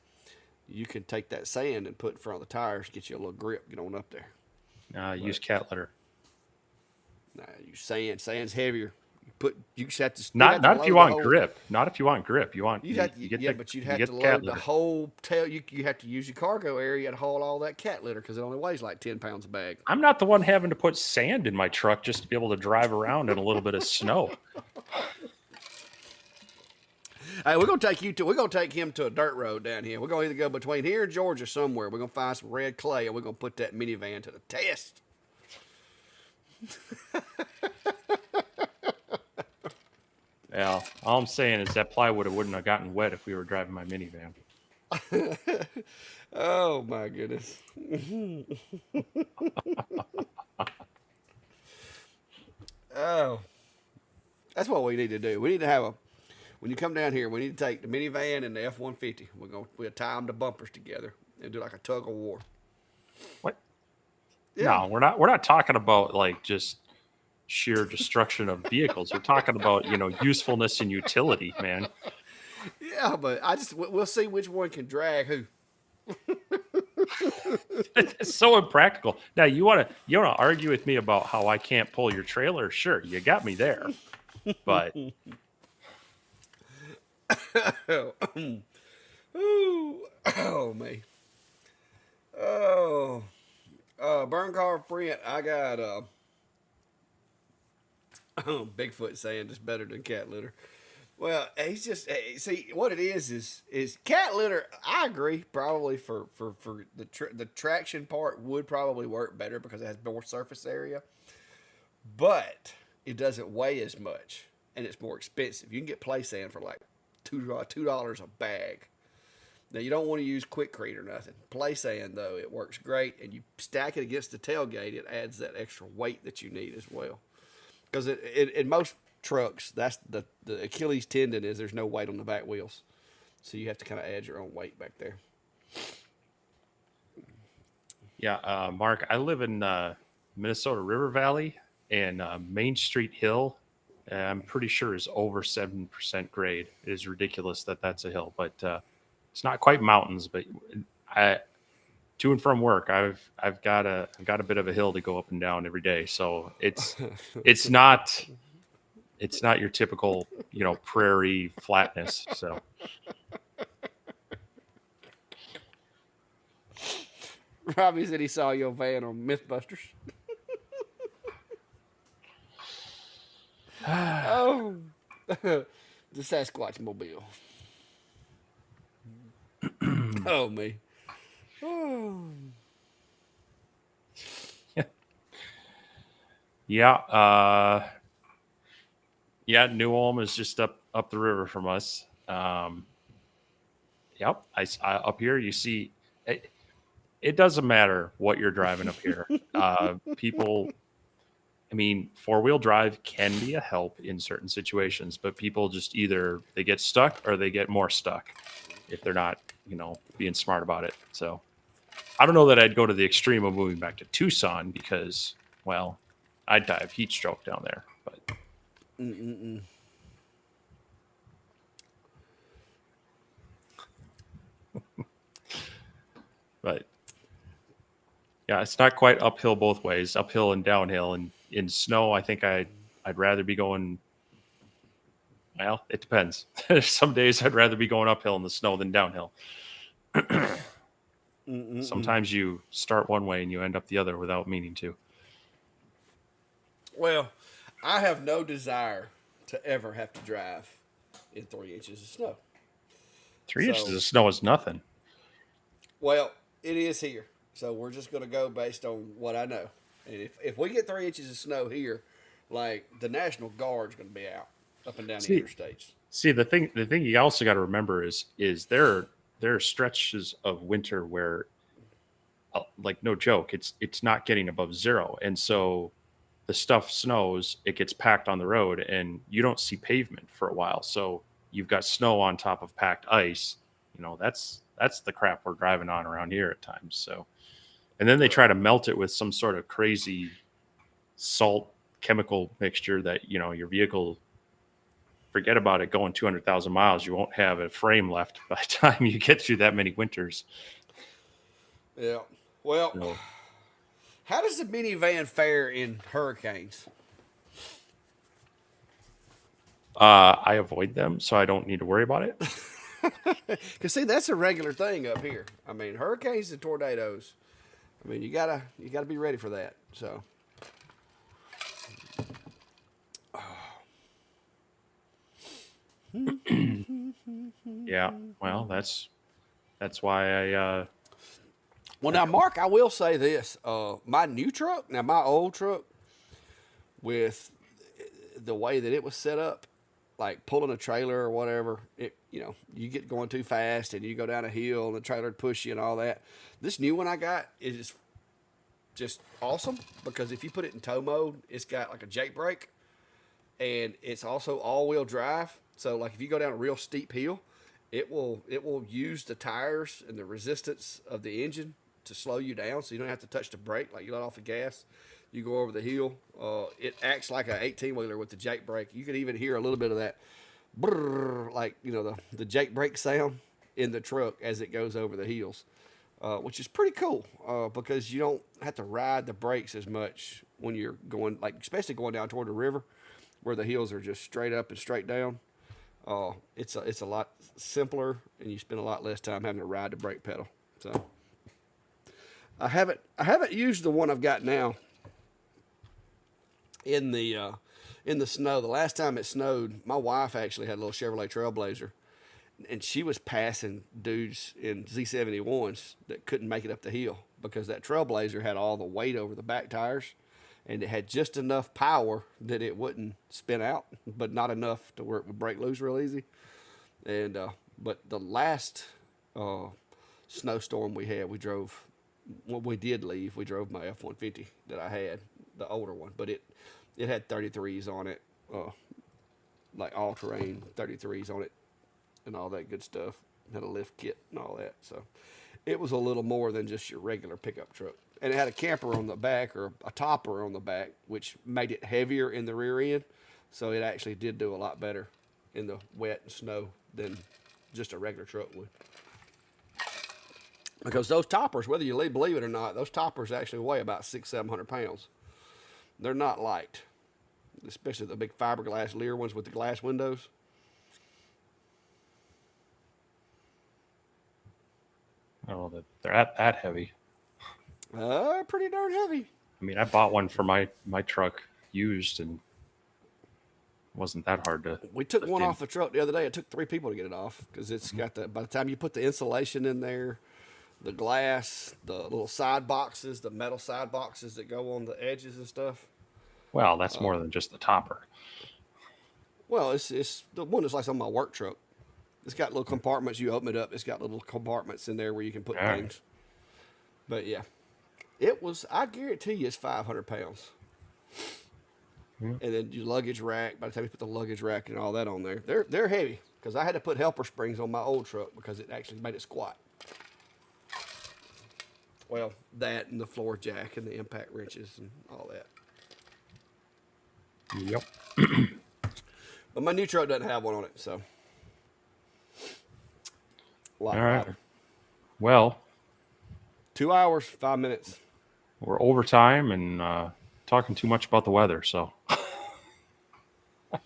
you can take that sand and put in front of the tires, get you a little grip, get on up there. Use But cat litter. nah, use sand. Sand's heavier. You just have to Not if you load the want whole. grip. Not if you want grip. You want You'd you, have you to, get yeah, the but you'd you have get to the cat load the litter. whole tail. You have to use your cargo area to haul all that cat litter because it only weighs like 10 pounds a bag. I'm not the one having to put sand in my truck just to be able to drive around in a little bit of snow. Hey, we're gonna take him to a dirt road down here. We're gonna either go between here and Georgia somewhere. We're gonna find some red clay and we're gonna put that minivan to the test. Yeah, all I'm saying is that plywood wouldn't have gotten wet if we were driving my minivan. Oh my goodness. Oh, that's what we need to do. We need to have a. When you come down here, we need to take the minivan and the F-150. We'll tie them to bumpers together and do like a tug of war. What? Yeah. No, we're not talking about like just sheer destruction of vehicles. We're talking about usefulness and utility, man. Yeah, but we'll see which one can drag who. It's so impractical. Now you want to argue with me about how I can't pull your trailer? Sure, you got me there, but Ooh, oh me. Oh, burn car print. I got Bigfoot saying it's better than cat litter. Well, he's just see what it is cat litter. I agree, probably for the traction part would probably work better because it has more surface area, but it doesn't weigh as much and it's more expensive. You can get play sand for like $2 a bag. Now you don't want to use Quickcrete or nothing. Play sand though, it works great, and you stack it against the tailgate. It adds that extra weight that you need as well. Because in most trucks, that's the Achilles tendon is there's no weight on the back wheels, so you have to kind of add your own weight back there. yeah, Mark, I live in Minnesota River Valley, and Main Street Hill. I'm pretty sure is over 7% grade. It is ridiculous that that's a hill, but it's not quite mountains. But I, to and from work, I've got a bit of a hill to go up and down every day. So it's not your typical prairie flatness. So Robbie said he saw your van on MythBusters. Oh, the Sasquatch mobile. Oh me. Oh. yeah, yeah, New Ulm is just up the river from us. Yep, up here you see. It doesn't matter what you're driving up here. People, I mean, four-wheel drive can be a help in certain situations, but people just either they get stuck or they get more stuck if they're not, being smart about it. So I don't know that I'd go to the extreme of moving back to Tucson because, well, I'd die of heat stroke down there. But Mm-mm-mm. but Yeah, it's not quite uphill both ways, uphill and downhill. And in snow, I think I'd rather be going. Well, it depends. Some days I'd rather be going uphill in the snow than downhill. Mm-mm-mm. Sometimes you start one way and you end up the other without meaning to. Well, I have no desire to ever have to drive in 3 inches of snow. 3 inches So, of snow is nothing. well, it is here. So we're just going to go based on what I know. And if we get 3 inches of snow here, like the National Guard's going to be out up and down the See, interstates. see, the thing you also got to remember is there are stretches of winter where, like no joke, it's not getting above zero, and so the stuff snows, it gets packed on the road, and you don't see pavement for a while. So you've got snow on top of packed ice. That's the crap we're driving on around here at times. So, and then they try to melt it with some sort of crazy salt chemical mixture that your vehicle, forget about it going 200,000 miles, you won't have a frame left by the time you get through that many winters. Yeah. Well, So, how does the minivan fare in hurricanes? I avoid them, so I don't need to worry about it. Because see, that's a regular thing up here. I mean, hurricanes and tornadoes. I mean, you gotta be ready for that. So, Yeah, well, that's why well, now, Mark, I will say this: my new truck, now my old truck, with the way that it was set up, like pulling a trailer or whatever, you get going too fast and you go down a hill and the trailer would push you and all that. This new one I got is just awesome because if you put it in tow mode, it's got like a jake brake and it's also all-wheel drive. So like if you go down a real steep hill, it will use the tires and the resistance of the engine to slow you down, so you don't have to touch the brake. Like you let off the gas, you go over the hill. It acts like an 18-wheeler with the jake brake. You can even hear a little bit of that, brrr, like the jake brake sound in the truck as it goes over the hills, which is pretty cool because you don't have to ride the brakes as much when you're going, like especially going down toward the river, where the hills are just straight up and straight down. It's a lot simpler, and you spend a lot less time having to ride the brake pedal. So I haven't used the one I've got now in the snow. The last time it snowed, my wife actually had a little Chevrolet Trailblazer, and she was passing dudes in Z71s that couldn't make it up the hill because that Trailblazer had all the weight over the back tires, and it had just enough power that it wouldn't spin out, but not enough to where it would break loose real easy. And but the last snowstorm we had, we drove. When we did leave, we drove my F-150 that I had, the older one, but it had 33s on it, like all-terrain 33s on it, and all that good stuff. It had a lift kit and all that, so it was a little more than just your regular pickup truck. And it had a camper on the back, or a topper on the back, which made it heavier in the rear end, so it actually did do a lot better in the wet and snow than just a regular truck would. Because those toppers, whether you believe it or not, those toppers actually weigh about 600-700 pounds. They're not light, especially the big fiberglass Lear ones with the glass windows. Oh, they're that heavy. Pretty darn heavy. I mean, I bought one for my truck used, and it wasn't that hard to We took lift one in. off the truck the other day. It took 3 people to get it off because it's got the. By the time you put the insulation in there, the glass, the little side boxes, the metal side boxes that go on the edges and stuff. Well, that's more than just the topper. Well, it's the one that's like on my work truck. It's got little compartments. You open it up. It's got little compartments in there where you can put All right. things. But yeah, it was. I guarantee you, it's 500 pounds. Hmm. And then your luggage rack. By the time you put the luggage rack and all that on there, they're heavy because I had to put helper springs on my old truck because it actually made it squat. Well, that and the floor jack and the impact wrenches and all that. Yep. But my new truck doesn't have one on it, so a lot All right. lighter. Well, 2 hours, 5 minutes. we're over time and talking too much about the weather. So I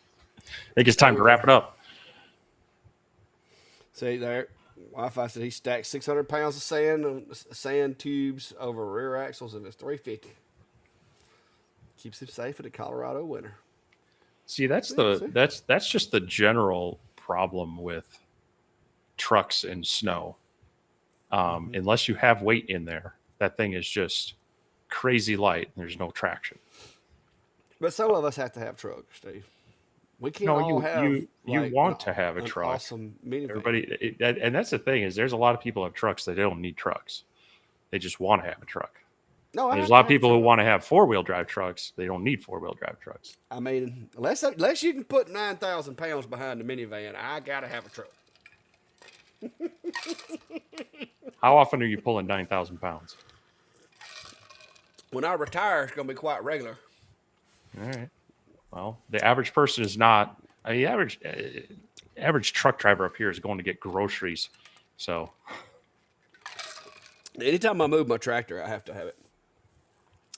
think it's time to wrap it up. See there, Wi-Fi said he stacked 600 pounds of sand tubes over rear axles in his 350. Keeps him safe in the Colorado winter. See, See? that's just the general problem with trucks and snow. Unless you have weight in there, that thing is just crazy light. And there's no traction. But some of us have to have trucks, Steve. We can't No, all have you like want to have a an truck. awesome minivan. Everybody, and that's the thing is, there's a lot of people who have trucks that don't need trucks. They just want to have a truck. No, And there's a lot of people who want to have 4-wheel drive trucks. They don't need 4-wheel drive trucks. I mean, unless you can put 9,000 pounds behind the minivan, I gotta have a truck. How often are you pulling 9,000 pounds? When I retire, it's gonna be quite regular. All right. Well, the average person is not. I mean, average truck driver up here is going to get groceries. So Anytime I move my tractor, I have to have it.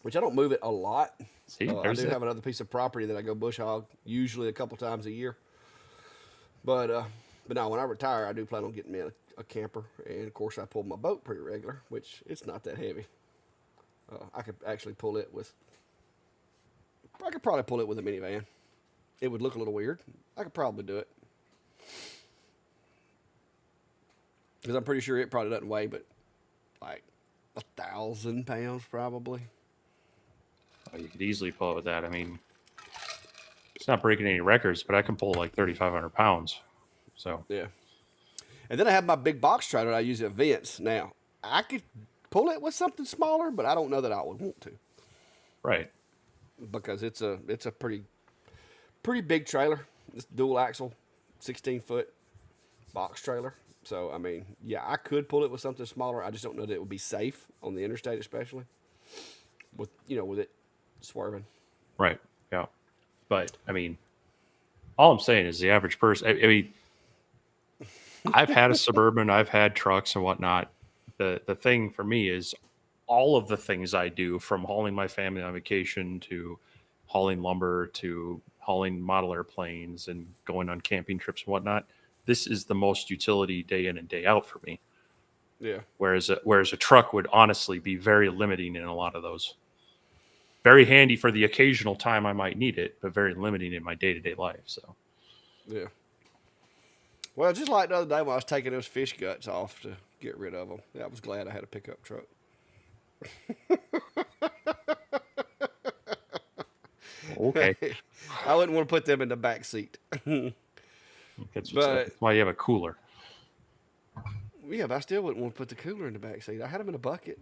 Which I don't move it a lot. see, I there's do it. have another piece of property that I go bush hog, usually a couple times a year. But now when I retire, I do plan on getting me a camper, and of course I pull my boat pretty regular, which it's not that heavy. I could actually pull it with. I could probably pull it with a minivan. It would look a little weird. I could probably do it because I'm pretty sure it probably doesn't weigh but like 1,000 pounds probably. Oh, you could easily pull it with that. I mean, it's not breaking any records, but I can pull like 3,500 pounds. So Yeah. And then I have my big box trailer that I use at events. Now I could pull it with something smaller, but I don't know that I would want to right. because it's a pretty big trailer. It's dual axle, 16-foot box trailer. So I mean, yeah, I could pull it with something smaller. I just don't know that it would be safe on the interstate, especially with it swerving. Right. Yeah. But I mean, all I'm saying is the average person. I mean, I've had a Suburban, I've had trucks and whatnot. The thing for me is all of the things I do, from hauling my family on vacation to hauling lumber to hauling model airplanes and going on camping trips and whatnot. This is the most utility day in and day out for me. Yeah. Whereas a truck would honestly be very limiting in a lot of those. Very handy for the occasional time I might need it, but very limiting in my day-to-day life. So Yeah. Well, just like the other day when I was taking those fish guts off to get rid of them, I was glad I had a pickup truck. okay, I wouldn't want to put them in the back seat. that's But why you have a cooler. yeah, but I still wouldn't want to put the cooler in the back seat. I had them in a bucket.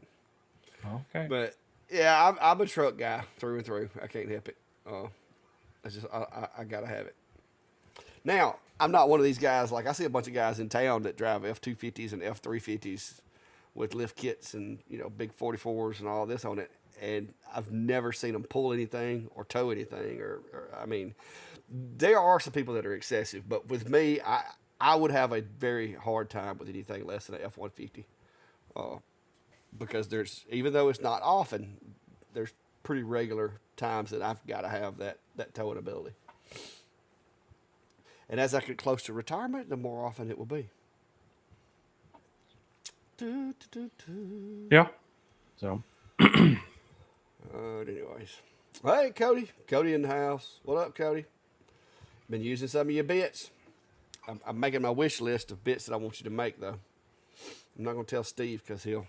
Okay, But yeah, I'm a truck guy through and through. I can't help it. It's just I gotta have it. Now I'm not one of these guys. Like I see a bunch of guys in town that drive F250s and F350s with lift kits and big 44s and all this on it, and I've never seen them pull anything or tow anything. Or I mean, there are some people that are excessive, but with me, I would have a very hard time with anything less than an F150. Because even though it's not often, there's pretty regular times that I've got to have that towing ability. And as I get close to retirement, the more often it will be. yeah. So Anyways, hey Cody in the house. What up, Cody? Been using some of your bits. I'm making my wish list of bits that I want you to make, though. I'm not gonna tell Steve because he'll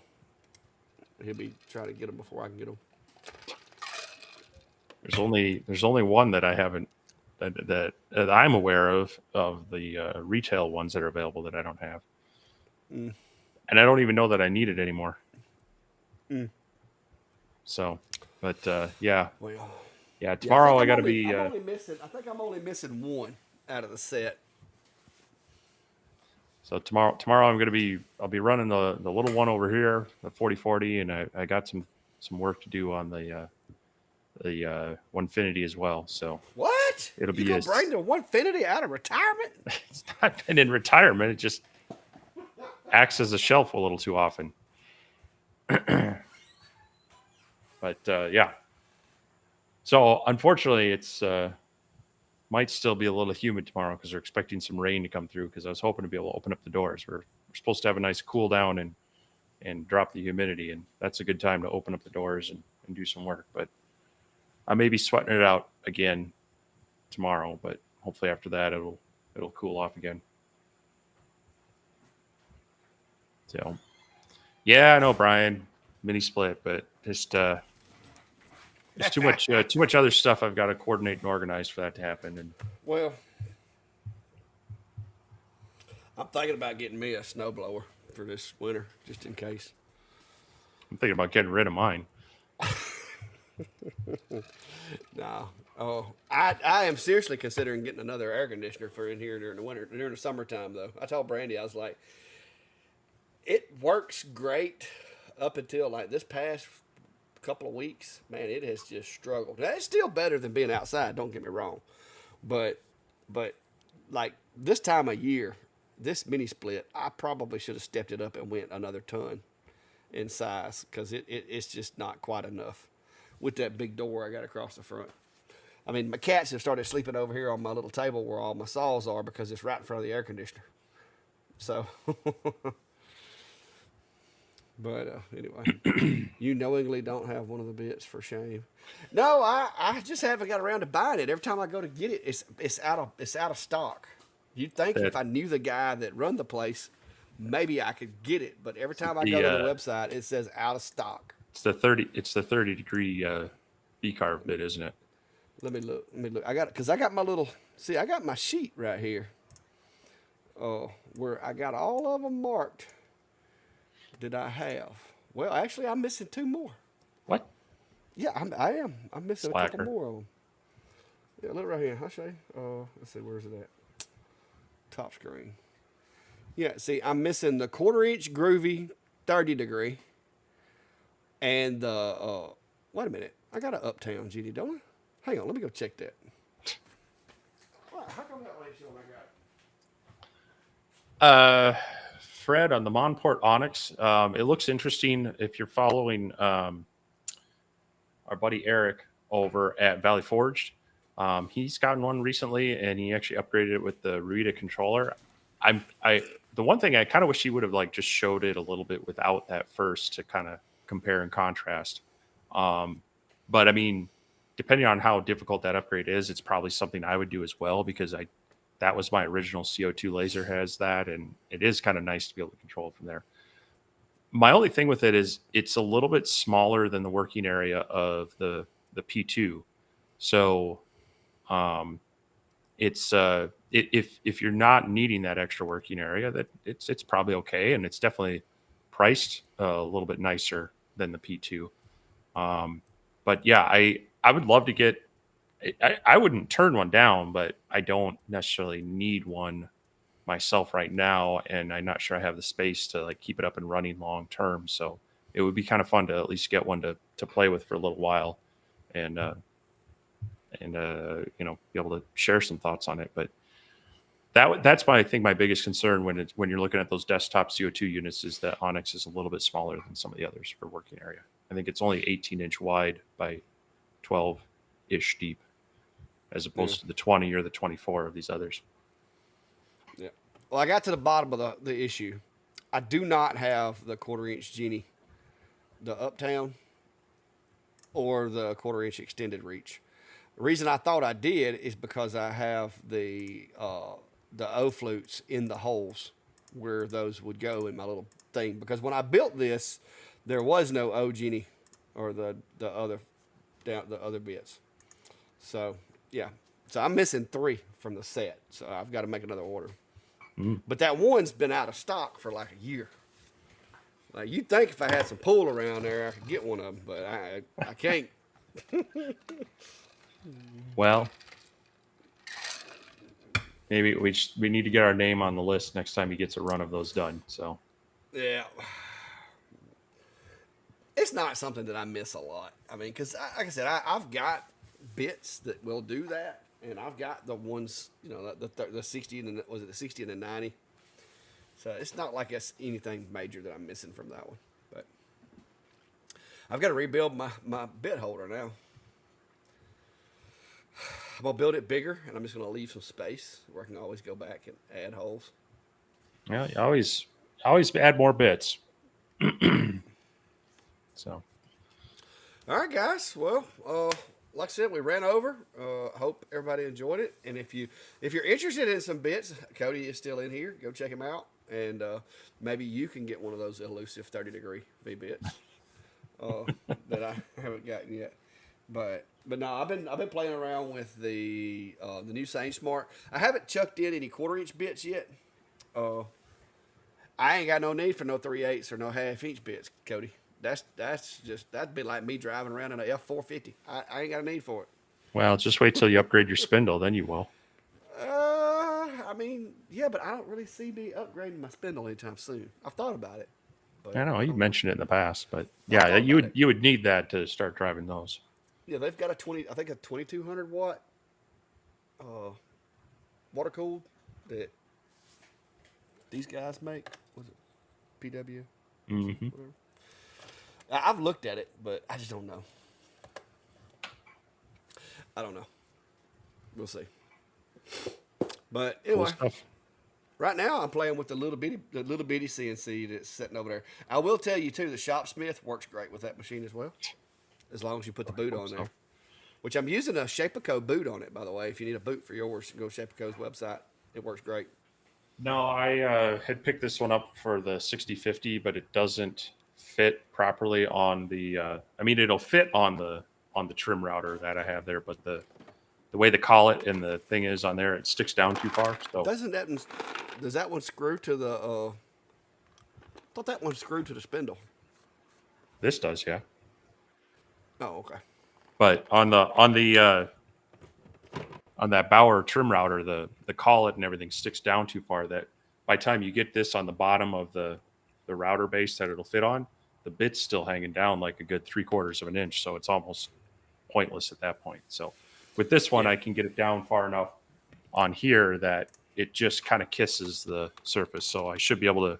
be trying to get them before I can get them. there's only one that I haven't that I'm aware of the retail ones that are available that I don't have, and I don't even know that I need it anymore. So, but yeah, Well, yeah. Tomorrow I got to I'm be. only missing. I think I'm only missing one out of the set. So tomorrow I'll be running the little one over here, the 4040, and I got some work to do on the Onefinity as well. So What? it'll You be gonna bring the Onefinity out of retirement? It's not been in retirement. It just acts as a shelf a little too often. But yeah. So unfortunately, it's might still be a little humid tomorrow because they're expecting some rain to come through. Because I was hoping to be able to open up the doors. We're supposed to have a nice cool down and drop the humidity, and that's a good time to open up the doors and do some work. But I may be sweating it out again tomorrow, but hopefully after that it'll cool off again. So yeah, I know, Brian, mini split, but just there's too much other stuff I've got to coordinate and organize for that to happen. And Well, I'm thinking about getting me a snowblower for this winter, just in case. I'm thinking about getting rid of mine. No. Oh, I am seriously considering getting another air conditioner for in here during the winter, during the summertime. Though I told Brandy, I was like, it works great up until like this past couple of weeks. Man, it has just struggled. Now, it's still better than being outside. Don't get me wrong, but but like this time of year, this mini split, I probably should have stepped it up and went another ton in size because it's just not quite enough with that big door I got across the front. I mean, my cats have started sleeping over here on my little table where all my saws are because it's right in front of the air conditioner. So, but anyway, you knowingly don't have one of the bits, for shame. No, I just haven't got around to buying it. Every time I go to get it, it's out of stock. You'd think That if I knew the guy that run the place, maybe I could get it. But every time I go the to the website, it says out of stock. it's the 30-degree B carve bit, isn't it? Let me look. Let me look. I got because I got my little. See, I got my sheet right here. Where I got all of them marked. Did I have? Well, actually, I'm missing two more. What? Yeah, I am. I'm missing a couple Slacker. more of them. Yeah, look right here. I'll show you. Let's see. Where's it at? Top screen. Yeah. See, I'm missing the 1/4 inch groovy 30-degree, and the. Wait a minute. I got an Uptown GD, don't I? Hang on. Let me go check that. How come that way showing I got? Fred, on the Monport Onyx, it looks interesting if you're following our buddy Eric over at Valley Forged. He's gotten one recently, and he actually upgraded it with the Rita controller. The one thing I kind of wish he would have like just showed it a little bit without that first to kind of compare and contrast. But I mean, depending on how difficult that upgrade is, it's probably something I would do as well because that was my original CO2 laser has that, and it is kind of nice to be able to control it from there. My only thing with it is it's a little bit smaller than the working area of the P2. So it's if you're not needing that extra working area, that it's probably okay, and it's definitely priced a little bit nicer than the P2. But yeah, I would love to get. I wouldn't turn one down, but I don't necessarily need one myself right now, and I'm not sure I have the space to like keep it up and running long term. So it would be kind of fun to at least get one to play with for a little while, and you know, be able to share some thoughts on it. But that's my I think my biggest concern when you're looking at those desktop CO2 units is that Onyx is a little bit smaller than some of the others for working area. I think it's only 18-inch wide by 12-ish deep, as opposed to the 20 or the 24 of these others. Yeah. Well, I got to the bottom of the issue. I do not have the 1/4 inch Genie, the Uptown, or the 1/4 inch extended reach. The reason I thought I did is because I have the O flutes in the holes where those would go in my little thing. Because when I built this, there was no O Genie or the other bits. So yeah, so I'm missing 3 from the set. So I've got to make another order. But that one's been out of stock for like a year. Like you'd think if I had some pull around there, I could get one of them, but I can't. Well, maybe we need to get our name on the list next time he gets a run of those done. So Yeah, it's not something that I miss a lot. I mean, because like I said, I've got bits that will do that, and I've got the ones, you know, the 60 and was it the 60 and the 90. So it's not like it's anything major that I'm missing from that one. But I've got to rebuild my bit holder now. I'm gonna build it bigger, and I'm just gonna leave some space where I can always go back and add holes. Yeah, you always add more bits. So All right, guys. Well, like I said, we ran over. Hope everybody enjoyed it. And if you're interested in some bits, Cody is still in here. Go check him out, and maybe you can get one of those elusive 30-degree V bits uh, that I haven't gotten yet. But no, I've been playing around with the new Sane Smart. I haven't chucked in any 1/4 inch bits yet. Uh, I ain't got no need for no 3/8 or no 1/2 inch bits, Cody. That's just that'd be like me driving around in a F450. I ain't got a need for it. well, just wait till you upgrade your spindle, then you will. I mean, yeah, but I don't really see me upgrading my spindle anytime soon. I've thought about it, but I know I you don't know. mentioned it in the past, but I've yeah, thought about it. you would need that to start driving those. Yeah, they've got I think a 2200 watt uh, water cooled that these guys make. Was it PW? Hmm. Whatever. I've looked at it, but I just don't know. I don't know. We'll see. But Cool anyway, stuff. right now I'm playing with the little bitty CNC that's sitting over there. I will tell you too, the Shopsmith works great with that machine as well, as long as you put the boot Hope on so. there. Which I'm using a Shapeco boot on it, by the way. If you need a boot for yours, go to Shapeco's website. It works great. No, I had picked this one up for the 6050, but it doesn't fit properly on the. I mean, it'll fit on the trim router that I have there, but the way the collet and the thing is on there, it sticks down too far. So Doesn't that does that one screw to the? I thought that one screwed to the spindle. this does, yeah. Oh, okay. But on that Bauer trim router, the collet and everything sticks down too far. That by the time you get this on the bottom of the router base that it'll fit on, the bit's still hanging down like a good 3/4 of an inch. So it's almost pointless at that point. So with this one, Yeah. I can get it down far enough on here that it just kind of kisses the surface. So I should be able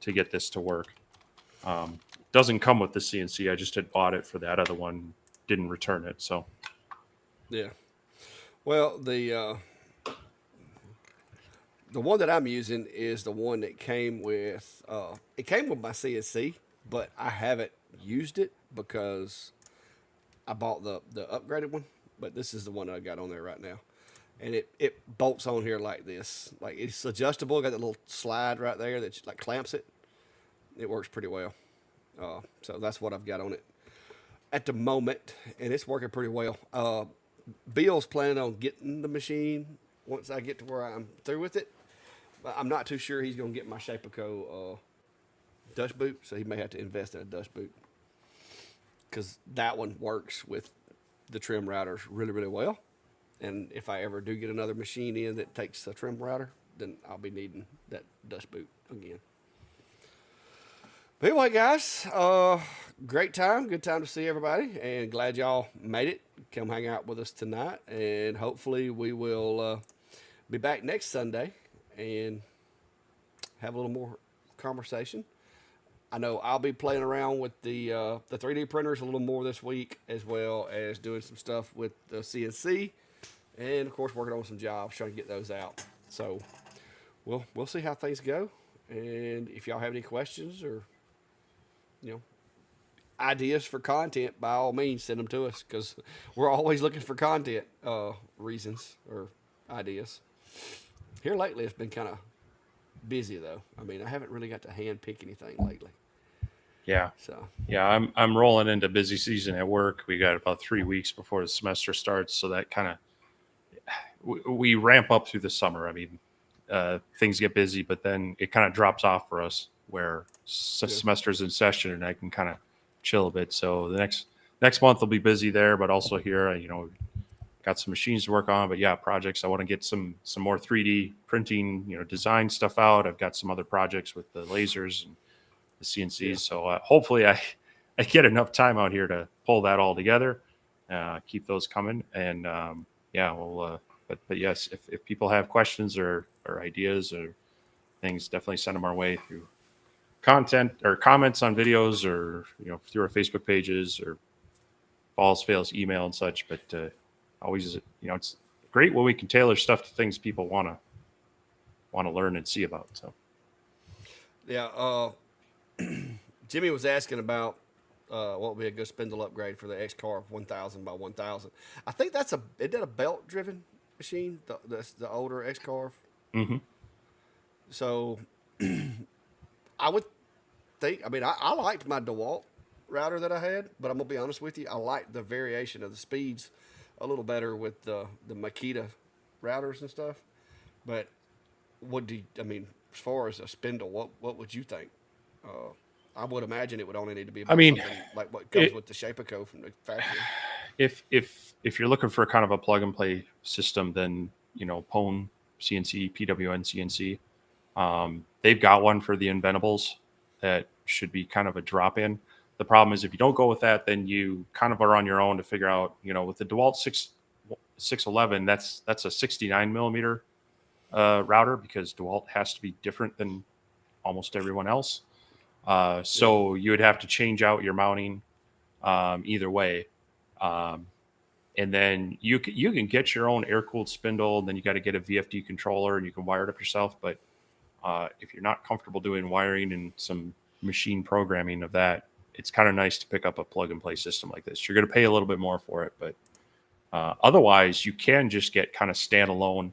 to get this to work. Doesn't come with the CNC. I just had bought it for that other one, didn't return it. So Yeah. Well, the one that I'm using is the one that came with it came with my CNC, but I haven't used it because I bought the upgraded one. But this is the one that I got on there right now, and it bolts on here like this. Like it's adjustable. Got that little slide right there that like clamps it. It works pretty well. So that's what I've got on it at the moment, and it's working pretty well. Bill's planning on getting the machine once I get to where I'm through with it. But I'm not too sure he's going to get my Shapeco dust boot, so he may have to invest in a dust boot because that one works with the trim routers really, really well. And if I ever do get another machine in that takes a trim router, then I'll be needing that dust boot again. But anyway, guys, great time. Good time to see everybody, and glad y'all made it. Come hang out with us tonight, and hopefully we will be back next Sunday and have a little more conversation. I know I'll be playing around with the 3D printers a little more this week, as well as doing some stuff with the CNC, and of course working on some jobs, trying to get those out. So we'll see how things go, and if y'all have any questions or ideas for content, by all means send them to us because we're always looking for content reasons or ideas. Here lately it's been kind of busy though. I mean, I haven't really got to hand pick anything lately. yeah, So yeah, I'm rolling into busy season at work. We got about 3 weeks before the semester starts, so that kind of we ramp up through the summer. I mean, things get busy, but then it kind of drops off for us where yeah, semester's in session and I can kind of chill a bit. So the next month will be busy there, but also here, got some machines to work on. But yeah, projects. I want to get some more 3D printing, design stuff out. I've got some other projects with the lasers and the CNCs. yeah. So hopefully I get enough time out here to pull that all together, keep those coming, and yeah, we'll. But yes, if people have questions or ideas or things, definitely send them our way through content or comments on videos, or through our Facebook pages, or falls fails email and such. But always, it's great when we can tailor stuff to things people want to learn and see about. So Yeah. Jimmy was asking about what would be a good spindle upgrade for the X-Carve 1000 by 1000. I think isn't that a belt driven machine? The older X-Carve. hmm So I would think. I mean, I liked my DeWalt router that I had, but I'm gonna be honest with you, I liked the variation of the speeds a little better with the Makita routers and stuff. But I mean, as far as a spindle, what would you think? Uh, I would imagine it would only need to be I about mean, something like what comes it, with the Shapeco from the factory. if you're looking for kind of a plug and play system, then Pone CNC, PWN CNC, they've got one for the Inventables that should be kind of a drop in. The problem is if you don't go with that, then you kind of are on your own to figure out, with the DeWalt 611, that's a 69 millimeter router, because DeWalt has to be different than almost everyone else. Yeah. So you would have to change out your mounting either way. Um, and then you can get your own air cooled spindle. And then you got to get a VFD controller and you can wire it up yourself. But if you're not comfortable doing wiring and some machine programming of that, it's kind of nice to pick up a plug and play system like this. You're going to pay a little bit more for it, but otherwise you can just get kind of standalone.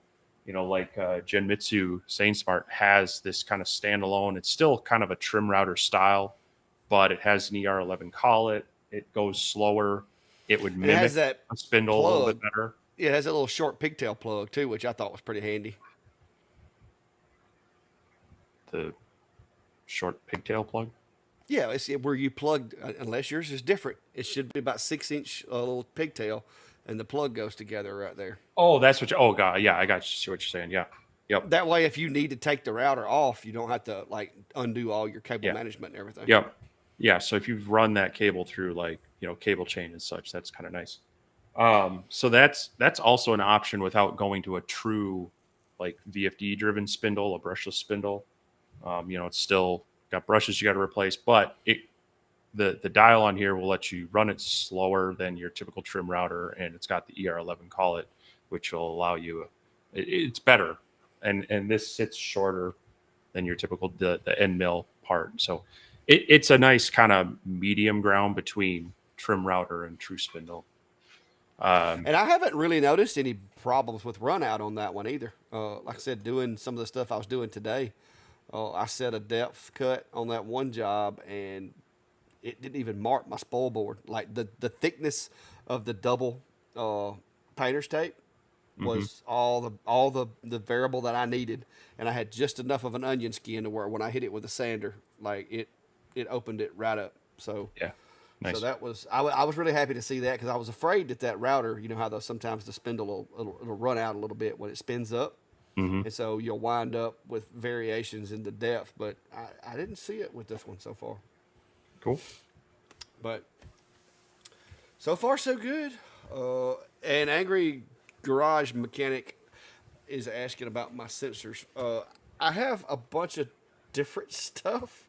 Like Genmitsu SaneSmart has this kind of standalone. It's still kind of a trim router style, but it has an ER11 collet. It goes slower. It would And it has mimic that a spindle a little bit plug. better. Yeah, it has a little short pigtail plug too, which I thought was pretty handy. The short pigtail plug. Yeah, it's where you plug. Unless yours is different, it should be about 6 inch little pigtail, and the plug goes together right there. Oh, that's what. Oh, God, yeah, I got you. See what you're saying. Yeah, yep, That way, if you need to take the router off, you don't have to like undo all your cable yeah, management and everything. yep, yeah. So if you've run that cable through like cable chain and such, that's kind of nice. So that's also an option without going to a true like VFD driven spindle, a brushless spindle. It's still got brushes you got to replace, but the dial on here will let you run it slower than your typical trim router, and it's got the ER11 collet, which will allow you. It's better, and this sits shorter than your typical the end mill part. So it's a nice kind of medium ground between trim router and true spindle. And I haven't really noticed any problems with run out on that one either. Like I said, doing some of the stuff I was doing today, I set a depth cut on that one job, and it didn't even mark my spoil board. Like the thickness of the double painter's tape hmm was all the variable that I needed, and I had just enough of an onion skin to where when I hit it with a sander, like it opened it right up. So Yeah, so nice. that was I was really happy to see that because I was afraid that router, you know how sometimes the spindle it'll run out a little bit when it spins up, hmm and so you'll wind up with variations in the depth. But I didn't see it with this one so far. Cool. But so far so good. And Angry Garage Mechanic is asking about my sensors. I have a bunch of different stuff.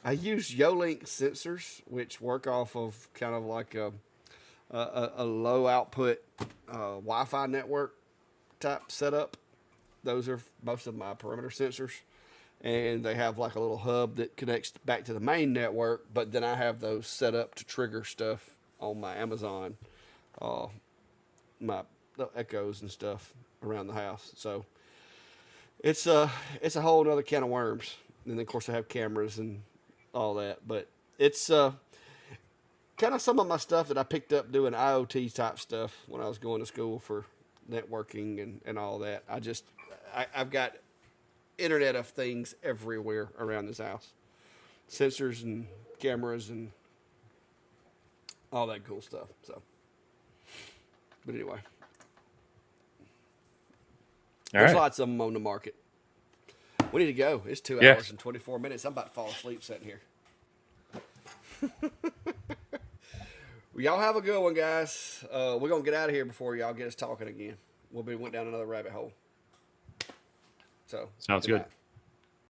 I use Yolink sensors, which work off of kind of like a low output Wi-Fi network type setup. Those are most of my perimeter sensors, and they have like a little hub that connects back to the main network. But then I have those set up to trigger stuff on my Amazon, my the Echoes and stuff around the house. So it's a whole other can of worms. And then of course I have cameras and all that. But it's kind of some of my stuff that I picked up doing IoT type stuff when I was going to school for networking and all that. I've got Internet of Things everywhere around this house, sensors and cameras and all that cool stuff. So, but anyway, All there's right. lots of them on the market. We need to go. It's 2 Yes. hours and 24 minutes. I'm about to fall asleep sitting here. Well, y'all have a good one, guys. We're gonna get out of here before y'all get us talking again. Went down another rabbit hole. So Sounds good good. night.